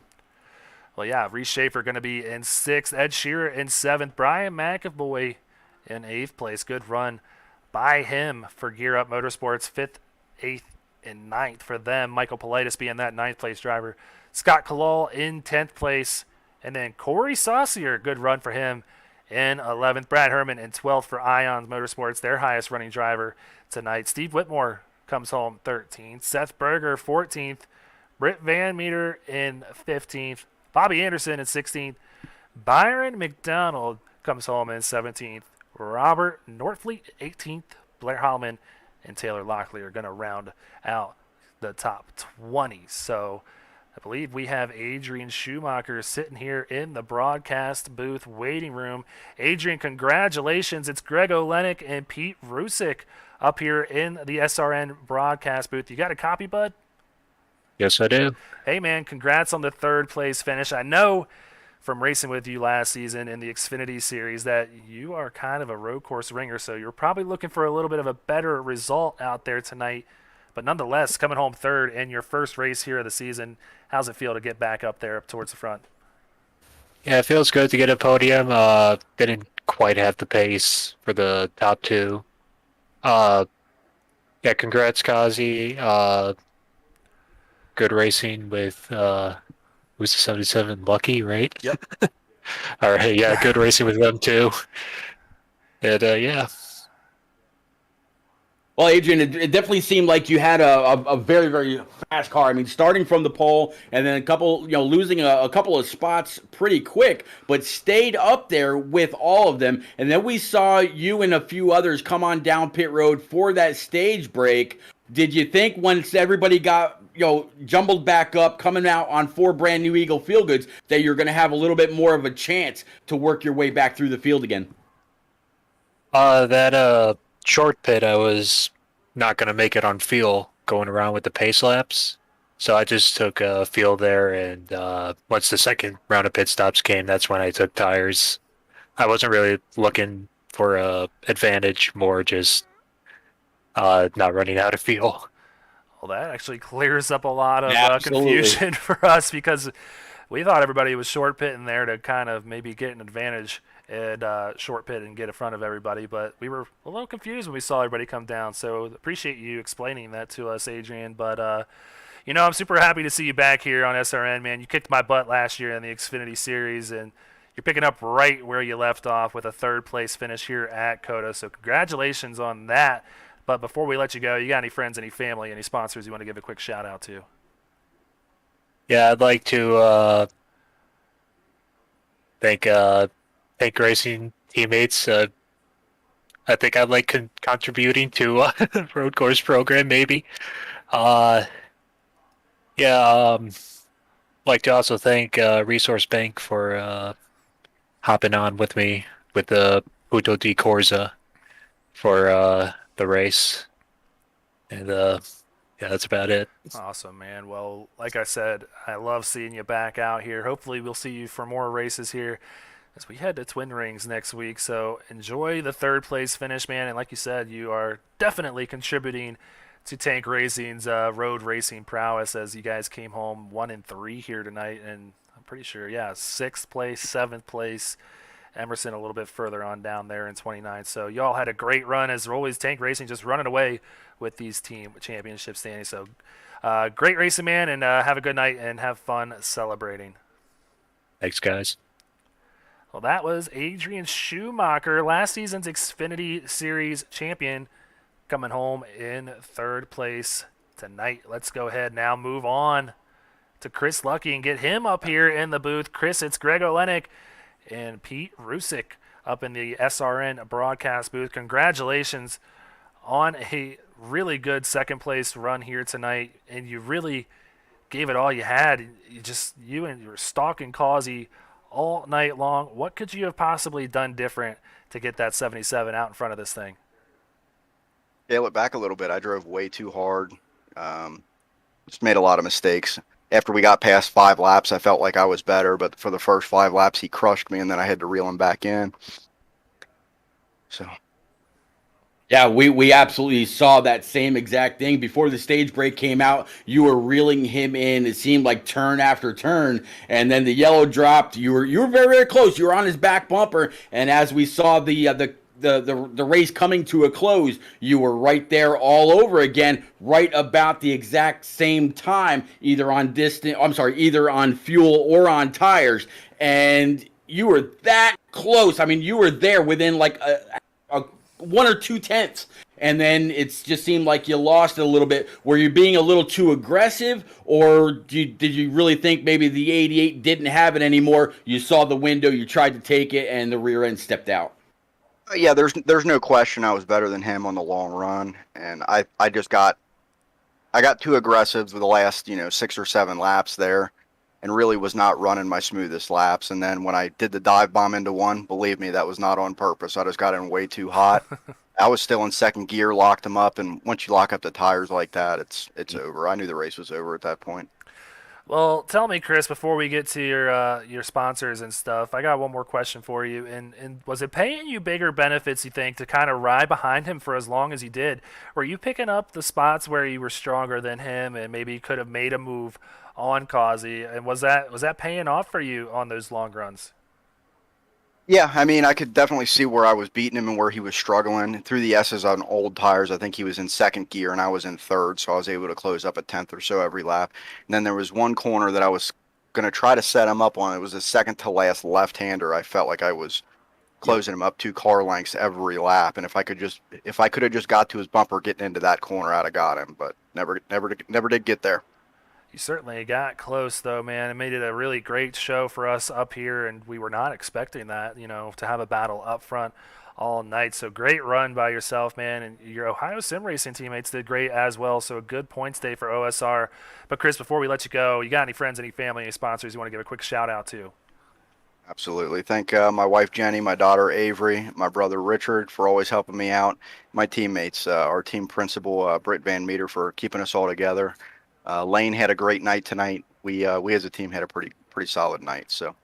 Well, yeah, Reese Schaefer going to be in 6th. Ed Shearer in 7th. Brian McAvoy in 8th place. Good run by him for Gear Up Motorsports. 5th, 8th, and 9th for them. Michael Politis being that 9th place driver. Scott Kalal in 10th place. And then Corey Saucier, good run for him in 11th. Brad Herman in 12th for Ions Motorsports, their highest running driver tonight. Steve Whitmore comes home 13th. Seth Berger 14th. Britt Van Meter in 15th. Bobby Anderson in 16th. Byron McDonald comes home in 17th. Robert Northfleet 18th. Blair Holloman and Taylor Lockley are going to round out the top 20. So I believe we have Adrian Schumacher sitting here in the broadcast booth waiting room. Adrian, congratulations. It's Greg Olenek and Pete Rusick up here in the SRN broadcast booth. You got a copy, bud? Yes, I do. Hey, man, congrats on the 3rd place finish. I know from racing with you last season in the Xfinity Series that you are kind of a road course ringer, so you're probably looking for a little bit of a better result out there tonight. But nonetheless, coming home 3rd in your first race here of the season, how's it feel to get back up there up towards the front? Yeah, it feels good to get a podium. Didn't quite have the pace for the top 2. Yeah, congrats, Kazi. Good racing with who's the 77? Lucky, right? Yep. All right, yeah, good racing with them too. And yeah. Well, Adrian, it definitely seemed like you had a very, very fast car. I mean, starting from the pole and then losing a couple of spots pretty quick, but stayed up there with all of them. And then we saw you and a few others come on down pit road for that stage break. Did you think once everybody got, jumbled back up, coming out on 4 brand new Eagle Feel Goods, that you're going to have a little bit more of a chance to work your way back through the field again? That short pit, I was not going to make it on feel going around with the pace laps. So I just took a feel there, and once the second round of pit stops came, that's when I took tires. I wasn't really looking for a advantage, more just not running out of fuel. Well, that actually clears up a lot of Absolutely. confusion for us, because we thought everybody was short pitting there to kind of maybe get an advantage and short pit and get in front of everybody, but we were a little confused when we saw everybody come down. So appreciate you explaining that to us, Adrian. But I'm super happy to see you back here on SRN, man. You kicked my butt last year in the Xfinity Series, and you're picking up right where you left off with a 3rd place finish here at COTA. So congratulations on that. But before we let you go, you got any friends, any family, any sponsors you want to give a quick shout out to? Yeah, I'd like to thank Tank Racing teammates. I think I like contributing to road course program, maybe. Like to also thank Resource Bank for hopping on with me with the Puto di Corsa for the race. And yeah, that's about it. Awesome, man. Well, like I said, I love seeing you back out here. Hopefully, we'll see you for more races here as we head to Twin Rings next week. So enjoy the third place finish, man. And like you said, you are definitely contributing to Tank Racing's road racing prowess as you guys came home 1 and 3 here tonight. And I'm pretty sure, yeah, 6th place, 7th place. Emerson a little bit further on down there in 29. So y'all had a great run as always. Tank Racing just running away with these team championship standings. So great racing, man, and have a good night and have fun celebrating. Thanks, guys. Well, that was Adrian Schumacher, last season's Xfinity Series champion, coming home in 3rd place tonight. Let's go ahead now, move on to Chris Lucky and get him up here in the booth. Chris, it's Greg Olenek and Pete Rusick up in the SRN broadcast booth. Congratulations on a really good 2nd place run here tonight, and you really gave it all you had. You and you were stalking Causey all night long. What could you have possibly done different to get that 77 out in front of this thing? Scale it back a little bit. I drove way too hard. Just made a lot of mistakes. After we got past 5 laps, I felt like I was better, but for the first 5 laps, he crushed me, and then I had to reel him back in. So, Yeah, we absolutely saw that same exact thing. Before the stage break came out, you were reeling him in. It seemed like turn after turn, and then the yellow dropped. You were very, very close. You were on his back bumper, and as we saw the race coming to a close, you were right there all over again, right about the exact same time, either on fuel or on tires, and you were that close. I mean, you were there within like a 1 or 2 tenths, and then it just seemed like you lost it a little bit. Were you being a little too aggressive, or did you really think maybe the 88 didn't have it anymore? You saw the window, you tried to take it, and the rear end stepped out. yeah, there's no question I was better than him on the long run, and I got too aggressive with the last 6 or 7 laps there, and really was not running my smoothest laps. And then when I did the dive bomb into one, believe me, that was not on purpose. I just got in way too hot. I was still in 2nd gear, locked him up, and once you lock up the tires like that, it's over. I knew the race was over at that point. Well, tell me, Chris, before we get to your sponsors and stuff, I got one more question for you. And was it paying you bigger benefits, you think, to kind of ride behind him for as long as you did? Were you picking up the spots where you were stronger than him and maybe could have made a move on Causey? And was that paying off for you on those long runs? Yeah, I mean, I could definitely see where I was beating him and where he was struggling. Through the S's on old tires, I think he was in 2nd gear and I was in 3rd, so I was able to close up a 10th or so every lap. And then there was one corner that I was going to try to set him up on. It was a second to last left-hander. I felt like I was closing him up 2 car lengths every lap, and if I could have just got to his bumper getting into that corner, I'd have got him, but never did get there. You certainly got close, though, man. It made it a really great show for us up here, and we were not expecting that, to have a battle up front all night. So great run by yourself, man, and your Ohio Sim Racing teammates did great as well. So a good points day for OSR. But Chris, before we let you go, you got any friends, any family, any sponsors you want to give a quick shout out to? Absolutely. Thank my wife Jenny, my daughter Avery, my brother Richard for always helping me out, my teammates, our team principal Britt Van Meter for keeping us all together. Lane had a great night tonight. We as a team had a pretty solid night. So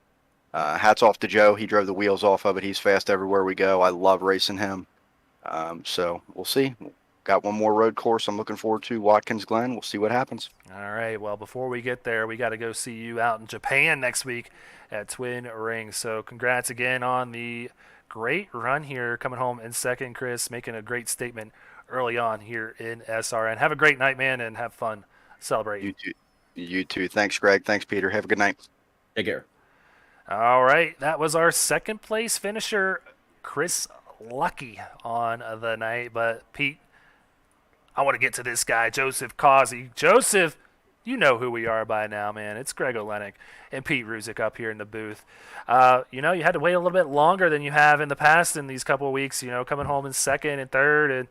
hats off to Joe. He drove the wheels off of it. He's fast everywhere we go. I love racing him. So we'll see. Got one more road course I'm looking forward to, Watkins Glen. We'll see what happens. All right. Well, before we get there, we got to go see you out in Japan next week at Twin Rings. So congrats again on the great run here, coming home in 2nd, Chris, making a great statement early on here in SRN. Have a great night, man, and have fun. Celebrate. You too. Thanks, Greg. Thanks, Peter. Have a good night. Take care. All right. That was our 2nd place finisher, Chris Lucky, on the night. But, Pete, I want to get to this guy, Joseph Causey. Joseph, you know who we are by now, man. It's Greg Olenek and Pete Rusick up here in the booth. You had to wait a little bit longer than you have in the past in these couple of weeks, coming home in 2nd and 3rd. And,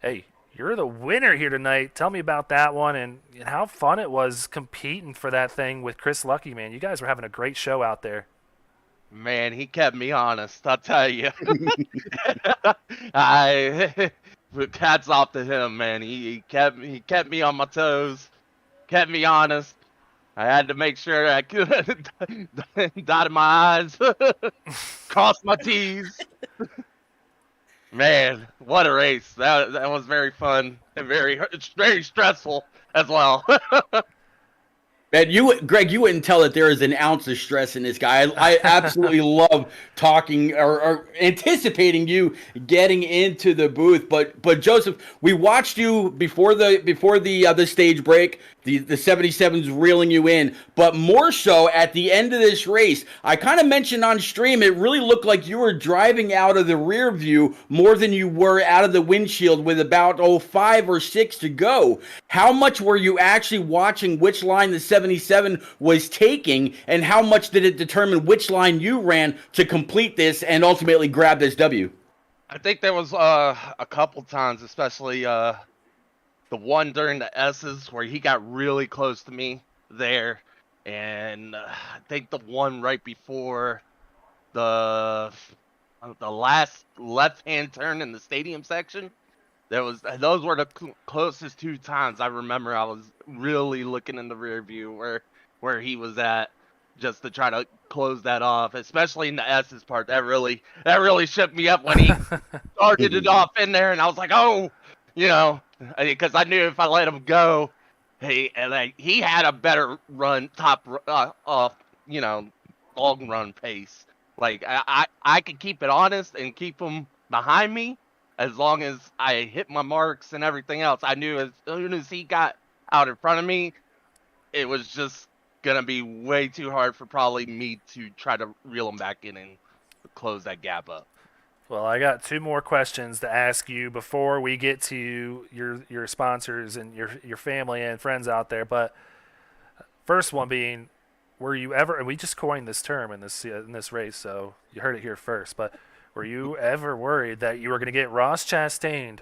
hey, you're the winner here tonight. Tell me about that one and how fun it was competing for that thing with Chris Lucky, man. You guys were having a great show out there. Man, he kept me honest, I'll tell you. I hats off to him, man. He kept me on my toes, kept me honest. I had to make sure I could dotted my I's, crossed my T's. Man, what a race! That was very fun and very stressful as well. Man, Greg, you wouldn't tell that there is an ounce of stress in this guy. I absolutely love talking or anticipating you getting into the booth. But Joseph, we watched you before the stage break. The 77's reeling you in, but more so at the end of this race. I kind of mentioned on stream, it really looked like you were driving out of the rear view more than you were out of the windshield with about 5 or 6 to go. How much were you actually watching which line the 77 was taking, and how much did it determine which line you ran to complete this and ultimately grab this W? I think there was a couple times, especially the one during the S's where he got really close to me there, and I think the one right before the last left-hand turn in the stadium section, those were the closest 2 times I remember I was really looking in the rear view where he was at, just to try to close that off, especially in the S's part. That really shook me up when he started it off in there, and I was like, oh, because I knew if I let him go, he had a better run, long run pace. Like I could keep it honest and keep him behind me as long as I hit my marks and everything else. I knew as soon as he got out in front of me, it was just gonna be way too hard for probably me to try to reel him back in and close that gap up. Well, I got 2 more questions to ask you before we get to your sponsors and your family and friends out there. But first one being, were you ever? And we just coined this term in this race, so you heard it here first. But were you ever worried that you were going to get Ross Chastained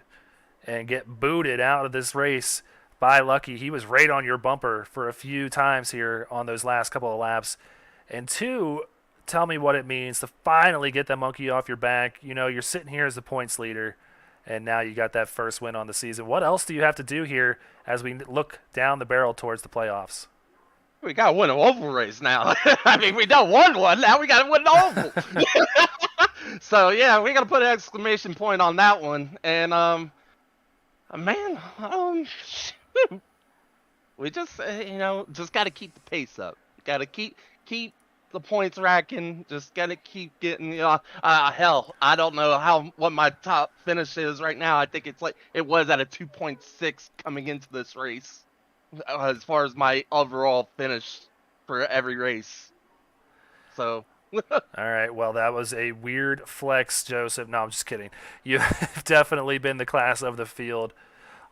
and get booted out of this race by Lucky? He was right on your bumper for a few times here on those last couple of laps. And 2, tell me what it means to finally get that monkey off your back. You're sitting here as the points leader, and now you got that first win on the season. What else do you have to do here as we look down the barrel towards the playoffs? We got to win an oval race now. I mean, we done won one. Now we got to win the oval. So, yeah, we got to put an exclamation point on that one. And, we just, just got to keep the pace up. Got to keep the points racking. Just got to keep getting, hell, I don't know what my top finish is right now. I think it was at a 2.6 coming into this race as far as my overall finish for every race. So. All right, well, that was a weird flex, Joseph. No, I'm just kidding. You've definitely been the class of the field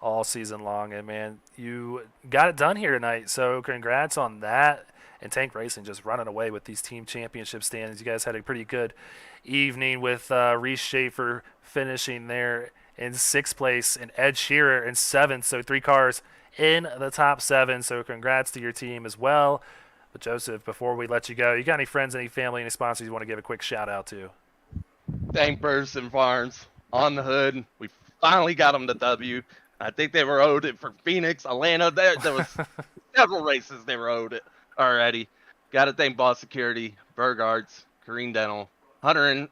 all season long, and, man, you got it done here tonight, so congrats on that. And Tank Racing just running away with these team championship standings. You guys had a pretty good evening with Reese Schaefer finishing there in 6th place and Ed Shearer in 7th, so 3 cars in the top 7, so congrats to your team as well. But Joseph, before we let you go, you got any friends, any family, any sponsors you want to give a quick shout out to? Thank Burson Farms on the hood. We finally got them the W. I think they were owed it for Phoenix, Atlanta. There was several races they were owed it already. Got to thank Boss Security, Burgards, Kareem Dental, Hunter and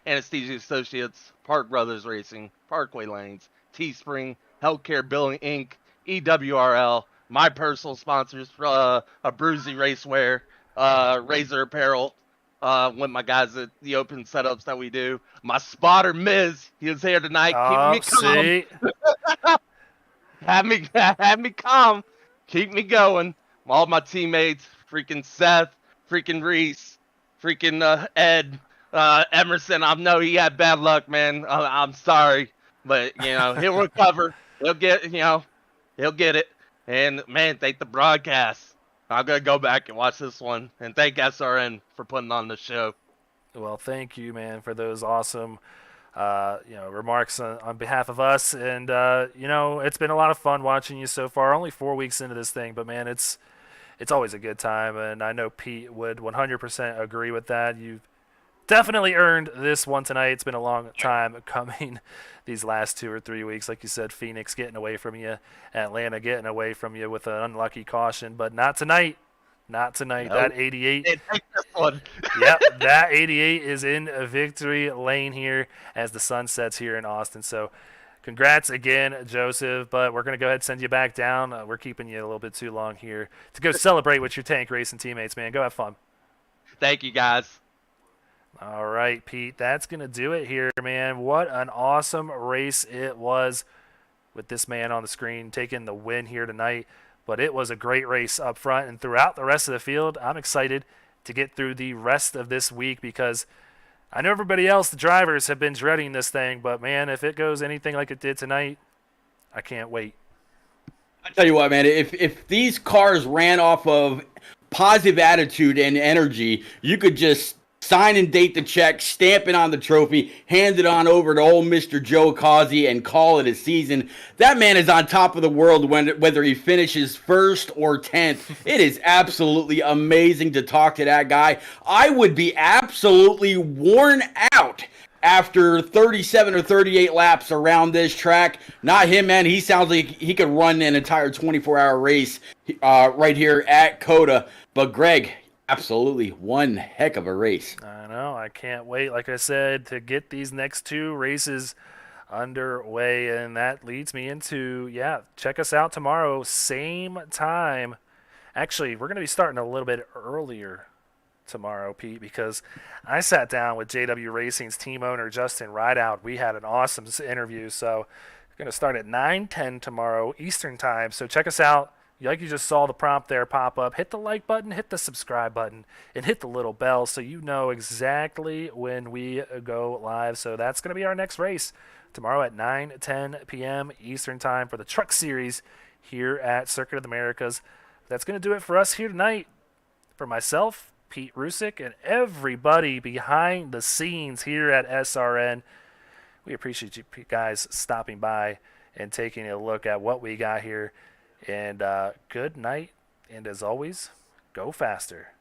Anesthesia Associates, Park Brothers Racing, Parkway Lanes, Teespring, Healthcare Billing Inc., EWRL, my personal sponsors, a Bruzy Racewear, Razor Apparel, with my guys at the open setups that we do. My spotter, Miz, he was here tonight. Keep me calm. have me calm. Keep me going. All my teammates, freaking Seth, freaking Reese, freaking Ed, Emerson. I know he had bad luck, man. I'm sorry, but he'll recover. He'll get it. And man, thank the broadcast. I'm gonna go back and watch this one, and thank SRN for putting on the show. Well, thank you, man, for those awesome, remarks on behalf of us. And it's been a lot of fun watching you so far. Only 4 weeks into this thing, but man, it's it's always a good time, and I know Pete would 100% agree with that. You've definitely earned this one tonight. It's been a long time coming these last 2 or 3 weeks. Like you said, Phoenix getting away from you, Atlanta getting away from you with an unlucky caution, but not tonight. Not tonight. Nope. That 88. Hey, take this one. Yep, that 88 is in a victory lane here as the sun sets here in Austin. So congrats again, Joseph, but we're going to go ahead and send you back down. We're keeping you a little bit too long here to go celebrate with your tank racing teammates, man. Go have fun. Thank you, guys. All right, Pete, that's going to do it here, man. What an awesome race it was with this man on the screen taking the win here tonight. But it was a great race up front and throughout the rest of the field. I'm excited to get through the rest of this week because I know everybody else, the drivers, have been dreading this thing. But, man, if it goes anything like it did tonight, I can't wait. I tell you what, man, if these cars ran off of positive attitude and energy, you could just sign and date the check, stamp it on the trophy, hand it on over to old Mr. Joe Causey, and call it a season. That man is on top of the world whether he finishes first or 10th. It is absolutely amazing to talk to that guy. I would be absolutely worn out after 37 or 38 laps around this track. Not him, man. He sounds like he could run an entire 24-hour race right here at COTA. But Greg, absolutely one heck of a race. I know. I can't wait, like I said, to get these next 2 races underway. And that leads me into, check us out tomorrow, same time. Actually, we're going to be starting a little bit earlier tomorrow, Pete, because I sat down with JW Racing's team owner, Justin Rideout. We had an awesome interview. So we're going to start at 9:10 tomorrow Eastern time. So check us out. Like you just saw the prompt there pop up, hit the like button, hit the subscribe button, and hit the little bell so you know exactly when we go live. So that's going to be our next race tomorrow at 9:10 p.m. Eastern time for the Truck Series here at Circuit of the Americas. That's going to do it for us here tonight. For myself, Pete Rusick, and everybody behind the scenes here at SRN, we appreciate you guys stopping by and taking a look at what we got here. And good night, and as always, go faster.